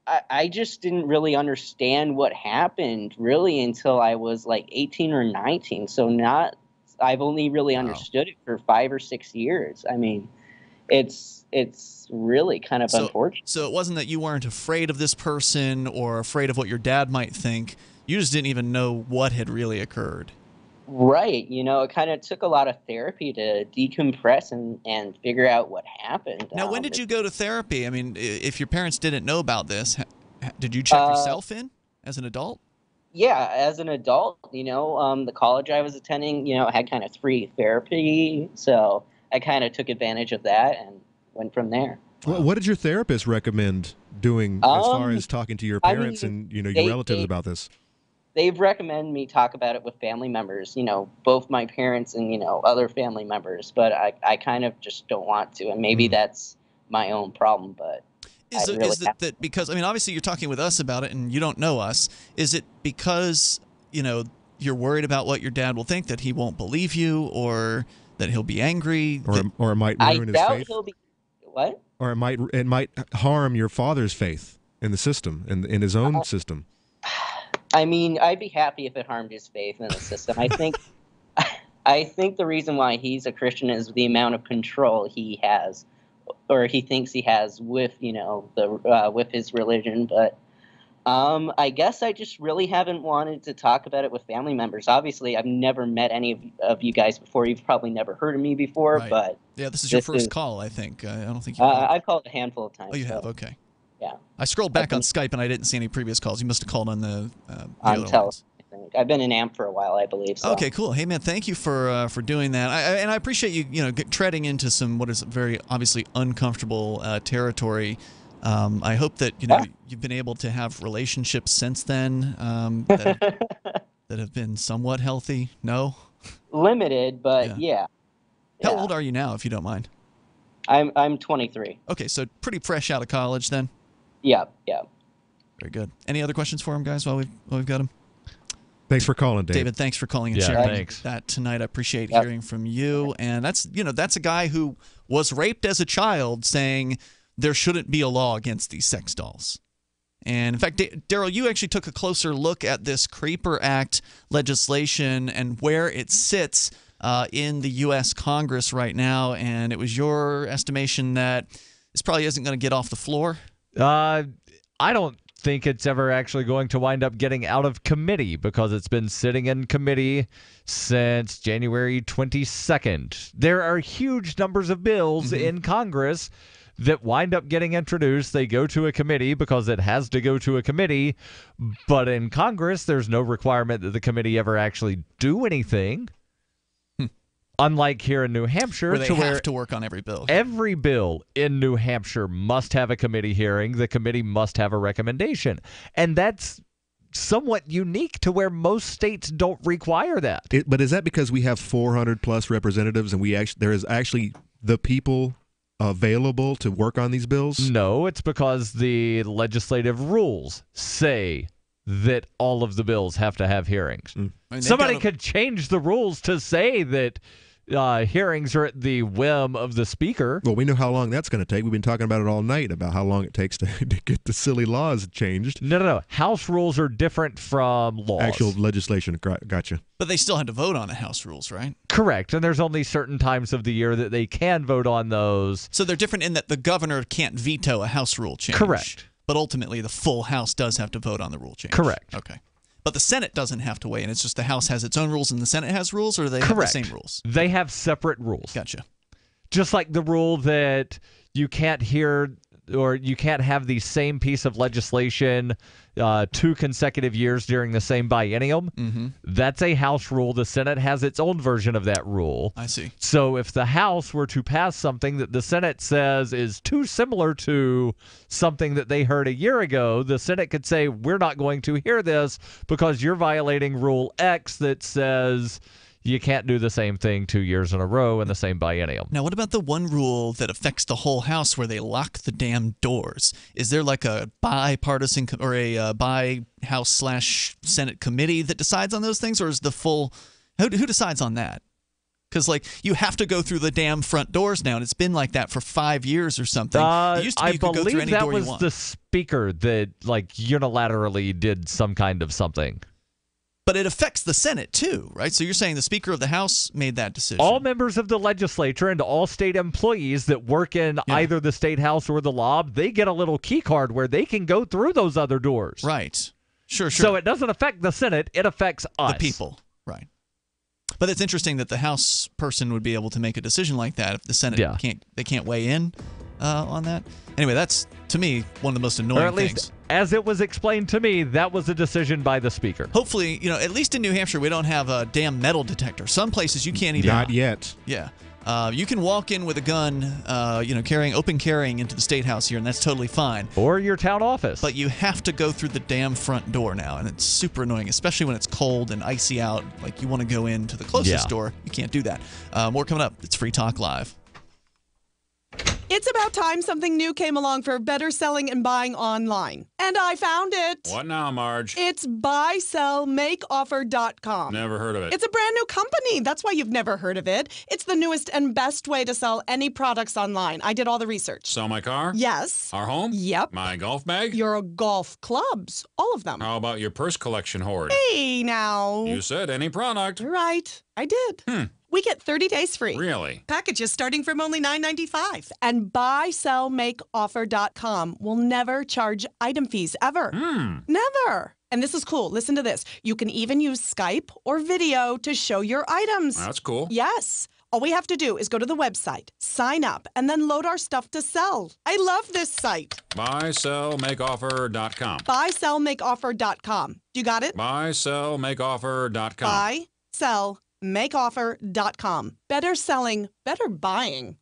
I just didn't really understand what happened really until I was 18 or 19. So I've only really understood it for 5 or 6 years. I mean, it's really kind of unfortunate. So it wasn't that you weren't afraid of this person or afraid of what your dad might think. You just didn't even know what had really occurred. Right. It kind of took a lot of therapy to decompress and figure out what happened. Now, when did you go to therapy? I mean, if your parents didn't know about this, did you check yourself in as an adult? Yeah, as an adult, the college I was attending, had kind of free therapy. So I kind of took advantage of that and went from there. Well, what did your therapist recommend doing as far as talking to your parents and your relatives about this? They've recommended me talk about it with family members, both my parents and, other family members. But I kind of just don't want to. And maybe that's my own problem. But is it that because, I mean, obviously you're talking with us about it and you don't know us. Is it because, you're worried about what your dad will think, that he won't believe you or that he'll be angry? Or it might ruin his faith? He'll be, what? Or it might harm your father's faith in the system, in his own system. I mean, I'd be happy if it harmed his faith in the system. I think the reason why he's a Christian is the amount of control he has, or he thinks he has with, with his religion. But I guess I just really haven't wanted to talk about it with family members. Obviously, I've never met any of you guys before. You've probably never heard of me before, Right. but yeah, this is your first call, I think. I don't think you. I've called a handful of times. Oh, you have? Okay. Yeah. I scrolled back on Skype and I didn't see any previous calls. You must have called on the On other Tel, ones. I think. I've been in AMP for a while, I believe. So. Okay, cool. Hey, man, thank you for doing that. And I appreciate you, treading into some what is very obviously uncomfortable territory. I hope that you've been able to have relationships since then that have been somewhat healthy. No, limited, but yeah. How old are you now, if you don't mind? I'm 23. Okay, so pretty fresh out of college then. Yeah. Very good. Any other questions for him, guys? While we've got him. Thanks for calling, David. David, thanks for calling and Yeah, sharing thanks. that tonight. I appreciate hearing from you. And that's a guy who was raped as a child, saying there shouldn't be a law against these sex dolls. And in fact, Daryl, you actually took a closer look at this Creeper Act legislation and where it sits in the U.S. Congress right now. And it was your estimation that this probably isn't going to get off the floor? I don't think it's ever actually going to wind up getting out of committee because it's been sitting in committee since January 22nd. There are huge numbers of bills in Congress that wind up getting introduced. They go to a committee because it has to go to a committee. But in Congress, there's no requirement that the committee ever actually do anything. Unlike here in New Hampshire, Where they have to work on every bill. Every bill in New Hampshire must have a committee hearing. The committee must have a recommendation. And that's somewhat unique to where most states don't require that. But is that because we have 400 plus representatives and there is actually the people available to work on these bills? No, it's because the legislative rules say that all of the bills have to have hearings. I mean, Somebody could change the rules to say that hearings are at the whim of the speaker. Well, we know how long that's going to take. We've been talking about it all night, about how long it takes to get the silly laws changed. No. House rules are different from laws. Actual legislation. Gotcha. But they still had to vote on the House rules, right? Correct. And there's only certain times of the year that they can vote on those. So they're different in that the governor can't veto a House rule change. Correct. But ultimately, the full House does have to vote on the rule change. Correct. Okay. But the Senate doesn't have to weigh in. It's just the House has its own rules and the Senate has rules, or do they have the same rules? They have separate rules. Gotcha. Just like the rule that you can't hear or you can't have the same piece of legislation 2 consecutive years during the same biennium. Mm-hmm. That's a House rule. The Senate has its own version of that rule. I see. So if the House were to pass something that the Senate says is too similar to something that they heard a year ago, the Senate could say, we're not going to hear this because you're violating Rule X that says you can't do the same thing 2 years in a row in the same biennium. Now, what about the one rule that affects the whole House where they lock the damn doors? Is there like a bipartisan or a bi-House/Senate committee that decides on those things, or is the full who decides on that? Because, like, you have to go through the damn front doors now, and it's been like that for 5 years or something. It used to be you could go through any door you want. I believe that was the speaker that, like, unilaterally did some kind of something. But it affects the Senate, too, right? So you're saying the Speaker of the House made that decision. All members of the legislature and all state employees that work in either the State House or the Lob, they get a little key card where they can go through those other doors. Right. Sure. So it doesn't affect the Senate. It affects us. The people. Right. But it's interesting that the House person would be able to make a decision like that if the Senate can't weigh in on that. Anyway, that's, to me, one of the most annoying or at least, things. As it was explained to me, that was a decision by the speaker. Hopefully, at least in New Hampshire, we don't have a damn metal detector. Some places you can't even. Not yet. Yeah. You can walk in with a gun, open carrying into the State House here, and that's totally fine. Or your town office. But you have to go through the damn front door now, and it's super annoying, especially when it's cold and icy out. Like, you want to go into the closest door. You can't do that. More coming up. It's Free Talk Live. It's about time something new came along for better selling and buying online. And I found it. What now, Marge? It's buysellmakeoffer.com. Never heard of it. It's a brand new company. That's why you've never heard of it. It's the newest and best way to sell any products online. I did all the research. Sell my car? Yes. Our home? Yep. My golf bag? Your golf clubs. All of them. How about your purse collection hoard? Hey, now. You said any product. Right. I did. We get 30 days free. Really? Packages starting from only $9.95. And buysellmakeoffer.com will never charge item fees ever. Never. And this is cool. Listen to this. You can even use Skype or video to show your items. That's cool. Yes. All we have to do is go to the website, sign up, and then load our stuff to sell. I love this site. Buysellmakeoffer.com. Buysellmakeoffer.com. You got it? Buysellmakeoffer.com. Buysellmakeoffer.com. Better selling, better buying.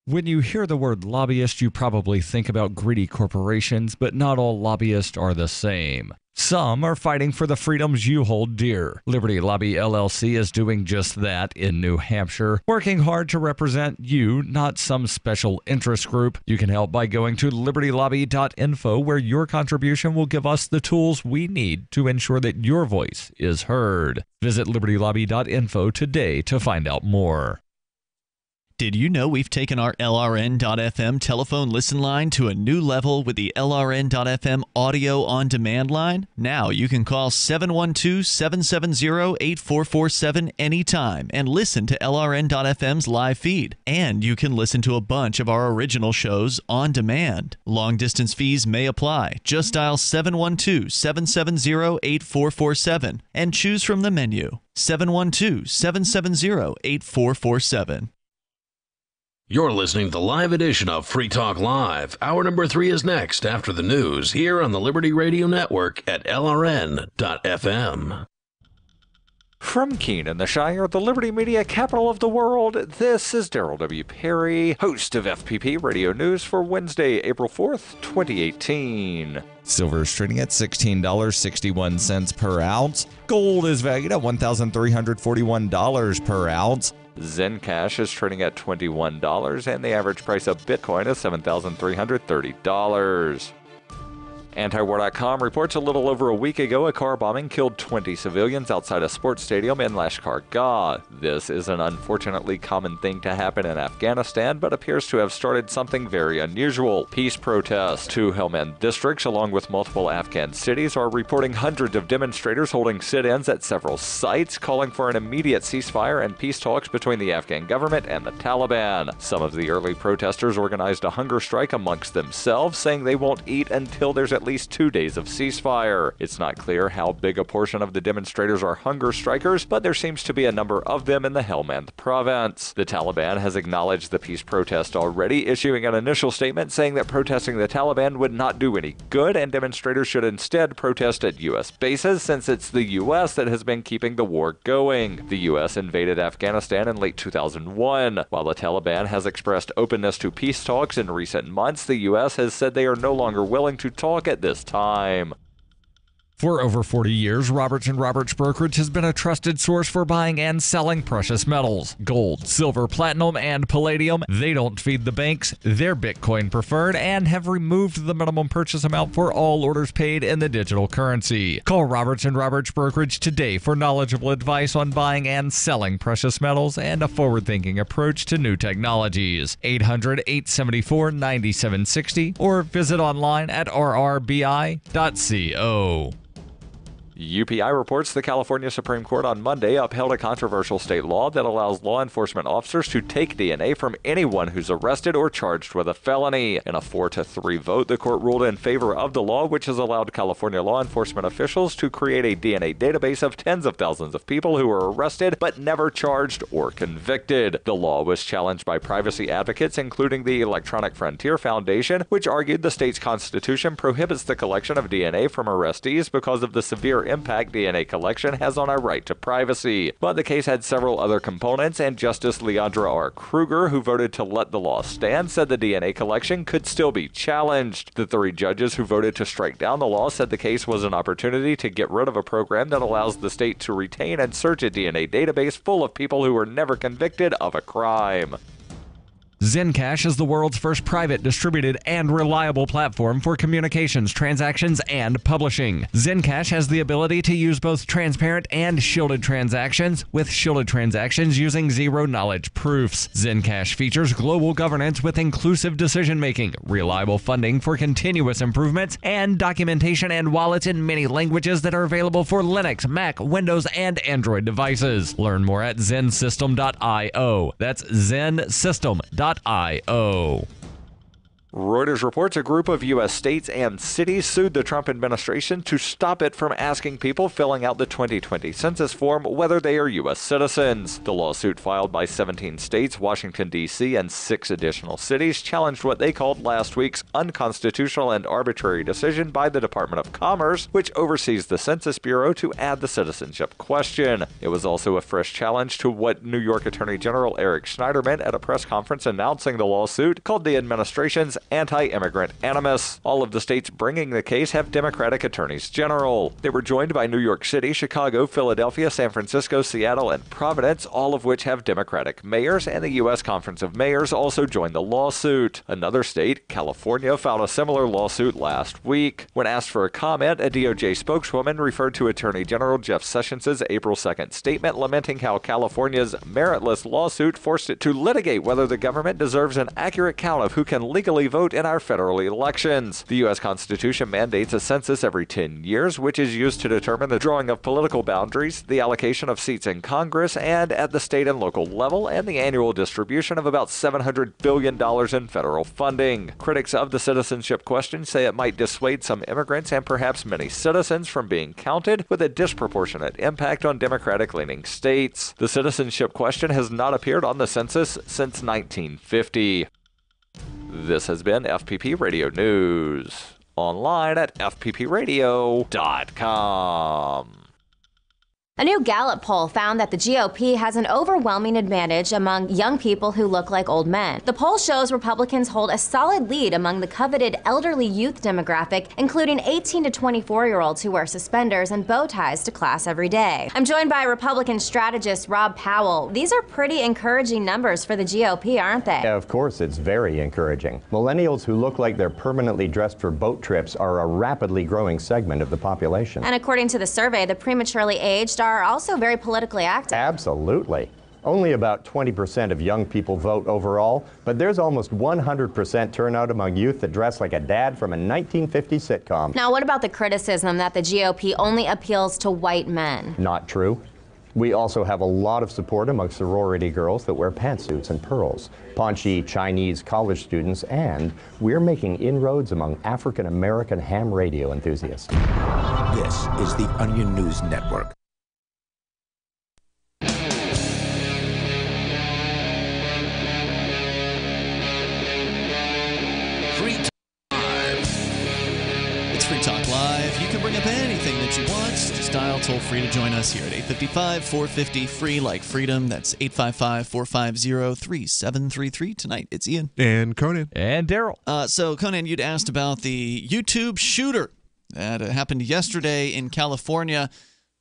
When you hear the word lobbyist, you probably think about greedy corporations, but not all lobbyists are the same. Some are fighting for the freedoms you hold dear. Liberty Lobby LLC is doing just that in New Hampshire, working hard to represent you, not some special interest group. You can help by going to libertylobby.info, where your contribution will give us the tools we need to ensure that your voice is heard. Visit libertylobby.info today to find out more. Did you know we've taken our LRN.FM telephone listen line to a new level with the LRN.FM audio on demand line? Now you can call 712-770-8447 anytime and listen to LRN.FM's live feed. And you can listen to a bunch of our original shows on demand. Long distance fees may apply. Just dial 712-770-8447 and choose from the menu. 712-770-8447. You're listening to the live edition of Free Talk Live. Hour number 3 is next after the news here on the Liberty Radio Network at LRN.FM. From Keene in the Shire, the Liberty Media capital of the world, this is Daryl W. Perry, host of FPP Radio News for Wednesday, April 4th, 2018. Silver is trading at $16.61 per ounce. Gold is valued at $1,341 per ounce. Zencash is trading at $21, and the average price of Bitcoin is $7,330. Antiwar.com reports a little over a week ago a car bombing killed 20 civilians outside a sports stadium in Lashkar Gah. This is an unfortunately common thing to happen in Afghanistan, but appears to have started something very unusual: peace protests. 2 Helmand districts, along with multiple Afghan cities, are reporting hundreds of demonstrators holding sit-ins at several sites, calling for an immediate ceasefire and peace talks between the Afghan government and the Taliban. Some of the early protesters organized a hunger strike amongst themselves, saying they won't eat until there's at least 2 days of ceasefire. It's not clear how big a portion of the demonstrators are hunger strikers, but there seems to be a number of them in the Helmand province. The Taliban has acknowledged the peace protest already, issuing an initial statement saying that protesting the Taliban would not do any good and demonstrators should instead protest at U.S. bases, since it's the U.S. that has been keeping the war going. The U.S. invaded Afghanistan in late 2001. While the Taliban has expressed openness to peace talks in recent months, the U.S. has said they are no longer willing to talk at this time. For over 40 years, Roberts & Roberts Brokerage has been a trusted source for buying and selling precious metals. Gold, silver, platinum, and palladium. They don't feed the banks. They're Bitcoin preferred and have removed the minimum purchase amount for all orders paid in the digital currency. Call Roberts & Roberts Brokerage today for knowledgeable advice on buying and selling precious metals and a forward-thinking approach to new technologies. 800-874-9760 or visit online at rrbi.co. UPI reports the California Supreme Court on Monday upheld a controversial state law that allows law enforcement officers to take DNA from anyone who's arrested or charged with a felony. In a 4-3 vote, the court ruled in favor of the law, which has allowed California law enforcement officials to create a DNA database of tens of thousands of people who were arrested but never charged or convicted. The law was challenged by privacy advocates, including the Electronic Frontier Foundation, which argued the state's constitution prohibits the collection of DNA from arrestees because of the severe impact DNA collection has on our right to privacy. But the case had several other components, and Justice Leandra R. Kruger, who voted to let the law stand, said the DNA collection could still be challenged. The 3 judges who voted to strike down the law said the case was an opportunity to get rid of a program that allows the state to retain and search a DNA database full of people who were never convicted of a crime. Zencash is the world's first private, distributed, and reliable platform for communications, transactions, and publishing. Zencash has the ability to use both transparent and shielded transactions, with shielded transactions using zero-knowledge proofs. Zencash features global governance with inclusive decision-making, reliable funding for continuous improvements, and documentation and wallets in many languages that are available for Linux, Mac, Windows, and Android devices. Learn more at zensystem.io. That's zensystem.io. Reuters reports a group of U.S. states and cities sued the Trump administration to stop it from asking people filling out the 2020 census form whether they are U.S. citizens. The lawsuit filed by 17 states, Washington, D.C., and 6 additional cities challenged what they called last week's unconstitutional and arbitrary decision by the Department of Commerce, which oversees the Census Bureau, to add the citizenship question. It was also a fresh challenge to what New York Attorney General Eric Schneiderman, at a press conference announcing the lawsuit, called the administration's anti-immigrant animus. All of the states bringing the case have Democratic attorneys general. They were joined by New York City, Chicago, Philadelphia, San Francisco, Seattle, and Providence, all of which have Democratic mayors, and the U.S. Conference of Mayors also joined the lawsuit. Another state, California, filed a similar lawsuit last week. When asked for a comment, a DOJ spokeswoman referred to Attorney General Jeff Sessions' April 2nd statement lamenting how California's meritless lawsuit forced it to litigate whether the government deserves an accurate count of who can legally vote in our federal elections. The U.S. Constitution mandates a census every 10 years, which is used to determine the drawing of political boundaries, the allocation of seats in Congress and at the state and local level, and the annual distribution of about $700 billion in federal funding. Critics of the citizenship question say it might dissuade some immigrants and perhaps many citizens from being counted, with a disproportionate impact on Democratic-leaning states. The citizenship question has not appeared on the census since 1950. This has been FPP Radio News. Online at fppradio.com. A new Gallup poll found that the GOP has an overwhelming advantage among young people who look like old men. The poll shows Republicans hold a solid lead among the coveted elderly youth demographic, including 18 to 24-year-olds who wear suspenders and bow ties to class every day. I'm joined by Republican strategist Rob Powell. These are pretty encouraging numbers for the GOP, aren't they? Yeah, of course, it's very encouraging. Millennials who look like they're permanently dressed for boat trips are a rapidly growing segment of the population. And according to the survey, the prematurely aged are also very politically active. Absolutely. Only about 20% of young people vote overall, but there's almost 100% turnout among youth that dress like a dad from a 1950s sitcom. Now, what about the criticism that the GOP only appeals to white men? Not true. We also have a lot of support among sorority girls that wear pantsuits and pearls, paunchy Chinese college students, and we're making inroads among African American ham radio enthusiasts. This is the Onion News Network. Free Talk Live. You can bring up anything that you want. Just dial toll free to join us here at 855-450-FREE like freedom. That's 855-450-3733. Tonight, it's Ian. And Conan. And Daryl. So, Conan, you'd asked about the YouTube shooter that happened yesterday in California.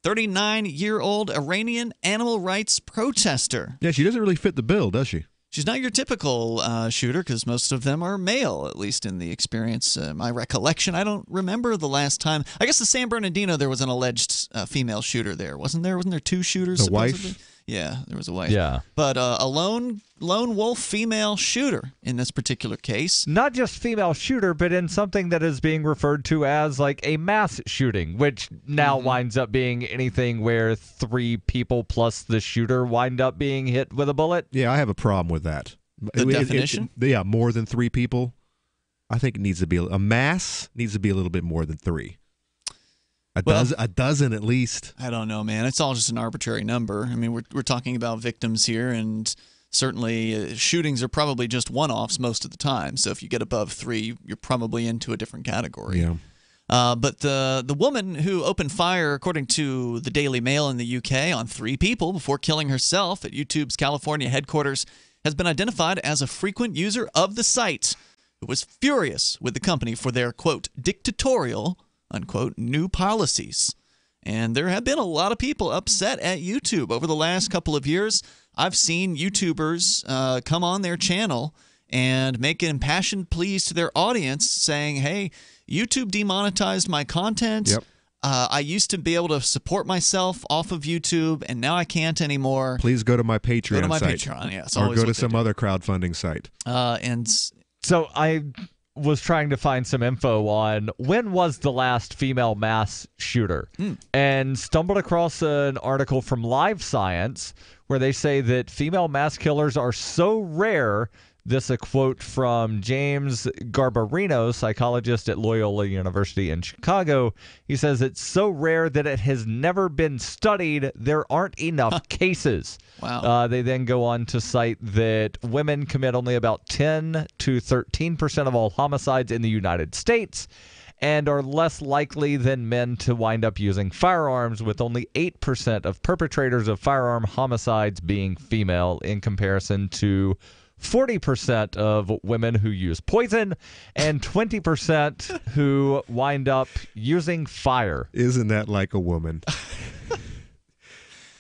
39-year-old Iranian animal rights protester. Yeah, she doesn't really fit the bill, does she? She's not your typical shooter because most of them are male, at least in the experience, my recollection. I don't remember the last time. I guess the San Bernardino, there was an alleged female shooter there, wasn't there? Wasn't there two shooters? The wife? Yeah, there was a wife. Yeah. But a lone wolf female shooter in this particular case. Not just female shooter, but in something that is being referred to as like a mass shooting, which now winds up being anything where 3 people plus the shooter wind up being hit with a bullet. Yeah, I have a problem with that. The definition? Yeah, more than 3 people. I think it needs to be a mass needs to be a little bit more than 3. A dozen at least. I don't know, man. It's all just an arbitrary number. I mean, we're talking about victims here, and certainly shootings are probably just one-offs most of the time. So if you get above 3, you're probably into a different category. Yeah. But the woman who opened fire, according to the Daily Mail in the UK, on 3 people before killing herself at YouTube's California headquarters has been identified as a frequent user of the site who was furious with the company for their, quote, dictatorial, unquote, new policies. And there have been a lot of people upset at YouTube over the last couple of years. I've seen YouTubers come on their channel and make impassioned pleas to their audience saying, hey, YouTube demonetized my content. Yep. I used to be able to support myself off of YouTube, and now I can't anymore. Please go to my Patreon Go to my site. Patreon, yeah. Or go to some other crowdfunding site. And so I was trying to find some info on when was the last female mass shooter and stumbled across an article from Live Science where they say that female mass killers are so rare. This a quote from James Garbarino, psychologist at Loyola University in Chicago. He says it's so rare that it has never been studied. There aren't enough cases. Wow. They then go on to cite that women commit only about 10 to 13% of all homicides in the United States and are less likely than men to wind up using firearms, with only 8% of perpetrators of firearm homicides being female in comparison to 40% of women who use poison and 20% who wind up using fire. Isn't that like a woman?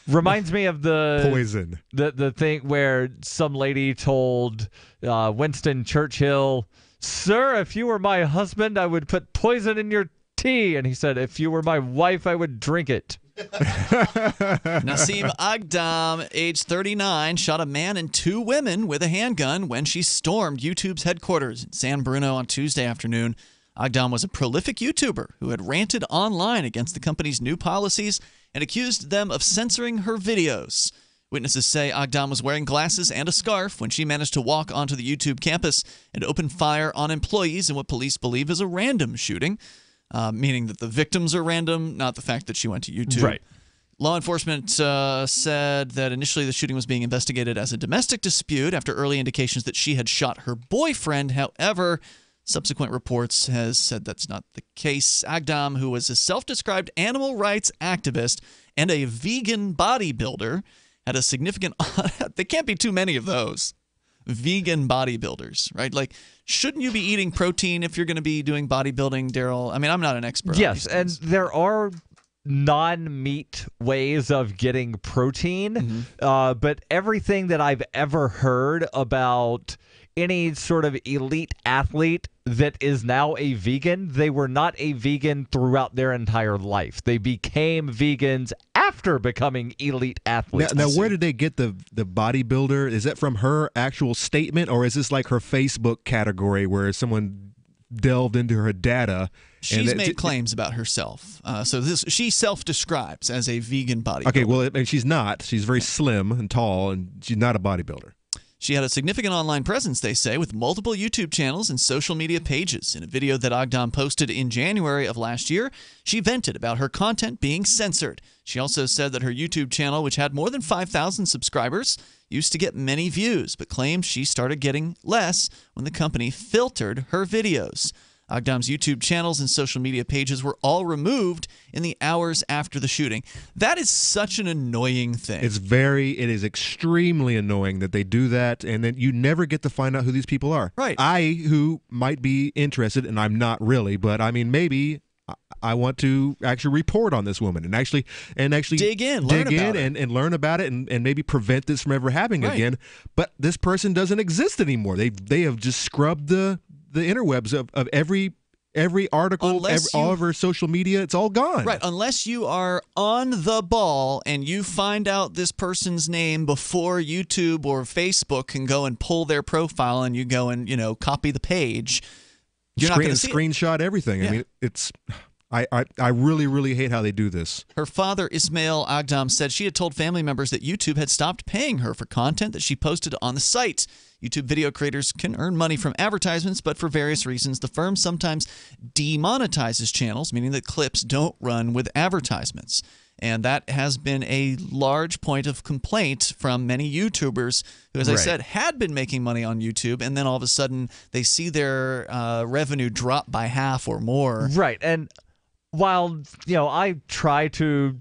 Reminds me of the poison. The thing where some lady told Winston Churchill, "Sir, if you were my husband, I would put poison in your tea." And he said, "If you were my wife, I would drink it." Nassim Agdam, age 39, shot a man and 2 women with a handgun when she stormed YouTube's headquarters in San Bruno on Tuesday afternoon. Agdam was a prolific YouTuber who had ranted online against the company's new policies and accused them of censoring her videos. Witnesses say Agdam was wearing glasses and a scarf when she managed to walk onto the YouTube campus and open fire on employees in what police believe is a random shooting. Meaning that the victims are random, not the fact that she went to YouTube. Right. Law enforcement said that initially the shooting was being investigated as a domestic dispute after early indications that she had shot her boyfriend. However, Subsequent reports has said that's not the case. Agdam, who was a self-described animal rights activist and a vegan bodybuilder, had a significant – there can't be too many of those. Vegan bodybuilders, right? Like, shouldn't you be eating protein if you're going to be doing bodybuilding, Daryl? I mean, I'm not an expert. Yes, and there are non-meat ways of getting protein, but everything that I've ever heard about any sort of elite athlete that is now a vegan, they were not a vegan throughout their entire life. They became vegans after becoming elite athletes. Now where did they get the bodybuilder? Is that from her actual statement, or is this like her Facebook category where someone delved into her data? She's made claims about herself. She self-describes as a vegan bodybuilder. Okay, well, and she's not. She's very slim and tall, and she's not a bodybuilder. She had a significant online presence, they say, with multiple YouTube channels and social media pages. In a video that Agdam posted in January of last year, she vented about her content being censored. She also said that her YouTube channel, which had more than 5,000 subscribers, used to get many views, but claimed she started getting less when the company filtered her videos. Agdam's YouTube channels and social media pages were all removed in the hours after the shooting. That is such an annoying thing. It is extremely annoying that they do that, and then you never get to find out who these people are. Right. Who might be interested, and I'm not really, but I mean, maybe I want to actually report on this woman and actually dig in, and learn about it, and maybe prevent this from ever happening again. But this person doesn't exist anymore. They have just scrubbed the interwebs of every article, all of her social media. It's all gone. Right, unless you are on the ball and you find out this person's name before YouTube or Facebook can go and pull their profile, and you go and copy the page. You're not going to screenshot everything. Yeah. I mean, it's. I really, really hate how they do this. Her father, Ismail Agdam, said she had told family members that YouTube had stopped paying her for content that she posted on the site. YouTube video creators can earn money from advertisements, but for various reasons, the firm sometimes demonetizes channels, meaning that clips don't run with advertisements. And that has been a large point of complaint from many YouTubers who, as I said, had been making money on YouTube, and then all of a sudden they see their revenue drop by half or more. Right, and while I tried to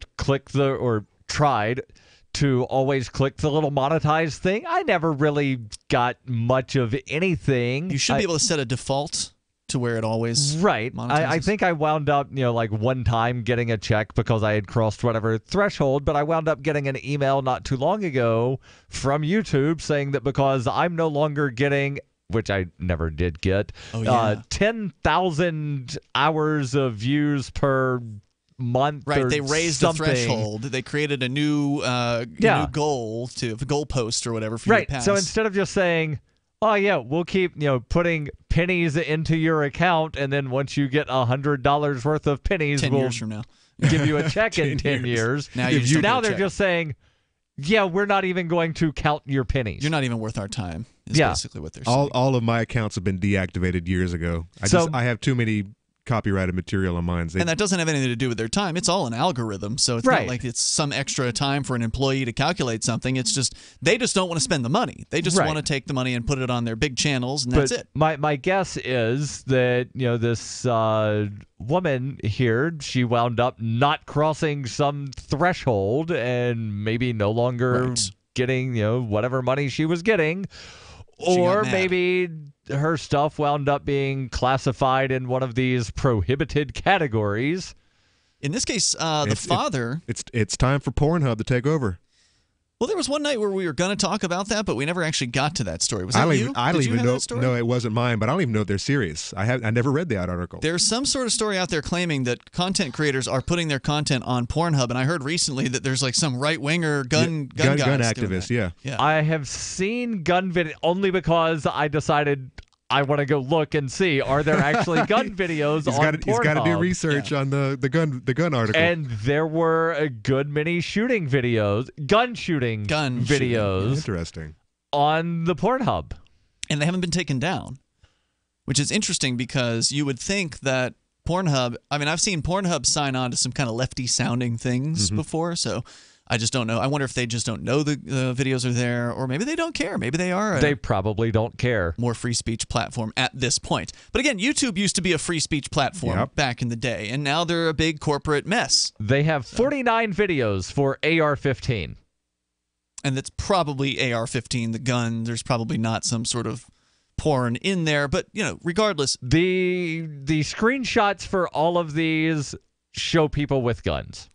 always click the little monetize thing, I never really got much of anything. You should be able to set a default to where it always monetizes. I think I wound up, like one time getting a check because I had crossed whatever threshold, but I wound up getting an email not too long ago from YouTube saying that because I'm no longer getting, which I never did get, 10,000 hours of views per month. Right, they raised the threshold. They created a new new goalpost or whatever for you to pass. So instead of just saying, "Oh yeah, we'll keep putting pennies into your account, and then once you get $100 worth of pennies, 10 we'll years from now give you a check in 10 years." Now they're just saying, "Yeah, we're not even going to count your pennies. You're not even worth our time." Is basically what they're saying. All of my accounts have been deactivated years ago. I have too many copyrighted material on mine. And that doesn't have anything to do with their time. It's all an algorithm, so it's not like it's some extra time for an employee to calculate something. It's just they just don't want to spend the money. They just want to take the money and put it on their big channels, and that's it. My guess is that this woman here, she wound up not crossing some threshold and maybe no longer getting whatever money she was getting. Or maybe her stuff wound up being classified in one of these prohibited categories. In this case, the father... It's time for Pornhub to take over. Well, there was one night where we were going to talk about that, but we never actually got to that story. Was that you? I don't even know. No, it wasn't mine, but I don't even know if they're serious. I never read that article. There's some sort of story out there claiming that content creators are putting their content on Pornhub, and I heard recently that there's like some right-winger gun activist. Yeah. I have seen gun video only because I decided I want to go look and see, are there actually gun videos on Pornhub? He's got to do research on the gun article. And there were a good many gun shooting videos. Interesting. On the Pornhub. And they haven't been taken down, which is interesting because you would think that Pornhub, I've seen Pornhub sign on to some kind of lefty sounding things before, so I just don't know. I wonder if they just don't know the videos are there, or maybe they don't care. Maybe they are. They probably don't care. More free speech platform at this point. But again, YouTube used to be a free speech platform back in the day, and now they're a big corporate mess. They have 49 videos for AR-15. And that's probably AR-15, the gun. There's probably not some sort of porn in there, but regardless, the screenshots for all of these show people with guns.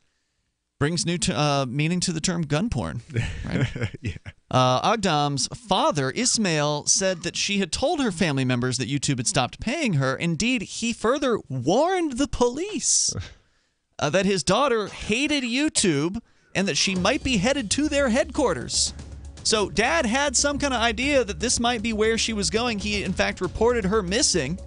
Brings new meaning to the term gun porn. Right? Yeah. Agdam's father, Ismail, said that she had told her family members that YouTube had stopped paying her. Indeed, he further warned the police that his daughter hated YouTube and that she might be headed to their headquarters. So Dad had some kind of idea that this might be where she was going. He, in fact, reported her missing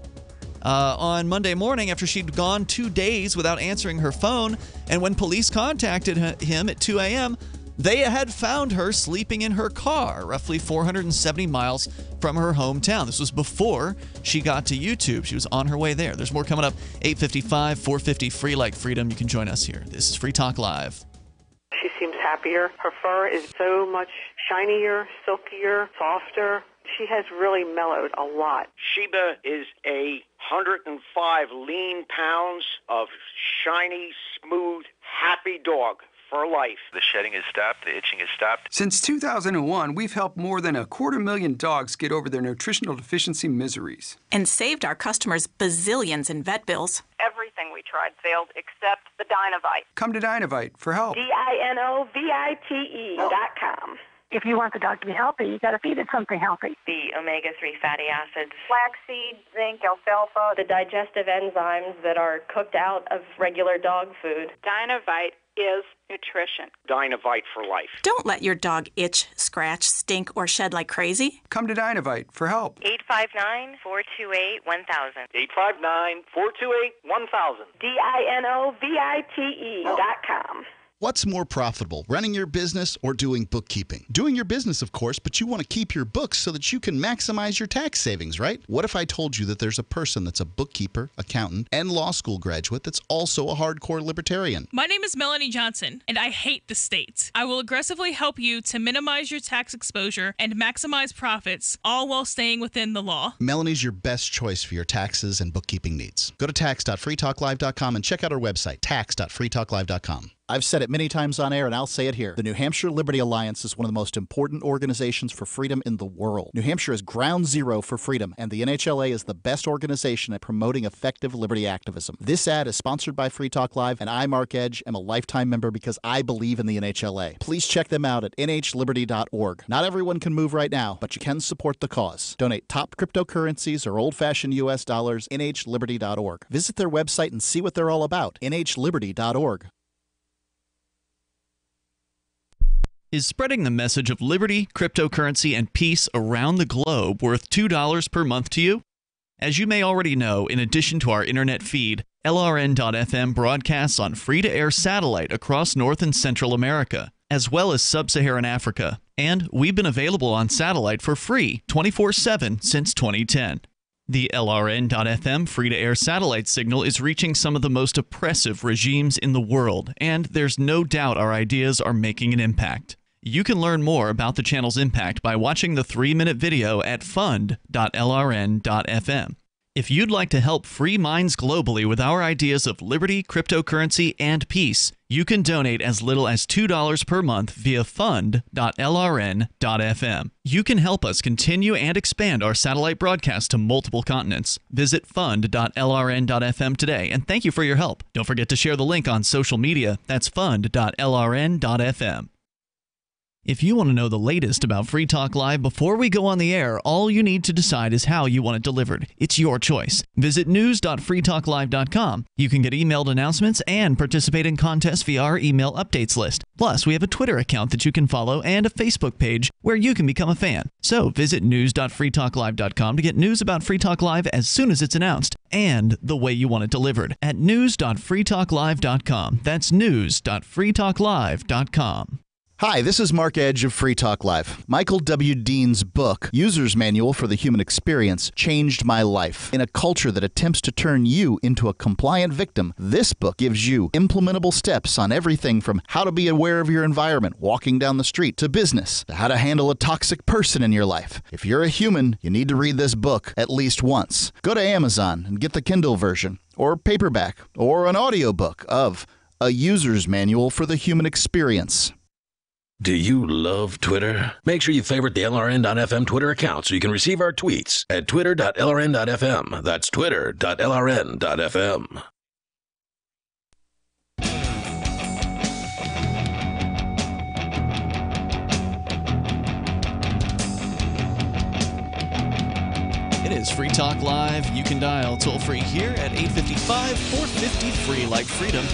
on Monday morning after she'd gone 2 days without answering her phone. And when police contacted him at 2 a.m., they had found her sleeping in her car, roughly 470 miles from her hometown. This was before she got to YouTube. She was on her way there. There's more coming up. 8:55, 450, free like freedom. You can join us here. This is Free Talk Live. She seems happier. Her fur is so much shinier, silkier, softer. She has really mellowed a lot. Sheba is 105 lean pounds of shiny, smooth, happy dog for life. The shedding has stopped. The itching has stopped. Since 2001, we've helped more than 250,000 dogs get over their nutritional deficiency miseries. And saved our customers bazillions in vet bills. Everything we tried failed except the Dinovite. Come to Dinovite for help. DINOVITE.com. If you want the dog to be healthy, you got to feed it something healthy. The omega-3 fatty acids, flaxseed, zinc, alfalfa, the digestive enzymes that are cooked out of regular dog food. Dinovite is nutrition. Dinovite for life. Don't let your dog itch, scratch, stink, or shed like crazy. Come to Dinovite for help. 859-428-1000. 859-428-1000. DINOVITE.com. What's more profitable, running your business or doing bookkeeping? Doing your business, of course, but you want to keep your books so that you can maximize your tax savings, right? What if I told you that there's a person that's a bookkeeper, accountant, and law school graduate that's also a hardcore libertarian? My name is Melanie Johnson, and I hate the state. I will aggressively help you to minimize your tax exposure and maximize profits, all while staying within the law. Melanie's your best choice for your taxes and bookkeeping needs. Go to tax.freetalklive.com and check out our website, tax.freetalklive.com. I've said it many times on air, and I'll say it here. The New Hampshire Liberty Alliance is one of the most important organizations for freedom in the world. New Hampshire is ground zero for freedom, and the NHLA is the best organization at promoting effective liberty activism. This ad is sponsored by Free Talk Live, and I, Mark Edge, am a lifetime member because I believe in the NHLA. Please check them out at nhliberty.org. Not everyone can move right now, but you can support the cause. Donate top cryptocurrencies or old-fashioned U.S. dollars, nhliberty.org. Visit their website and see what they're all about, nhliberty.org. Is spreading the message of liberty, cryptocurrency, and peace around the globe worth $2 per month to you? As you may already know, in addition to our internet feed, LRN.FM broadcasts on free-to-air satellite across North and Central America, as well as Sub-Saharan Africa. And we've been available on satellite for free 24/7 since 2010. The LRN.FM free-to-air satellite signal is reaching some of the most oppressive regimes in the world, and there's no doubt our ideas are making an impact. You can learn more about the channel's impact by watching the 3-minute video at fund.lrn.fm. If you'd like to help free minds globally with our ideas of liberty, cryptocurrency, and peace, you can donate as little as $2 per month via fund.lrn.fm. You can help us continue and expand our satellite broadcast to multiple continents. Visit fund.lrn.fm today, and thank you for your help. Don't forget to share the link on social media. That's fund.lrn.fm. If you want to know the latest about Free Talk Live before we go on the air, all you need to decide is how you want it delivered. It's your choice. Visit news.freetalklive.com. You can get emailed announcements and participate in contests via our email updates list. Plus, we have a Twitter account that you can follow and a Facebook page where you can become a fan. So visit news.freetalklive.com to get news about Free Talk Live as soon as it's announced and the way you want it delivered at news.freetalklive.com. That's news.freetalklive.com. Hi, this is Mark Edge of Free Talk Live. Michael W. Dean's book, User's Manual for the Human Experience, changed my life. In a culture that attempts to turn you into a compliant victim, this book gives you implementable steps on everything from how to be aware of your environment, walking down the street, to business, to how to handle a toxic person in your life. If you're a human, you need to read this book at least once. Go to Amazon and get the Kindle version, or paperback, or an audiobook of A User's Manual for the Human Experience. Do you love Twitter? Make sure you favorite the LRN.FM Twitter account so you can receive our tweets at twitter.lrn.fm. That's twitter.lrn.fm. It is Free Talk Live. You can dial toll-free here at 855-450-FREE, like freedom.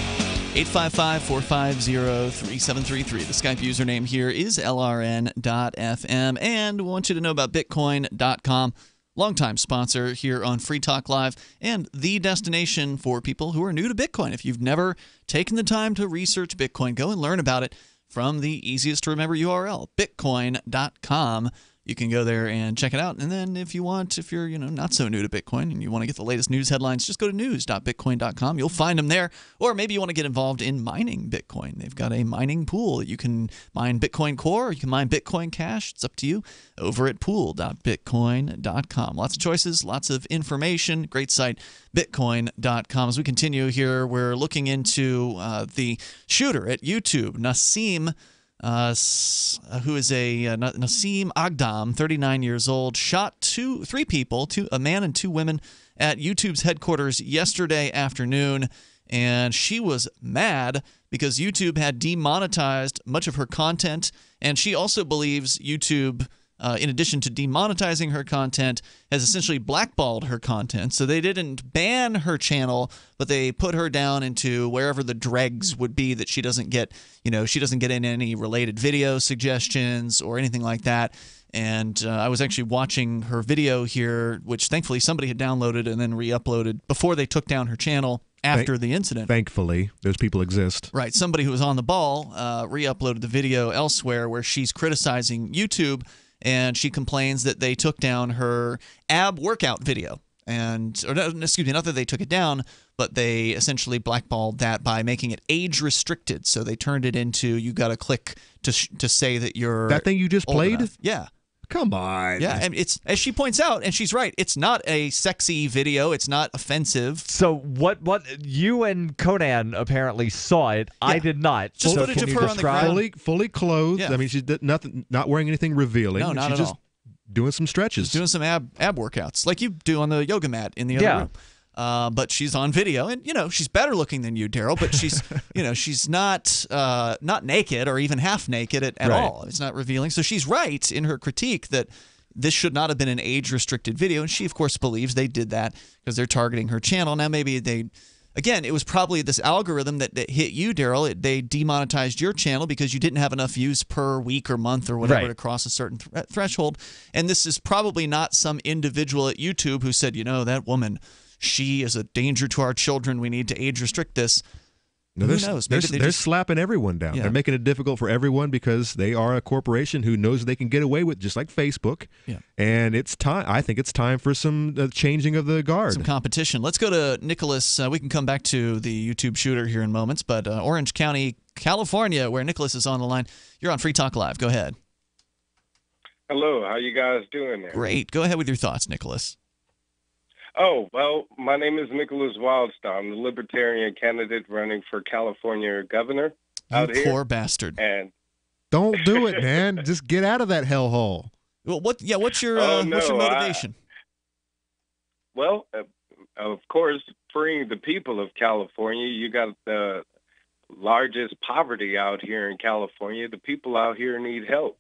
855-450-3733. The Skype username here is LRN.FM. And we want you to know about Bitcoin.com, longtime sponsor here on Free Talk Live, and the destination for people who are new to Bitcoin. If you've never taken the time to research Bitcoin, go and learn about it from the easiest to remember URL, Bitcoin.com. You can go there and check it out. And then if you're not so new to Bitcoin and you want to get the latest news headlines, just go to news.bitcoin.com. You'll find them there. Or maybe you want to get involved in mining Bitcoin. They've got a mining pool that you can mine Bitcoin Core, or you can mine Bitcoin Cash. It's up to you over at pool.bitcoin.com. Lots of choices, lots of information. Great site, bitcoin.com. As we continue here, we're looking into the shooter at YouTube, Nassim, who is Nassim Aghdam, 39 years old, shot three people, a man and two women, at YouTube's headquarters yesterday afternoon. And she was mad because YouTube had demonetized much of her content, and she also believes YouTube, in addition to demonetizing her content, has essentially blackballed her content. So they didn't ban her channel, but they put her down into wherever the dregs would be that she doesn't get, she doesn't get in any related video suggestions or anything like that. And I was actually watching her video here, which thankfully somebody had downloaded and then re-uploaded before they took down her channel after the incident. Thankfully, those people exist. Right. Somebody who was on the ball re-uploaded the video elsewhere where she's criticizing YouTube, and she complains that they took down her ab workout video. Not that they took it down, but they essentially blackballed that by making it age restricted. So they turned it into, you got to click to say that you're that thing you just played. Enough. Yeah. Come on. Yeah, and it's, as she points out, and she's right, it's not a sexy video. It's not offensive. So what you and Conan apparently saw it. Yeah. I did not. Just so footage of her on the ground. Fully clothed. Yeah. I mean, she did nothing, not wearing anything revealing. No, not she's at just all. Doing some stretches. She's doing some ab workouts like you do on the yoga mat in the other room. But she's on video, and she's better looking than you, Daryl. But she's she's not naked or even half naked at all. It's not revealing. So she's right in her critique that this should not have been an age-restricted video, and she of course believes they did that because they're targeting her channel. Now maybe it was probably this algorithm that hit you, Daryl. They demonetized your channel because you didn't have enough views per week or month or whatever to cross a certain threshold. And this is probably not some individual at YouTube who said, that woman, she is a danger to our children. We need to age restrict this. No, who knows? They're slapping everyone down. Yeah. They're making it difficult for everyone because they are a corporation who knows they can get away with, just like Facebook. Yeah. And it's time. I think it's time for some changing of the guard. Some competition. Let's go to Nicholas. We can come back to the YouTube shooter here in moments, but Orange County, California, where Nicholas is on the line. You're on Free Talk Live. Go ahead. Hello. How you guys doing there? Great. Go ahead with your thoughts, Nicholas. Oh, well, my name is Nicholas Wildstein. I'm the Libertarian candidate running for California governor out here. You poor bastard. And don't do it, man. Just get out of that hellhole. Well, what's your motivation? Of course, freeing the people of California. You got the largest poverty out here in California. The people out here need help.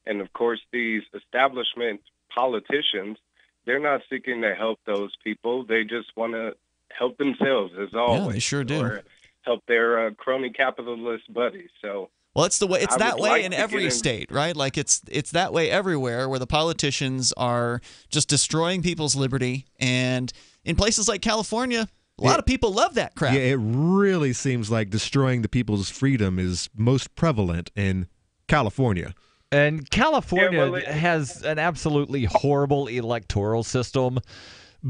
And, of course, these establishment politicians, they're not seeking to help those people. They just want to help themselves, as always. Yeah, they sure do. Or help their crony capitalist buddies. So, well, it's the way. It's that way in every state, right? Like it's that way everywhere, where the politicians are just destroying people's liberty. And in places like California, a lot of people love that crap. Yeah, it really seems like destroying the people's freedom is most prevalent in California. And California has an absolutely horrible electoral system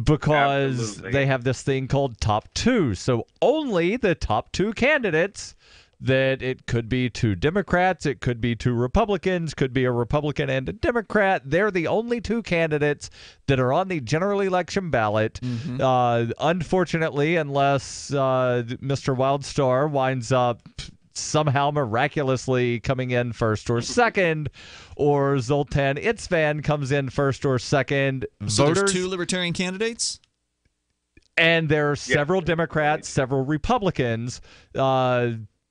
because they have this thing called top two. So only the top two candidates, that it could be two Democrats, it could be two Republicans, could be a Republican and a Democrat. They're the only two candidates that are on the general election ballot. Unfortunately, unless Mr. Wildstar winds up somehow miraculously coming in first or second, or Zoltan Itzvan comes in first or second. So there's two Libertarian candidates? And there are several Democrats, several Republicans.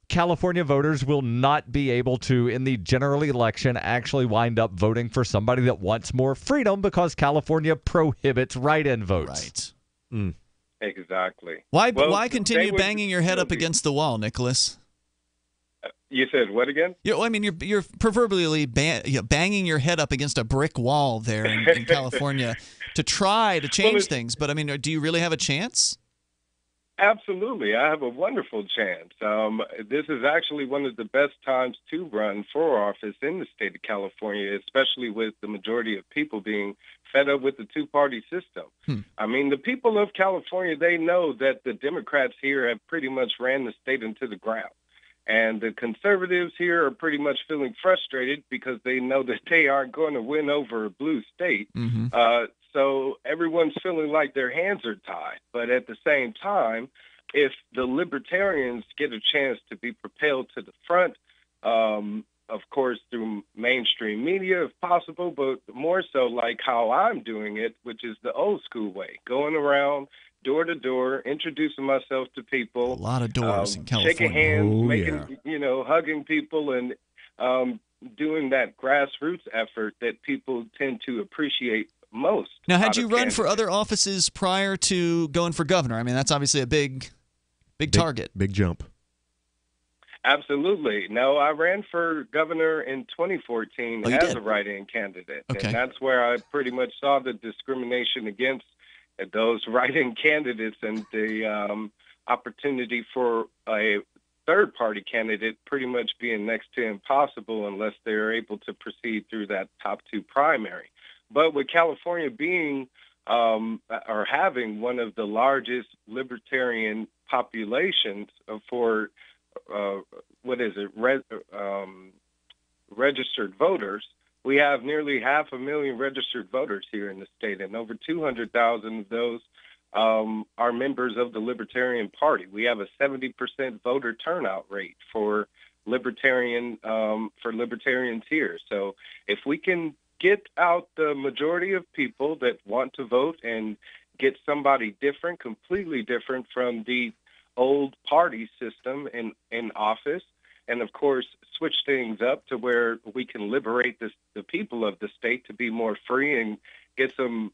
California voters will not be able to, in the general election, actually wind up voting for somebody that wants more freedom because California prohibits write-in votes. Right. Exactly. Why continue banging your head up against the wall, Nicholas? You said what again? Yeah, well, I mean, you're proverbially banging your head up against a brick wall there in California to try to change things. But, I mean, do you really have a chance? Absolutely. I have a wonderful chance. This is actually one of the best times to run for office in the state of California, especially with the majority of people being fed up with the two-party system. I mean, the people of California, they know that the Democrats here have pretty much ran the state into the ground. And the conservatives here are pretty much feeling frustrated because they know that they aren't going to win over a blue state. So everyone's feeling like their hands are tied. But at the same time, if the libertarians get a chance to be propelled to the front, of course, through mainstream media if possible, but more so like how I'm doing it, which is the old school way, going around door to door, introducing myself to people. A lot of doors in California. Shaking hands, hugging people, and doing that grassroots effort that people tend to appreciate most. Now, had you run for other offices prior to going for governor? I mean, that's obviously a big target. Big jump. Absolutely. No, I ran for governor in 2014 as a write-in candidate. Okay. And that's where I pretty much saw the discrimination against those write-in candidates and the opportunity for a third-party candidate pretty much being next to impossible unless they're able to proceed through that top two primary. But with California being or having one of the largest libertarian populations for registered voters, we have nearly 500,000 registered voters here in the state, and over 200,000 of those are members of the Libertarian Party. We have a 70% voter turnout rate for libertarians here. So if we can get out the majority of people that want to vote and get somebody different, completely different from the old party system in office, and of course switch things up to where we can liberate the people of the state to be more free and get some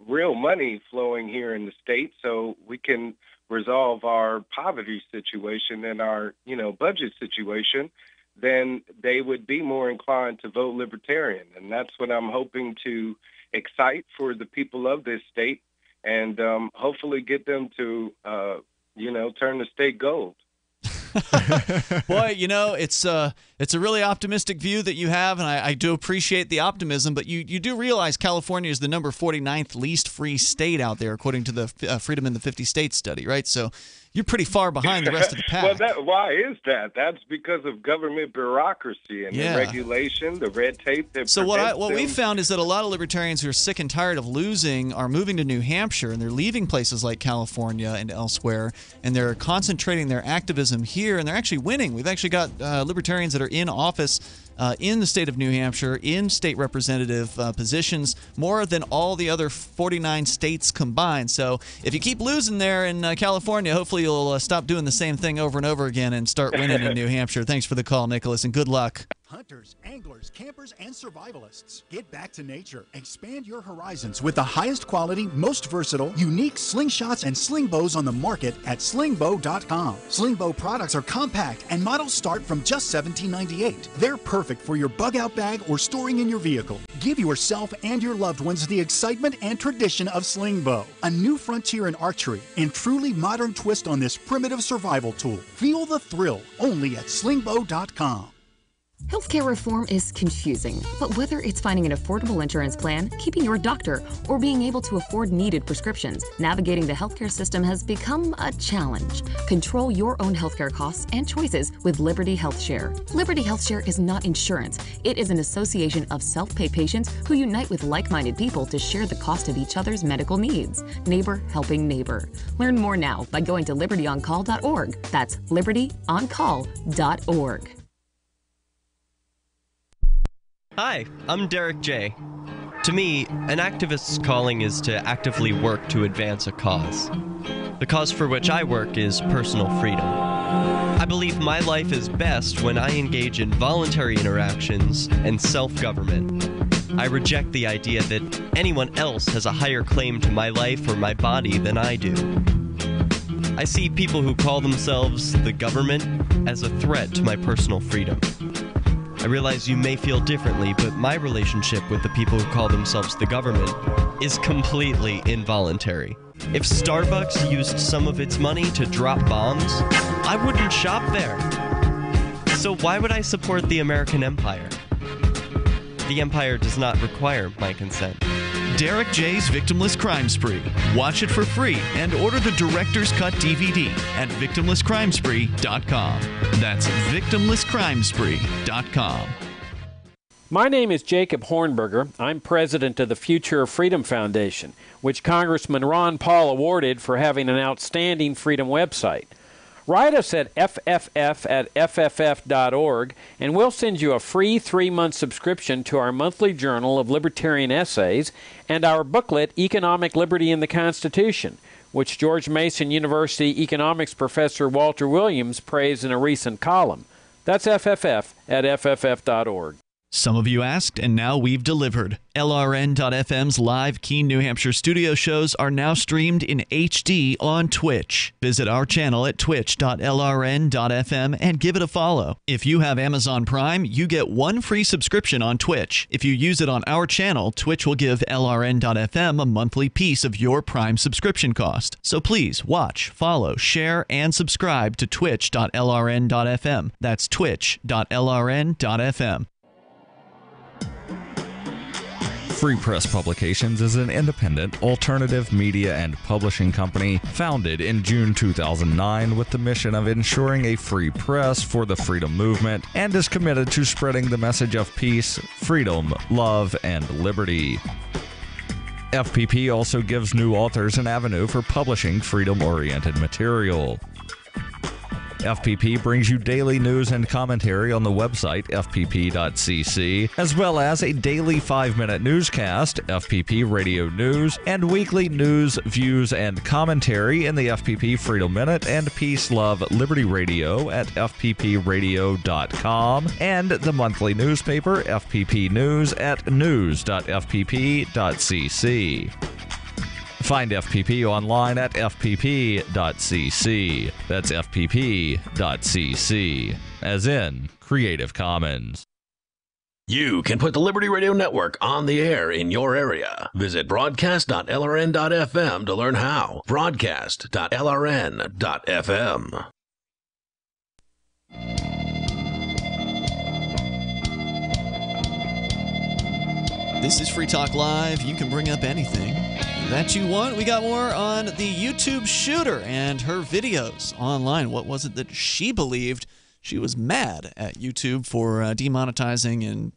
real money flowing here in the state so we can resolve our poverty situation and our budget situation, then they would be more inclined to vote libertarian. And that's what I'm hoping to excite for the people of this state and hopefully get them to, turn the state gold. Boy, it's a really optimistic view that you have, and I do appreciate the optimism, but you do realize California is the number 49th least free state out there, according to the Freedom in the 50 States study, right? So you're pretty far behind the rest of the pack. Well, why is that? That's because of government bureaucracy and the regulation, the red tape. So what we found is that a lot of libertarians who are sick and tired of losing are moving to New Hampshire, and they're leaving places like California and elsewhere, and they're concentrating their activism here, and they're actually winning. We've actually got libertarians that are in office in the state of New Hampshire, in state representative positions, more than all the other 49 states combined. So if you keep losing there in California, hopefully you'll stop doing the same thing over and over again and start winning in New Hampshire. Thanks for the call, Nicholas, and good luck. Hunters, anglers, campers, and survivalists. Get back to nature. Expand your horizons with the highest quality, most versatile, unique slingshots and sling bows on the market at slingbow.com. Sling bow products are compact and models start from just $17.98. They're perfect for your bug out bag or storing in your vehicle. Give yourself and your loved ones the excitement and tradition of sling bow, a new frontier in archery and truly modern twist on this primitive survival tool. Feel the thrill only at slingbow.com. Healthcare reform is confusing, but whether it's finding an affordable insurance plan, keeping your doctor, or being able to afford needed prescriptions, navigating the healthcare system has become a challenge. Control your own healthcare costs and choices with Liberty HealthShare. Liberty HealthShare is not insurance. It is an association of self-pay patients who unite with like-minded people to share the cost of each other's medical needs. Neighbor helping neighbor. Learn more now by going to libertyoncall.org. That's libertyoncall.org. Hi, I'm Derek J. To me, an activist's calling is to actively work to advance a cause. The cause for which I work is personal freedom. I believe my life is best when I engage in voluntary interactions and self-government. I reject the idea that anyone else has a higher claim to my life or my body than I do. I see people who call themselves the government as a threat to my personal freedom. I realize you may feel differently, but my relationship with the people who call themselves the government is completely involuntary. If Starbucks used some of its money to drop bombs, I wouldn't shop there. So why would I support the American empire? The empire does not require my consent. Derek J's Victimless Crime Spree. Watch it for free and order the Director's Cut DVD at victimlesscrimespree.com. That's victimlesscrimespree.com. My name is Jacob Hornberger. I'm president of the Future of Freedom Foundation, which Congressman Ron Paul awarded for having an outstanding freedom website. Write us at fff@fff.org, and we'll send you a free 3-month subscription to our monthly journal of libertarian essays and our booklet, Economic Liberty in the Constitution, which George Mason University economics professor Walter Williams praised in a recent column. That's fff@fff.org. Some of you asked, and now we've delivered. LRN.FM's live Keene, New Hampshire studio shows are now streamed in HD on Twitch. Visit our channel at twitch.lrn.fm and give it a follow. If you have Amazon Prime, you get 1 free subscription on Twitch. If you use it on our channel, Twitch will give LRN.FM a monthly piece of your Prime subscription cost. So please watch, follow, share, and subscribe to twitch.lrn.fm. That's twitch.lrn.fm. Free Press Publications is an independent, alternative media and publishing company founded in June 2009 with the mission of ensuring a free press for the freedom movement and is committed to spreading the message of peace, freedom, love, and liberty. FPP also gives new authors an avenue for publishing freedom-oriented material. FPP brings you daily news and commentary on the website fpp.cc, as well as a daily 5-minute newscast, FPP Radio News, and weekly news, views, and commentary in the FPP Freedom Minute and Peace, Love, Liberty Radio at fppradio.com, and the monthly newspaper FPP News at news.fpp.cc. Find FPP online at fpp.cc. That's fpp.cc, as in Creative Commons. You can put the Liberty Radio Network on the air in your area. Visit broadcast.lrn.fm to learn how. Broadcast.lrn.fm. This is Free Talk Live. You can bring up anything that you want. We got more on the YouTube shooter and her videos online. What was it that she believed? She was mad at YouTube for demonetizing and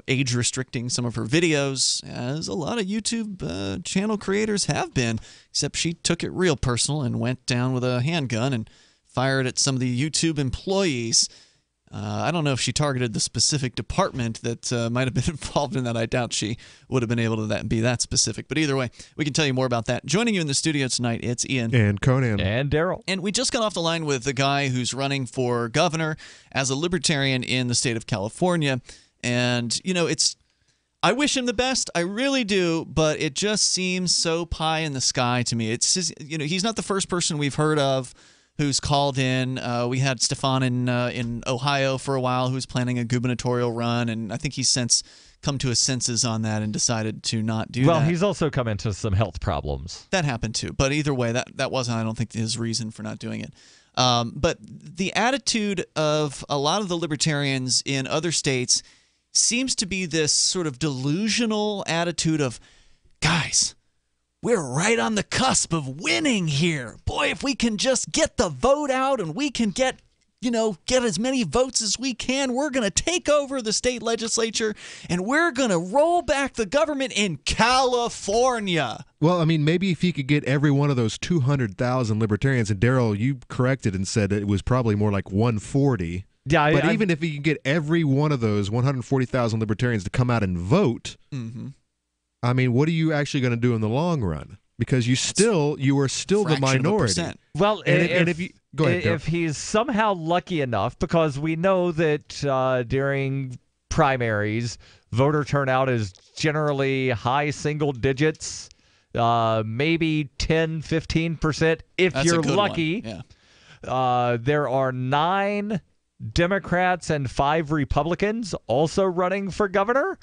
age restricting some of her videos, as a lot of YouTube channel creators have been, except she took it real personal and went down with a handgun and fired at some of the YouTube employees. I don't know if she targeted the specific department that might have been involved in that. I doubt she would have been able to be that specific. But either way, we can tell you more about that. Joining you in the studio tonight, it's Ian. And Conan. And Daryl. And we just got off the line with the guy who's running for governor as a libertarian in the state of California. And, you know, I wish him the best. I really do. But it just seems so pie in the sky to me. It's just, you know, he's not the first person we've heard of who's called in. We had Stefan in Ohio for a while who's planning a gubernatorial run, and I think he's since come to his senses on that and decided to not do that. Well, he's also come into some health problems. That happened too. But either way, that wasn't, I don't think, his reason for not doing it. But the attitude of a lot of the libertarians in other states seems to be this sort of delusional attitude of, guys, we're right on the cusp of winning here. Boy, if we can just get the vote out and we can get as many votes as we can, we're going to take over the state legislature and we're going to roll back the government in California. Well, I mean, maybe if he could get every one of those 200,000 libertarians, and Daryl, you corrected and said it was probably more like 140. Yeah, but even if he can get every one of those 140,000 libertarians to come out and vote, I mean, what are you actually going to do in the long run? Because you are still the minority. Well, and if you go ahead, Daryl. If he's somehow lucky enough, because we know that during primaries, voter turnout is generally high single digits, maybe 10, 15%. If That's you're a good lucky, one. Yeah. There are 9 Democrats and 5 Republicans also running for governor.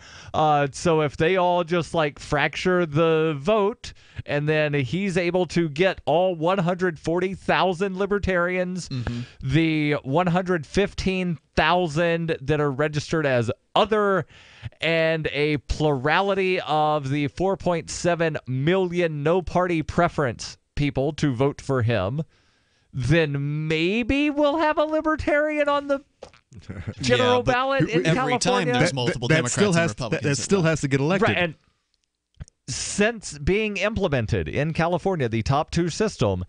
So if they all just fracture the vote and then he's able to get all 140,000 libertarians, the 115,000 that are registered as other, and a plurality of the 4.7 million no party preference people to vote for him, then maybe we'll have a libertarian on the general ballot in every California. time there's multiple Democrats and Republicans. That still has to get elected. Right, and since being implemented in California, the top 2 system,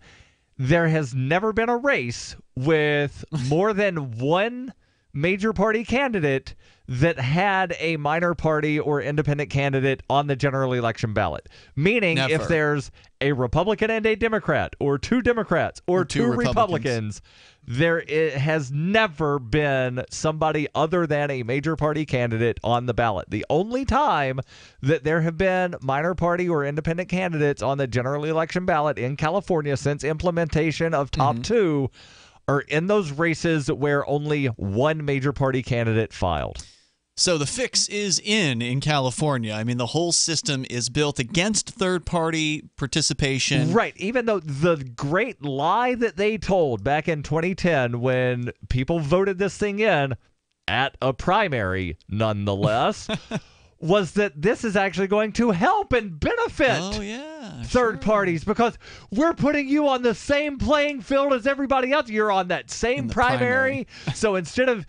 there has never been a race with more than one major party candidate that had a minor party or independent candidate on the general election ballot. Meaning, if there's a Republican and a Democrat, or 2 Democrats, or 2 Republicans, there has never been somebody other than a major party candidate on the ballot. The only time that there have been minor party or independent candidates on the general election ballot in California since implementation of top 2 are in those races where only one major party candidate filed. So the fix is in California. I mean, the whole system is built against third-party participation. Right. Even though the great lie that they told back in 2010 when people voted this thing in at a primary, nonetheless, was that this is actually going to help and benefit third parties, because we're putting you on the same playing field as everybody else. You're on that same primary. So instead of,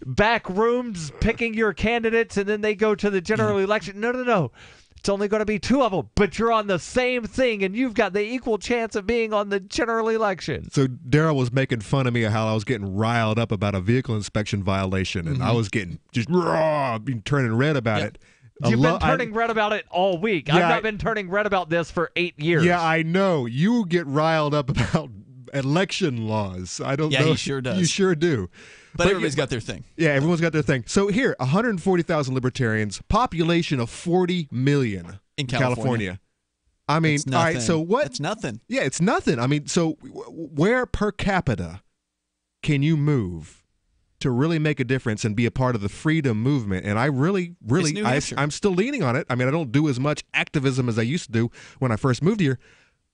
back rooms picking your candidates and then they go to the general election, no. It's only going to be 2 of them, but you're on the same thing, and you've got the equal chance of being on the general election. So Daryl was making fun of me of how I was getting riled up about a vehicle inspection violation, and I was getting just turning red about it. You've been turning red about it all week. Yeah, I've not been turning red about this for 8 years. Yeah, I know. You get riled up about election laws. I don't know. Yeah, he sure does. You sure do. But everybody's got their thing. Yeah, everyone's got their thing. So here, 140,000 libertarians, population of 40 million in California. I mean, all right, so what? It's nothing. Yeah, it's nothing. I mean, so where per capita can you move to really make a difference and be a part of the freedom movement? And I really, I'm still leaning on it. I mean, I don't do as much activism as I used to do when I first moved here.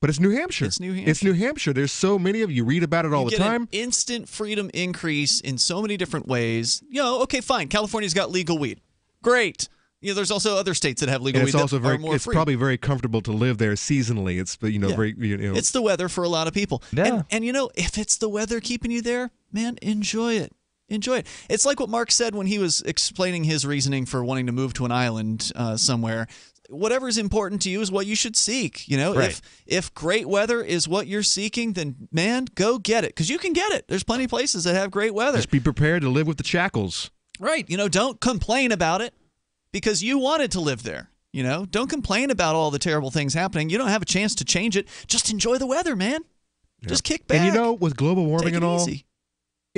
But it's New Hampshire. It's New Hampshire. It's New Hampshire. There's so many of you. Read about it all the time. An instant freedom increase in so many different ways. Okay, fine. California's got legal weed. Great. There's also other states that have legal weed that are more free. It's probably very comfortable to live there seasonally. It's very It's the weather for a lot of people. Yeah. And if it's the weather keeping you there, man, enjoy it. Enjoy it. It's like what Mark said when he was explaining his reasoning for wanting to move to an island somewhere. Whatever is important to you is what you should seek. Right. If great weather is what you're seeking, then man, go get it, because you can get it. There's plenty of places that have great weather. Just be prepared to live with the shackles. Right. Don't complain about it because you wanted to live there. Don't complain about all the terrible things happening. You don't have a chance to change it. Just enjoy the weather, man. Just kick back. And with global warming and all, easy.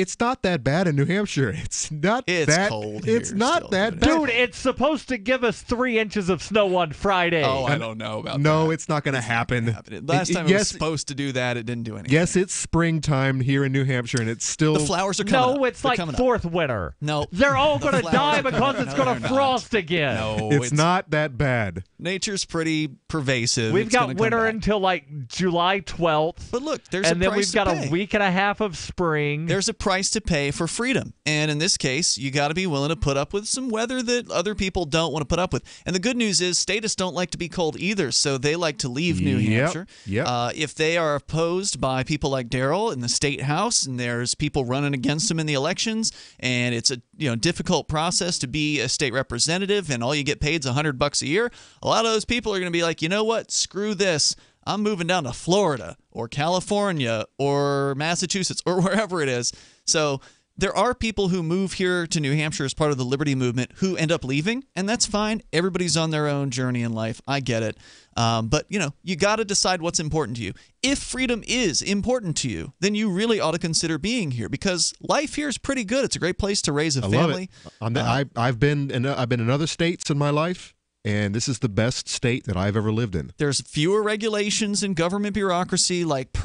It's not that bad in New Hampshire. It's not that cold. It's not that bad. Dude, it's supposed to give us 3 inches of snow on Friday. Oh, I don't know about that. No, it's not going to happen. Last time it was supposed to do that, it didn't do anything. Yes, it's springtime here in New Hampshire, and it's still... The flowers are coming up. No, it's like fourth winter. No. They're all going to die because it's going to frost again. No, it's not that bad. Nature's pretty pervasive. We've got winter until like July 12th. But look, there's and a then price we've got to pay. a week and a half of spring. There's a price to pay for freedom. And in this case, you got to be willing to put up with some weather that other people don't want to put up with. And the good news is statists don't like to be cold either, so they like to leave New Hampshire. If they are opposed by people like Daryl in the state house, and there's people running against them in the elections, and it's a difficult process to be a state representative, and all you get paid is $100 a year, a lot of those people are going to be like, you know what, screw this. I'm moving down to Florida or California or Massachusetts or wherever it is. So there are people who move here to New Hampshire as part of the Liberty Movement who end up leaving, and that's fine. Everybody's on their own journey in life. I get it. But, you got to decide what's important to you. If freedom is important to you, then you really ought to consider being here because life here is pretty good. It's a great place to raise a family. Love it. I've been in other states in my life. And this is the best state that I've ever lived in. There's fewer regulations and government bureaucracy. Like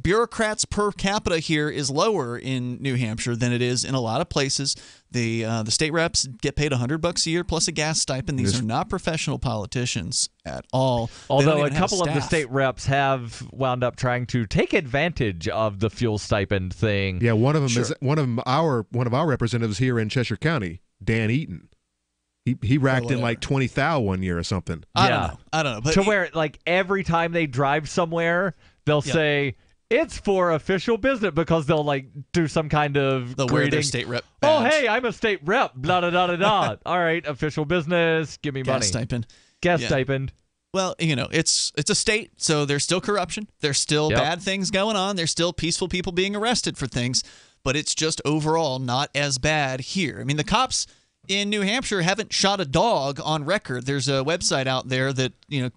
bureaucrats per capita here is lower in New Hampshire than it is in a lot of places. The state reps get paid $100 a year plus a gas stipend. These are not professional politicians at all. Although a couple of the state reps have wound up trying to take advantage of the fuel stipend thing. Yeah, one of them is one of our representatives here in Cheshire County, Dan Eaton. He racked in like 20 thou one year or something. I don't know. But to where like every time they drive somewhere, they'll say it's for official business because they'll like do some kind of they'll greeting. wear their state rep Oh, badge. hey, I'm a state rep. Blah da da da da. All right, official business. Give me money. Gas stipend. Stipend. Well, it's a state, so there's still corruption. There's still bad things going on. There's still peaceful people being arrested for things, but it's just overall not as bad here. I mean, the cops in New Hampshire haven't shot a dog on record. There's a website out there that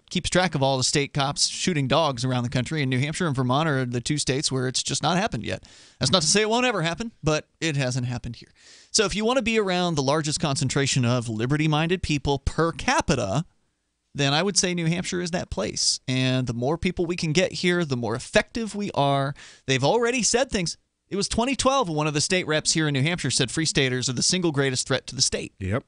keeps track of all the state cops shooting dogs around the country, and New Hampshire and Vermont are the two states where it's just not happened yet. That's not to say it won't ever happen, but it hasn't happened here. So if you want to be around the largest concentration of liberty-minded people per capita, then I would say New Hampshire is that place. And the more people we can get here, the more effective we are. They've already said things. It was 2012 when one of the state reps here in New Hampshire said free staters are the single greatest threat to the state. Yep.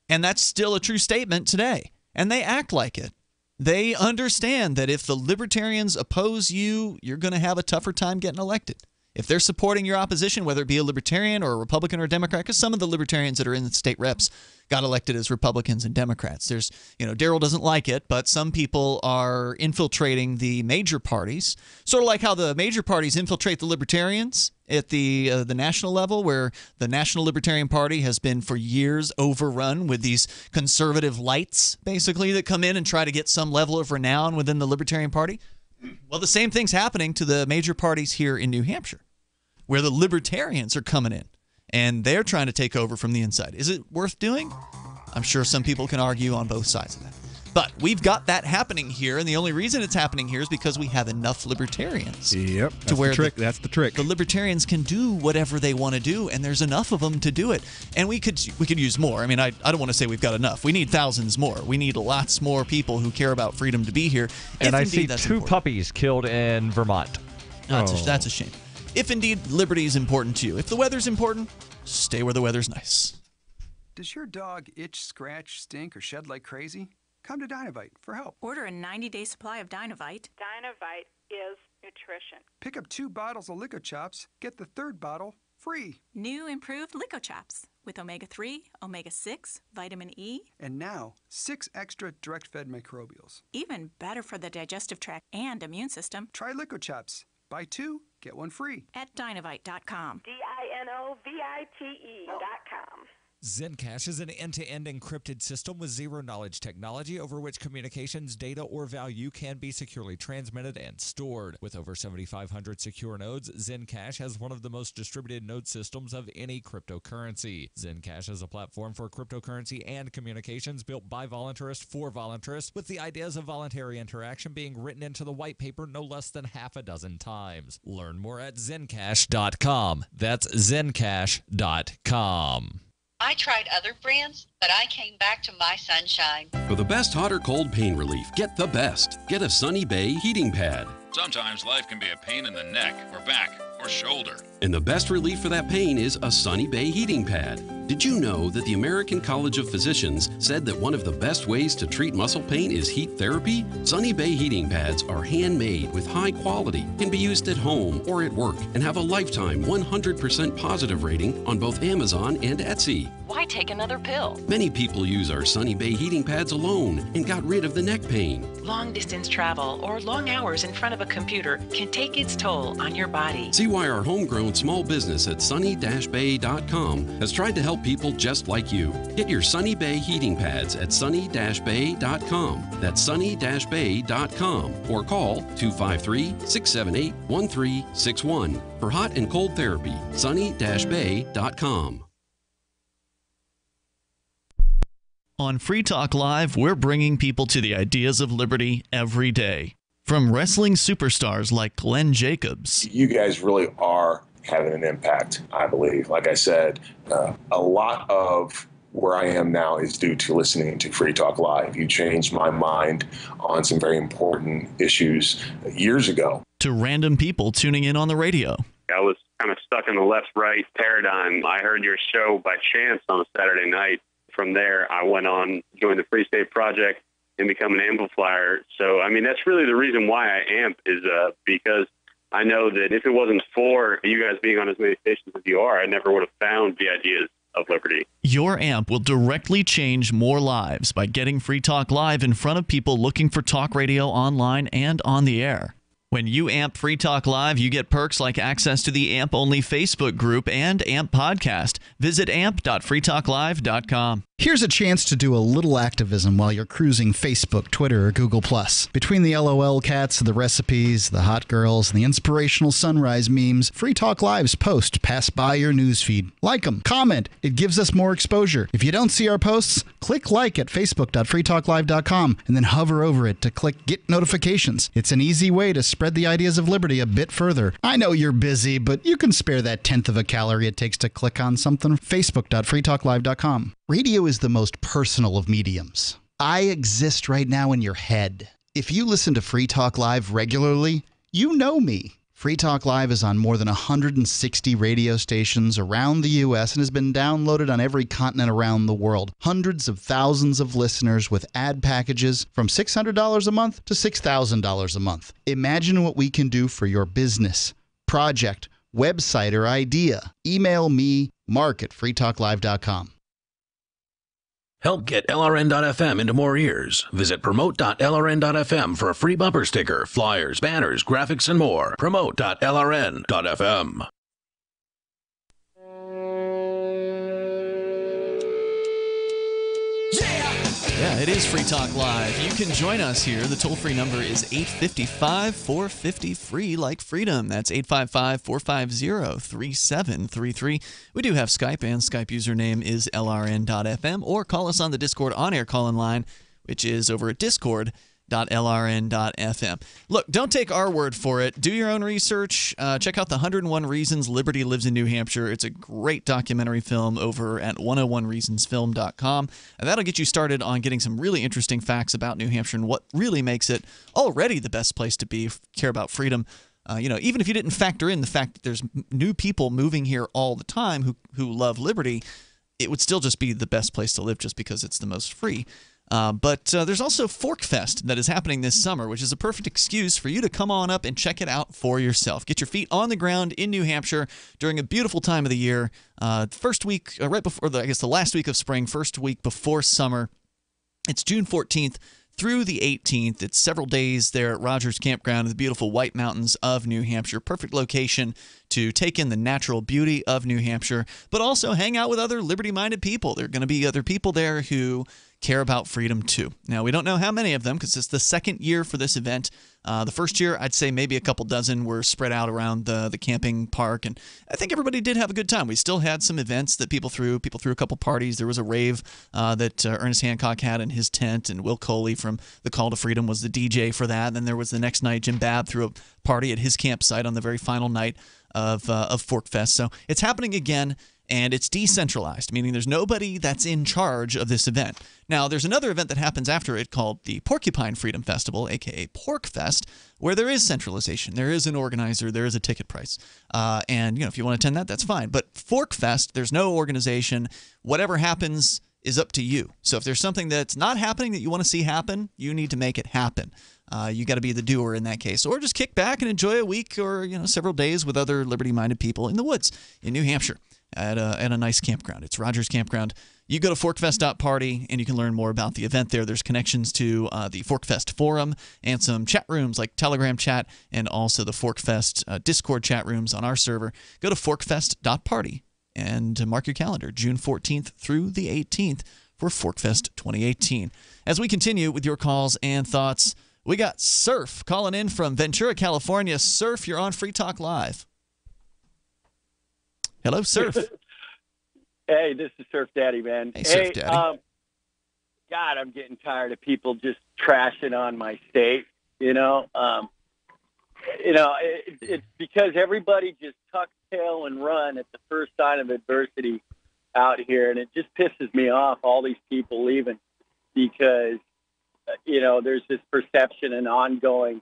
And that's still a true statement today. And they act like it. They understand that if the libertarians oppose you, you're going to have a tougher time getting elected. If they're supporting your opposition, whether it be a libertarian or a Republican or a Democrat, because some of the libertarians that are in the state reps got elected as Republicans and Democrats. There's, Daryl doesn't like it, but some people are infiltrating the major parties, sort of like how the major parties infiltrate the libertarians at the national level, where the National Libertarian Party has been for years overrun with these conservative lights, basically, that come in and try to get some level of renown within the Libertarian Party. Well, the same thing's happening to the major parties here in New Hampshire, where the libertarians are coming in, and they're trying to take over from the inside. Is it worth doing? I'm sure some people can argue on both sides of that. But we've got that happening here, and the only reason it's happening here is because we have enough libertarians. Yep, that's the trick. That's the trick. The libertarians can do whatever they want to do, and there's enough of them to do it. And we could use more. I mean, I don't want to say we've got enough. We need thousands more. We need lots more people who care about freedom to be here. And I see two puppies killed in Vermont. That's a shame. If indeed liberty is important to you. If the weather's important, stay where the weather's nice. Does your dog itch, scratch, stink, or shed like crazy? Come to Dynovite for help. Order a 90-day supply of Dynovite. Dynovite is nutrition. Pick up 2 bottles of LicoChops, get the 3rd bottle free. New improved LicoChops with omega-3, omega-6, vitamin E. And now, 6 extra direct-fed microbials. Even better for the digestive tract and immune system. Try LicoChops. Buy 2, get 1 free. At Dynovite.com. DINOVITE.com. Zencash is an end-to-end encrypted system with zero-knowledge technology over which communications, data, or value can be securely transmitted and stored. With over 7,500 secure nodes, Zencash has one of the most distributed node systems of any cryptocurrency. Zencash is a platform for cryptocurrency and communications built by voluntarists for voluntarists, with the ideas of voluntary interaction being written into the white paper no less than half a dozen times. Learn more at Zencash.com. That's Zencash.com. I tried other brands, but I came back to My Sunshine. For the best hot or cold pain relief, get the best. Get a Sunny Bay heating pad. Sometimes life can be a pain in the neck or back or shoulder. And the best relief for that pain is a Sunny Bay heating pad. Did you know that the American College of Physicians said that one of the best ways to treat muscle pain is heat therapy? Sunny Bay heating pads are handmade with high quality, can be used at home or at work, and have a lifetime 100% positive rating on both Amazon and Etsy. Why take another pill? Many people use our Sunny Bay heating pads alone and got rid of the neck pain. Long distance travel or long hours in front of a computer can take its toll on your body. See why our homegrown small business at sunny-bay.com has tried to help people just like you. Get your Sunny Bay heating pads at sunny-bay.com. That's sunny-bay.com or call 253-678-1361 for hot and cold therapy. sunny-bay.com. On Free Talk Live, we're bringing people to the ideas of liberty every day. From wrestling superstars like Glenn Jacobs. You guys really are having an impact, I believe. Like I said, a lot of where I am now is due to listening to Free Talk Live. You changed my mind on some very important issues years ago. To random people tuning in on the radio. I was kind of stuck in the left-right paradigm. I heard your show by chance on a Saturday night. From there, I went on, joined the Free State Project, and become an amplifier. So, I mean, that's really the reason why I amp is because I know that if it wasn't for you guys being on as many stations as you are, I never would have found the ideas of liberty. Your amp will directly change more lives by getting Free Talk Live in front of people looking for talk radio online and on the air. When you amp Free Talk Live, you get perks like access to the AMP-only Facebook group and AMP podcast. Visit amp.freetalklive.com. Here's a chance to do a little activism while you're cruising Facebook, Twitter, or Google+. Between the LOL cats, the recipes, the hot girls, and the inspirational sunrise memes, Free Talk Live's posts pass by your newsfeed. Like them, comment. It gives us more exposure. If you don't see our posts, click like at facebook.freetalklive.com and then hover over it to click Get Notifications. It's an easy way to spread the ideas of liberty a bit further. I know you're busy, but you can spare that 1/10 of a calorie it takes to click on something. Facebook.freetalklive.com. Radio is the most personal of mediums. I exist right now in your head. If you listen to Free Talk Live regularly, you know me. Free Talk Live is on more than 160 radio stations around the U.S. and has been downloaded on every continent around the world. Hundreds of thousands of listeners with ad packages from $600 a month to $6,000 a month. Imagine what we can do for your business, project, website, or idea. Email me, mark@freetalklive.com. Help get LRN.FM into more ears. Visit promote.lrn.fm for a free bumper sticker, flyers, banners, graphics, and more. Promote.lrn.fm. Yeah, it is Free Talk Live. You can join us here. The toll-free number is 855-450-FREE, like freedom. That's 855-450-3733. We do have Skype, and Skype username is LRN.FM, or call us on the Discord on-air call-in line, which is over at discord.lrn.fm. Look, don't take our word for it. Do your own research. Check out the 101 Reasons Liberty Lives in New Hampshire. It's a great documentary film over at 101reasonsfilm.com. And that'll get you started on getting some really interesting facts about New Hampshire and what really makes it already the best place to be if you care about freedom. Even if you didn't factor in the fact that there's new people moving here all the time who love liberty, it would still just be the best place to live just because it's the most free. But there's also Fork Fest that is happening this summer, which is a perfect excuse for you to come on up and check it out for yourself. Get your feet on the ground in New Hampshire during a beautiful time of the year. First week, right before, the last week of spring, first week before summer. It's June 14th through the 18th. It's several days there at Rogers Campground in the beautiful White Mountains of New Hampshire. Perfect location to take in the natural beauty of New Hampshire, but also hang out with other liberty-minded people. There are going to be other people there who care about freedom too. Now, we don't know how many of them because it's the second year for this event. The first year, I'd say maybe a couple dozen were spread out around the camping park, and I think everybody did have a good time. We still had some events that people threw. People threw a couple parties. There was a rave that Ernest Hancock had in his tent, and Will Coley from the Call to Freedom was the DJ for that. And then there was the next night, Jim Babb threw a party at his campsite on the very final night of Fork Fest. So it's happening again. And it's decentralized, meaning there's nobody that's in charge of this event. Now, there's another event that happens after it called the Porcupine Freedom Festival, a.k.a. Pork Fest, where there is centralization. There is an organizer. There is a ticket price. And, if you want to attend that, that's fine. But Fork Fest, there's no organization. Whatever happens is up to you. So if there's something that's not happening that you want to see happen, you need to make it happen. You got to be the doer in that case. Or just kick back and enjoy a week or, several days with other liberty-minded people in the woods in New Hampshire. At a nice campground. It's Rogers Campground. You go to forkfest.party and you can learn more about the event there. There's connections to the Forkfest forum and some chat rooms like Telegram chat and also the Forkfest Discord chat rooms on our server. Go to forkfest.party and mark your calendar, June 14th through the 18th for Forkfest 2018. As we continue with your calls and thoughts, we got Surf calling in from Ventura, California. Surf, you're on Free Talk Live. Hello, Surf. Hey, this is Surf Daddy, man. Hey, Surf Daddy. God, I'm getting tired of people just trashing on my state. It's because everybody just tucks tail and run at the first sign of adversity out here, and it just pisses me off. All these people leaving because there's this perception and ongoing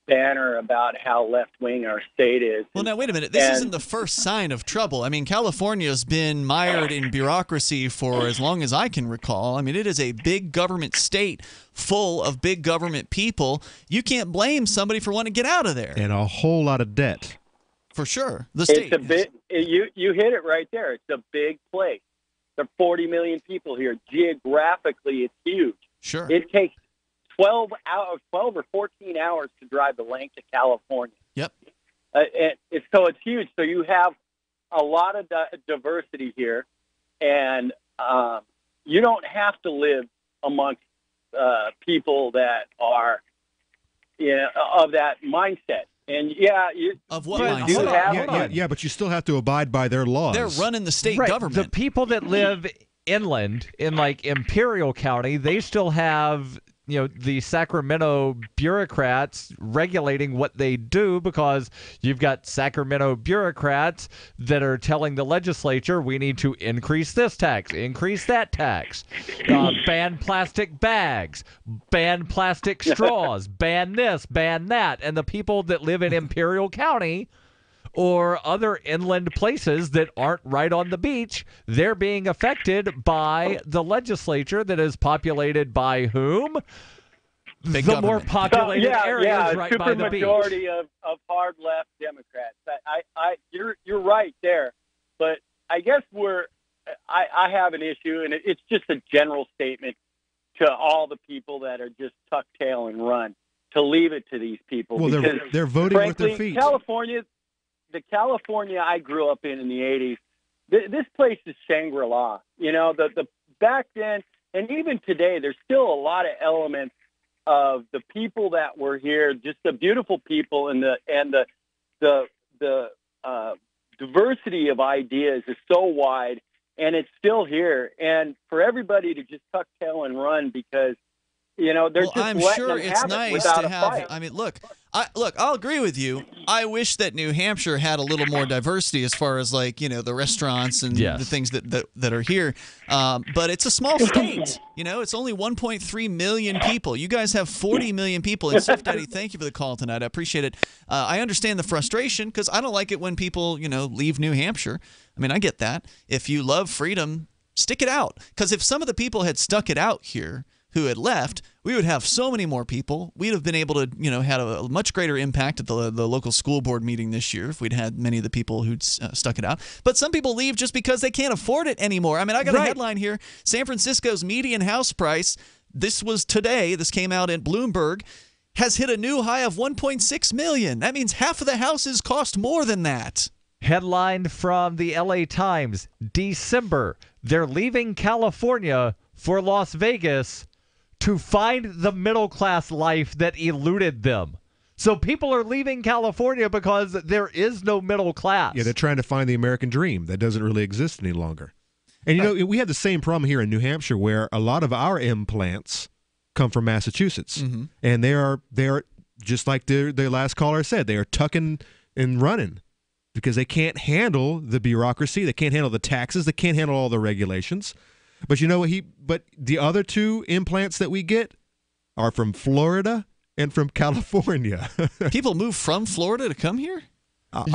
banner about how left-wing our state is. Well, now, wait a minute. This isn't the first sign of trouble. I mean, California's been mired in bureaucracy for as long as I can recall. I mean, it is a big government state full of big government people. You can't blame somebody for wanting to get out of there. And a whole lot of debt. For sure. The state. It's a bit, you hit it right there. It's a big place. There are 40 million people here. Geographically, it's huge. Sure. It takes 12 or 14 hours to drive the length of California. Yep. So it's huge. So you have a lot of diversity here, and you don't have to live amongst people that are of that mindset. And of what mindset? But you still have to abide by their laws. They're running the state right. government. The people that live inland in like Imperial County, they still have the Sacramento bureaucrats regulating what they do, because you've got Sacramento bureaucrats that are telling the legislature, we need to increase this tax, increase that tax, ban plastic bags, ban plastic straws, ban this, ban that. And the people that live in Imperial County or other inland places that aren't right on the beach, they're being affected by the legislature that is populated by whom? Big the government. more populated areas right by the beach. Majority of hard left Democrats. You're right there, but I guess I have an issue, and it's just a general statement to all the people that are just tuck tail and run, to leave it to these people. Well, because, they're voting frankly, with their feet. The California I grew up in the 80s, this place is Shangri-La. The back then, and even today, there's still a lot of elements of the people that were here, just the beautiful people, and the diversity of ideas is so wide, and it's still here. And for everybody to just tuck tail and run because they're just I'm letting sure them it's have nice it without to a have. fight. I mean, look, I'll agree with you. I wish that New Hampshire had a little more diversity as far as the restaurants and the things that are here. But it's a small state. It's only 1.3 million people. You guys have 40 million people. And Surf Daddy, thank you for the call tonight. I appreciate it. I understand the frustration because I don't like it when people leave New Hampshire. I mean, I get that. If you love freedom, stick it out. Because if some of the people had stuck it out here who had left, we would have so many more people. We'd have been able to, had a much greater impact at the local school board meeting this year if we'd had many of the people who'd stuck it out. But some people leave just because they can't afford it anymore. I mean, I got a headline here. San Francisco's median house price this was today, this came out in Bloomberg, has hit a new high of $1.6 million. That means half of the houses cost more than that. Headline from the LA Times, December, they're leaving California for Las Vegas to find the middle-class life that eluded them. So people are leaving California because there is no middle class. Yeah, they're trying to find the American dream that doesn't really exist any longer. And, we had the same problem here in New Hampshire where a lot of our implants come from Massachusetts. Mm-hmm. And they are just like their last caller said, they are tucking and running because they can't handle the bureaucracy. They can't handle the taxes. They can't handle all the regulations. But but the other two implants that we get are from Florida and from California. People move from Florida to come here?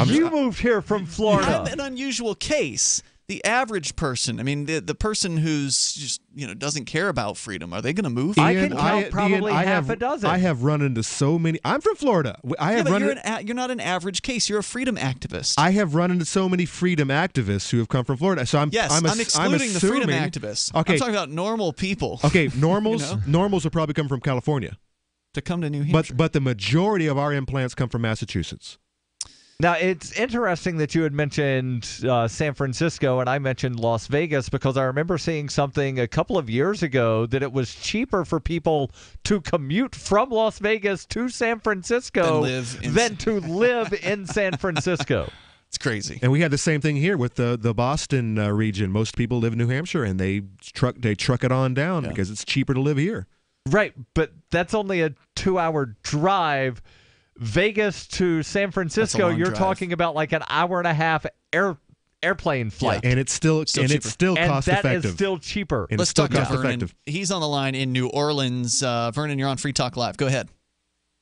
You moved here from Florida. I'm an unusual case. The average person, I mean, the person who's just, doesn't care about freedom, are they going to move? I can count probably half a dozen. I have run into so many. I'm from Florida. You're not an average case. You're a freedom activist. I have run into so many freedom activists who have come from Florida. So I'm excluding the freedom activists. Okay. I'm talking about normal people. Okay, normals will probably come from California to come to New Hampshire. But the majority of our implants come from Massachusetts. Now, it's interesting that you had mentioned San Francisco and I mentioned Las Vegas because I remember seeing something a couple of years ago that it was cheaper for people to commute from Las Vegas to San Francisco than to live in San Francisco. It's crazy. And we had the same thing here with the Boston region. Most people live in New Hampshire, and they truck it on down because it's cheaper to live here. Right, but that's only a 2-hour drive. Vegas to San Francisco, you're talking about like an hour and a half airplane flight, and it's still cost effective. That is still cheaper. And Let's talk to Vernon. He's on the line in New Orleans. Vernon, you're on Free Talk Live. Go ahead.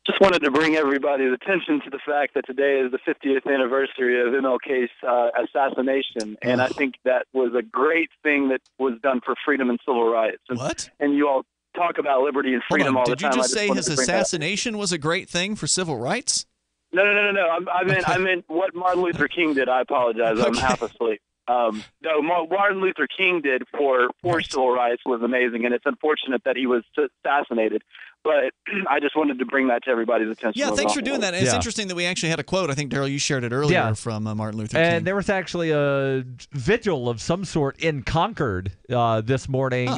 Just wanted to bring everybody's attention to the fact that today is the 50th anniversary of MLK's assassination, and I think that was a great thing that was done for freedom and civil rights. What? And you all talk about liberty and freedom all the time. Did you just say his assassination was a great thing for civil rights? No. I meant what Martin Luther King did. I apologize. I'm half asleep. No, Martin Luther King did for civil rights was amazing, and it's unfortunate that he was assassinated. But I just wanted to bring that to everybody's attention. Yeah, thanks for doing that. And it's interesting that we actually had a quote. I think, Daryl, you shared it earlier from Martin Luther King. And there was actually a vigil of some sort in Concord this morning.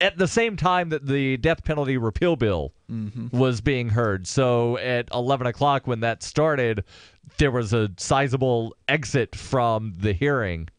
At the same time that the death penalty repeal bill was being heard. So at 11 o'clock when that started, there was a sizable exit from the hearing.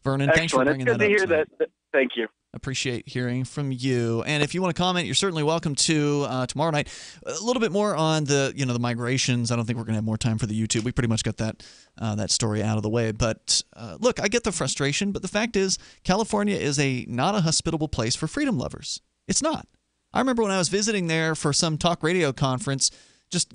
Vernon, thanks for bringing that up. It's good to hear that. Thank you. Appreciate hearing from you. And if you want to comment, you're certainly welcome to tomorrow night. A little bit more on the the migrations. I don't think we're going to have more time for the YouTube. We pretty much got that story out of the way. But look, I get the frustration, but the fact is California is not a hospitable place for freedom lovers. It's not. I remember when I was visiting there for some talk radio conference,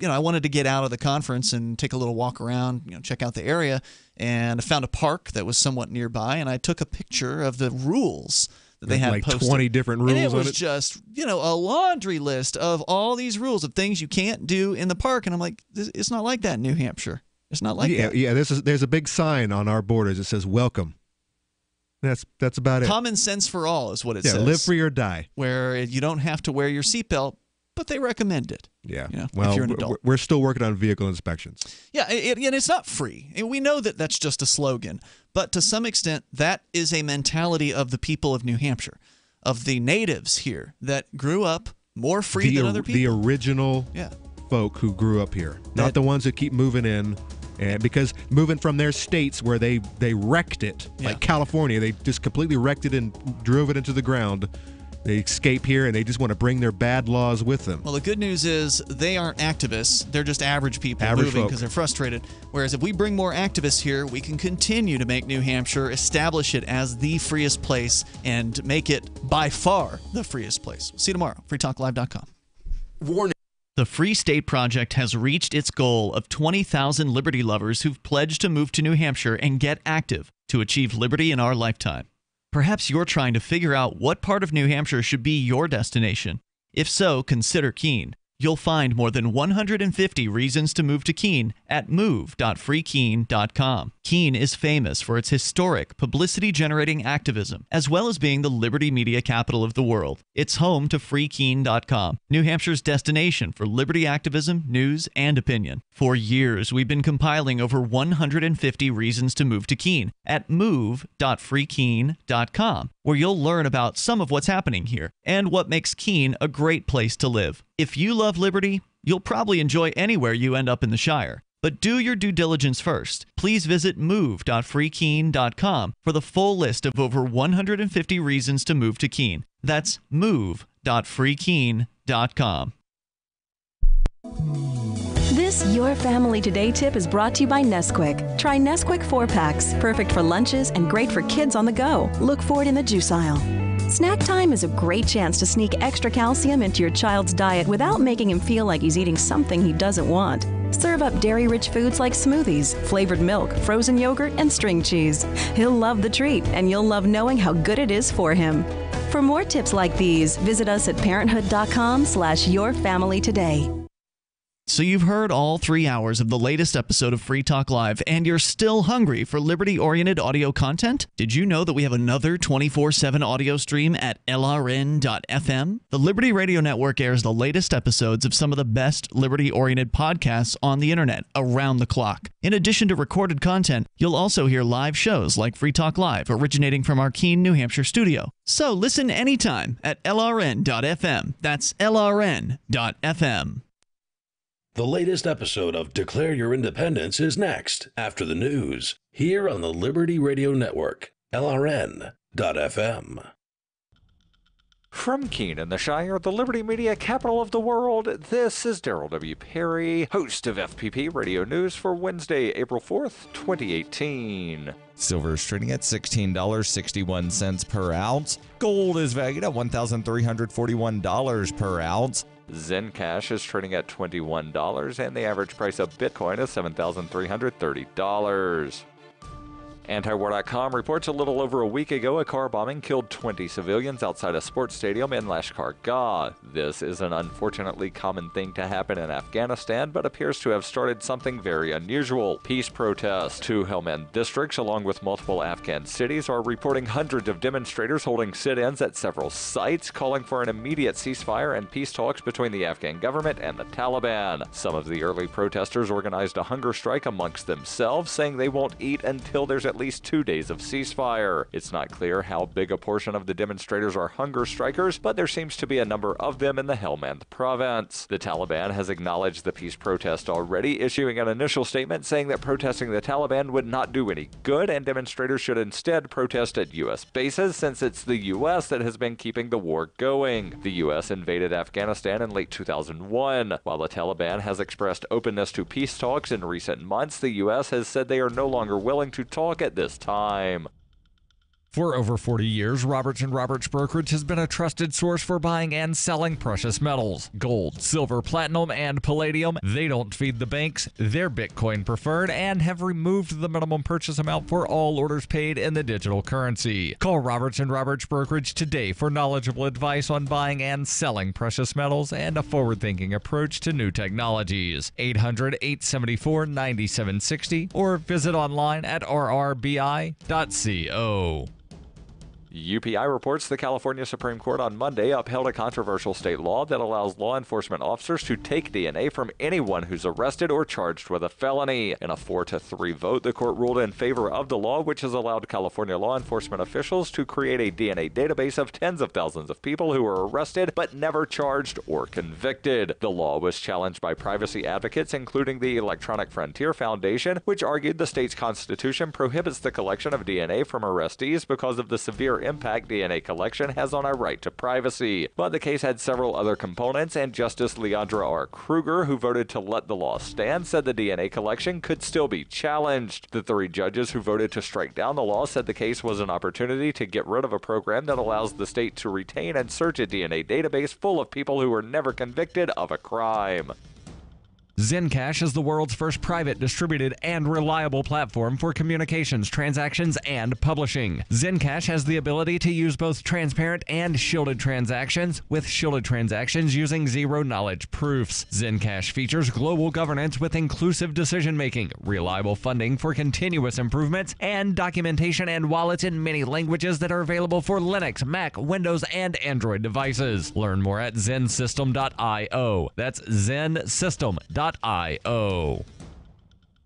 I wanted to get out of the conference and take a little walk around, check out the area, and I found a park that was somewhat nearby, and I took a picture of the rules that they had like posted. 20 different rules. And it was on it. just, a laundry list of all these rules of things you can't do in the park, and I'm like, it's not like that in New Hampshire. It's not like that. Yeah. There's a big sign on our borders that says "Welcome." That's about it. Common sense for all is what it says. Live free or die. Where you don't have to wear your seatbelt, but they recommend it. Yeah. Well, if you're an adult. We're still working on vehicle inspections. Yeah, and it's not free. And we know that that's just a slogan. But to some extent, that is a mentality of the people of New Hampshire, of the natives here that grew up more free than other people. The original folk who grew up here, not the ones that keep moving in. And because moving from their states where they wrecked it, like California, they just completely wrecked it and drove it into the ground. They escape here, and they just want to bring their bad laws with them. Well, the good news is they aren't activists. They're just average people moving because they're frustrated. Whereas if we bring more activists here, we can continue to make New Hampshire, establish it as the freest place, and make it by far the freest place. See you tomorrow. freetalklive.com. Warning. The Free State Project has reached its goal of 20,000 liberty lovers who've pledged to move to New Hampshire and get active to achieve liberty in our lifetime. Perhaps you're trying to figure out what part of New Hampshire should be your destination. If so, consider Keene. You'll find more than 150 reasons to move to Keene at move.freekeene.com. Keene is famous for its historic, publicity-generating activism, as well as being the liberty media capital of the world. It's home to freekeene.com, New Hampshire's destination for liberty activism, news, and opinion. For years, we've been compiling over 150 reasons to move to Keene at move.freekeene.com, where you'll learn about some of what's happening here and what makes Keene a great place to live. If you love liberty, you'll probably enjoy anywhere you end up in the Shire. But do your due diligence first. Please visit move.freekeene.com for the full list of over 150 reasons to move to Keene. That's move.freekeene.com. This Your Family Today tip is brought to you by Nesquik. Try Nesquik 4-packs, perfect for lunches and great for kids on the go. Look for it in the juice aisle. Snack time is a great chance to sneak extra calcium into your child's diet without making him feel like he's eating something he doesn't want. Serve up dairy-rich foods like smoothies, flavored milk, frozen yogurt, and string cheese. He'll love the treat, and you'll love knowing how good it is for him. For more tips like these, visit us at parenthood.com/yourfamilytoday. So you've heard all 3 hours of the latest episode of Free Talk Live, and you're still hungry for liberty-oriented audio content? Did you know that we have another 24/7 audio stream at LRN.FM? The Liberty Radio Network airs the latest episodes of some of the best liberty-oriented podcasts on the internet around the clock. In addition to recorded content, you'll also hear live shows like Free Talk Live, originating from our Keene, New Hampshire studio. So listen anytime at LRN.FM. That's LRN.FM. The latest episode of Declare Your Independence is next, after the news, here on the Liberty Radio Network, LRN.FM. From Keene in the Shire, the Liberty Media capital of the world, this is Daryl W. Perry, host of FPP Radio News for Wednesday, April 4th, 2018. Silver is trading at $16.61 per ounce. Gold is valued at $1,341 per ounce. Zencash is trading at $21, and the average price of Bitcoin is $7,330. Antiwar.com reports a little over a week ago a car bombing killed 20 civilians outside a sports stadium in Lashkar Gah. This is an unfortunately common thing to happen in Afghanistan, but appears to have started something very unusual: peace protests. 2 Helmand districts, along with multiple Afghan cities, are reporting hundreds of demonstrators holding sit-ins at several sites, calling for an immediate ceasefire and peace talks between the Afghan government and the Taliban. Some of the early protesters organized a hunger strike amongst themselves, saying they won't eat until there's at least 2 days of ceasefire. It's not clear how big a portion of the demonstrators are hunger strikers, but there seems to be a number of them in the Helmand province. The Taliban has acknowledged the peace protest already, issuing an initial statement saying that protesting the Taliban would not do any good and demonstrators should instead protest at U.S. bases, since it's the U.S. that has been keeping the war going. The U.S. invaded Afghanistan in late 2001. While the Taliban has expressed openness to peace talks in recent months, the U.S. has said they are no longer willing to talk at this time. For over 40 years, Roberts & Roberts Brokerage has been a trusted source for buying and selling precious metals. Gold, silver, platinum, and palladium. They don't feed the banks. They're Bitcoin preferred and have removed the minimum purchase amount for all orders paid in the digital currency. Call Roberts & Roberts Brokerage today for knowledgeable advice on buying and selling precious metals and a forward-thinking approach to new technologies. 800-874-9760 or visit online at rrbi.co. UPI reports the California Supreme Court on Monday upheld a controversial state law that allows law enforcement officers to take DNA from anyone who's arrested or charged with a felony. In a 4-3 vote, the court ruled in favor of the law, which has allowed California law enforcement officials to create a DNA database of tens of thousands of people who were arrested but never charged or convicted. The law was challenged by privacy advocates, including the Electronic Frontier Foundation, which argued the state's constitution prohibits the collection of DNA from arrestees because of the severe impact DNA collection has on our right to privacy. But the case had several other components, and Justice Leandra R. Kruger, who voted to let the law stand, said the DNA collection could still be challenged. The 3 judges who voted to strike down the law said the case was an opportunity to get rid of a program that allows the state to retain and search a DNA database full of people who were never convicted of a crime. Zencash is the world's first private, distributed, and reliable platform for communications, transactions, and publishing. Zencash has the ability to use both transparent and shielded transactions, with shielded transactions using zero-knowledge proofs. Zencash features global governance with inclusive decision-making, reliable funding for continuous improvements, and documentation and wallets in many languages that are available for Linux, Mac, Windows, and Android devices. Learn more at zensystem.io. That's zensystem.io.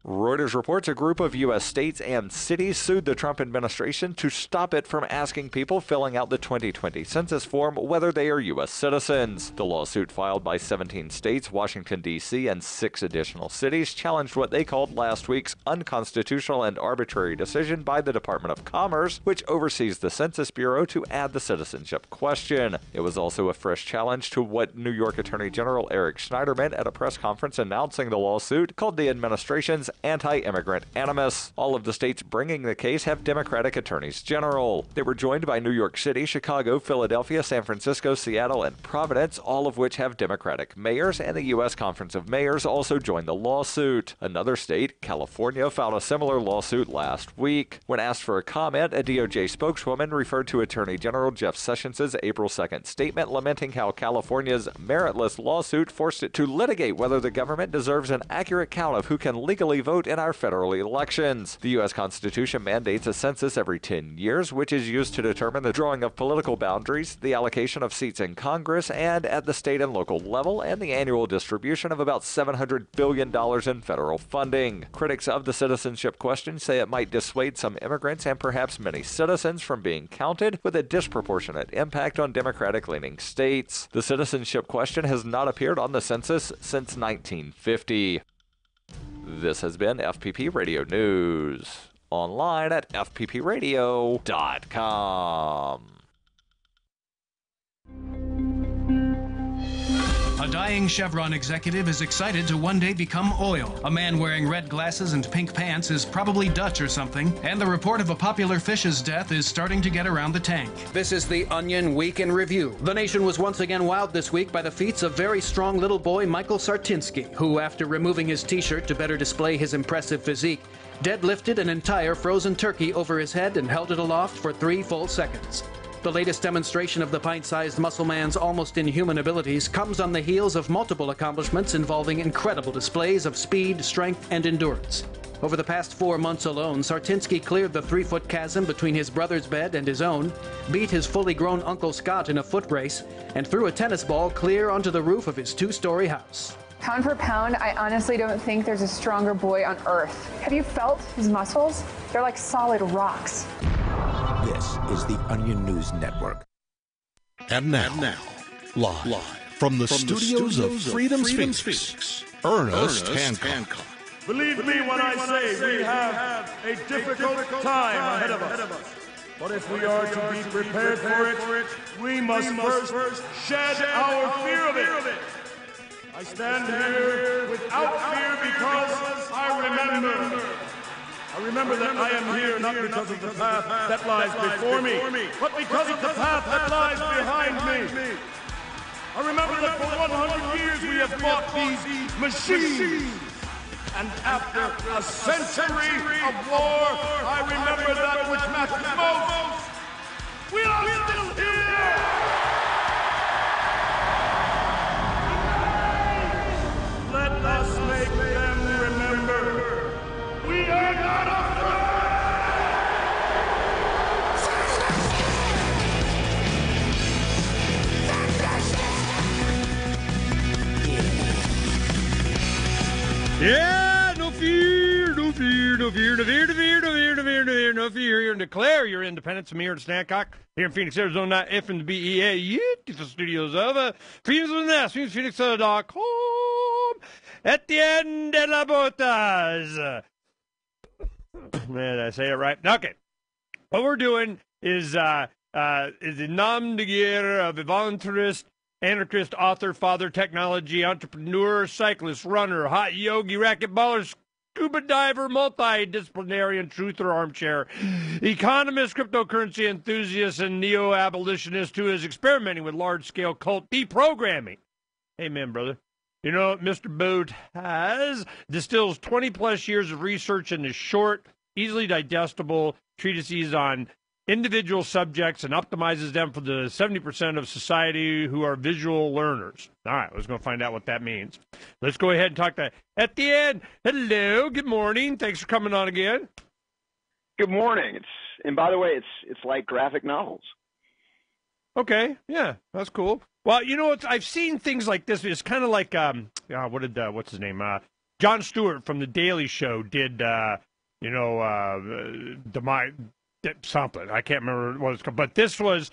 Reuters reports a group of U.S. states and cities sued the Trump administration to stop it from asking people filling out the 2020 census form whether they are U.S. citizens. The lawsuit filed by 17 states, Washington, D.C., and 6 additional cities challenged what they called last week's unconstitutional and arbitrary decision by the Department of Commerce, which oversees the Census Bureau, to add the citizenship question. It was also a fresh challenge to what New York Attorney General Eric Schneider meant at a press conference announcing the lawsuit, called the administration's anti-immigrant animus. All of the states bringing the case have Democratic attorneys general. They were joined by New York City, Chicago, Philadelphia, San Francisco, Seattle, and Providence, all of which have Democratic mayors, and the U.S. Conference of Mayors also joined the lawsuit. Another state, California, filed a similar lawsuit last week. When asked for a comment, a DOJ spokeswoman referred to Attorney General Jeff Sessions' April 2nd statement lamenting how California's meritless lawsuit forced it to litigate whether the government deserves an accurate count of who can legally vote in our federal elections. The U.S. Constitution mandates a census every 10 years, which is used to determine the drawing of political boundaries, the allocation of seats in Congress and at the state and local level, and the annual distribution of about $700 billion in federal funding. Critics of the citizenship question say it might dissuade some immigrants and perhaps many citizens from being counted, with a disproportionate impact on Democratic-leaning states. The citizenship question has not appeared on the census since 1950. This has been FPP Radio News. Online at fppradio.com. A dying Chevron executive is excited to one day become oil. A man wearing red glasses and pink pants is probably Dutch or something, and the report of a popular fish's death is starting to get around the tank. This is the Onion Week in Review. The nation was once again wowed this week by the feats of very strong little boy Michael Sartinsky, who, after removing his t-shirt to better display his impressive physique, deadlifted an entire frozen turkey over his head and held it aloft for 3 full seconds. The latest demonstration of the pint-sized muscle man's almost inhuman abilities comes on the heels of multiple accomplishments involving incredible displays of speed, strength, and endurance. Over the past 4 months alone, Sartinsky cleared the 3-foot chasm between his brother's bed and his own, beat his fully grown Uncle Scott in a foot race, and threw a tennis ball clear onto the roof of his 2-story house. Pound for pound, I honestly don't think there's a stronger boy on earth. Have you felt his muscles? They're like solid rocks. This is the Onion News Network. And now, live from the studios of Freedom Speaks, Ernest Hancock. Believe me when I say we have a difficult time ahead of us. But if we are to be prepared for it, we must first shed our fear of it. I stand here without fear because I remember that I am here not because of the path that lies before me, but because of the path that lies behind me. I remember that for 100 years we have fought these machines. And after a century of war, I remember that which matters most. We are still here! Let us make them remember we are not Yeah, no fear, no fear, no fear, no fear, no fear, no fear, no fear, no fear, no fear. Here and declare your independence. I'm here to Hancock, here in Phoenix, Arizona, F and the BEA, the studios of Phoenix with an S, Phoenix.com, Etienne de la Botas. Man, I say it right? Okay. What we're doing is the nom de guerre of voluntarist, anarchist, author, father, technology, entrepreneur, cyclist, runner, hot yogi, racquetballer, scuba diver, multidisciplinarian, truther, armchair, economist, cryptocurrency enthusiast, and neo-abolitionist who is experimenting with large-scale cult deprogramming. Amen, brother. You know, Mr. Booth has distills 20-plus years of research into short, easily digestible treatises on individual subjects and optimizes them for the 70% of society who are visual learners. All right, let's go find out what that means. Let's go ahead and talk to Etienne. Hello, good morning. Thanks for coming on again. Good morning. And by the way, it's like graphic novels. Okay, yeah, that's cool. Well, you know, I've seen things like this. It's kind of like what's his name? Jon Stewart from The Daily Show did something. I can't remember what it's called. But this was,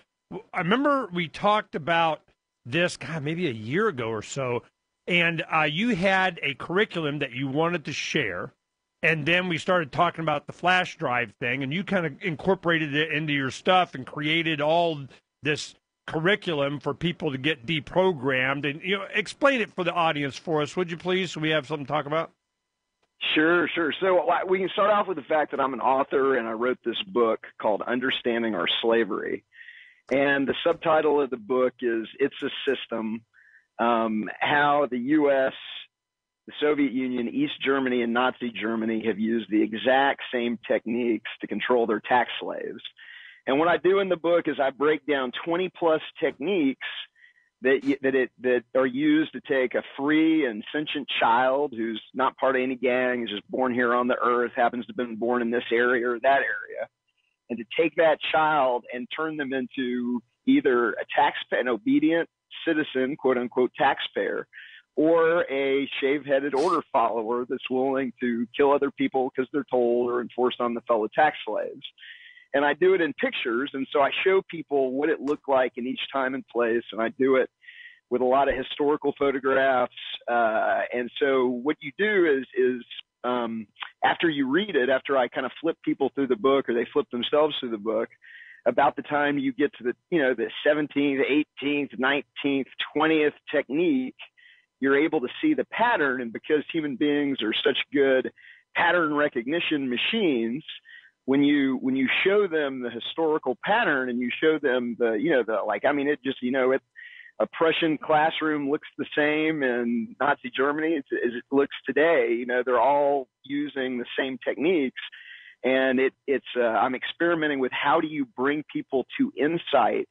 I remember we talked about this, maybe a year ago or so, and you had a curriculum that you wanted to share, and then we started talking about the flash drive thing, and you kind of incorporated it into your stuff and created all this curriculum for people to get deprogrammed. And, explain it for the audience for us, would you please, so we have something to talk about? Sure. So we can start off with the fact that I'm an author, and I wrote this book called Understanding Our Slavery. And the subtitle of the book is It's a System, how the U.S., the Soviet Union, East Germany, and Nazi Germany have used the exact same techniques to control their tax slaves. And what I do in the book is I break down 20-plus techniques that are used to take a free and sentient child who's not part of any gang, is just born here on the earth, happens to have been born in this area or that area, and to take that child and turn them into either an obedient citizen, quote unquote, taxpayer, or a shave-headed order follower that's willing to kill other people because they're told or enforced on the fellow tax slaves. And I do it in pictures, and so I show people what it looked like in each time and place, and I do it with a lot of historical photographs. And so what you do is after you read it, after I kind of flip people through the book, or they flip themselves through the book, about the time you get to the 17th, 18th, 19th, 20th technique, you're able to see the pattern. And because human beings are such good pattern recognition machines, when you show them the historical pattern and you show them a Prussian classroom looks the same in Nazi Germany as it looks today. They're all using the same techniques, and I'm experimenting with how do you bring people to insight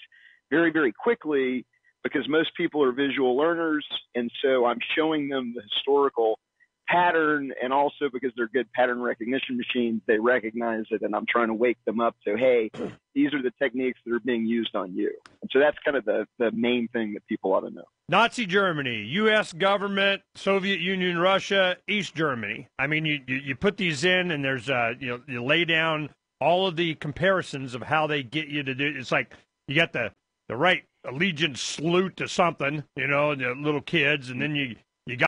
very, very quickly, because most people are visual learners, and so I'm showing them the historical pattern, and also because they're good pattern recognition machines, they recognize it, and I'm trying to wake them up to, hey, these are the techniques that are being used on you. And so that's kind of the main thing that people ought to know. Nazi Germany, U.S. government, Soviet Union, Russia, East Germany. I mean, you put these in, and there's you lay down all of the comparisons of how they get you to do it. It's like you got the right allegiance salute to something, the little kids, and then you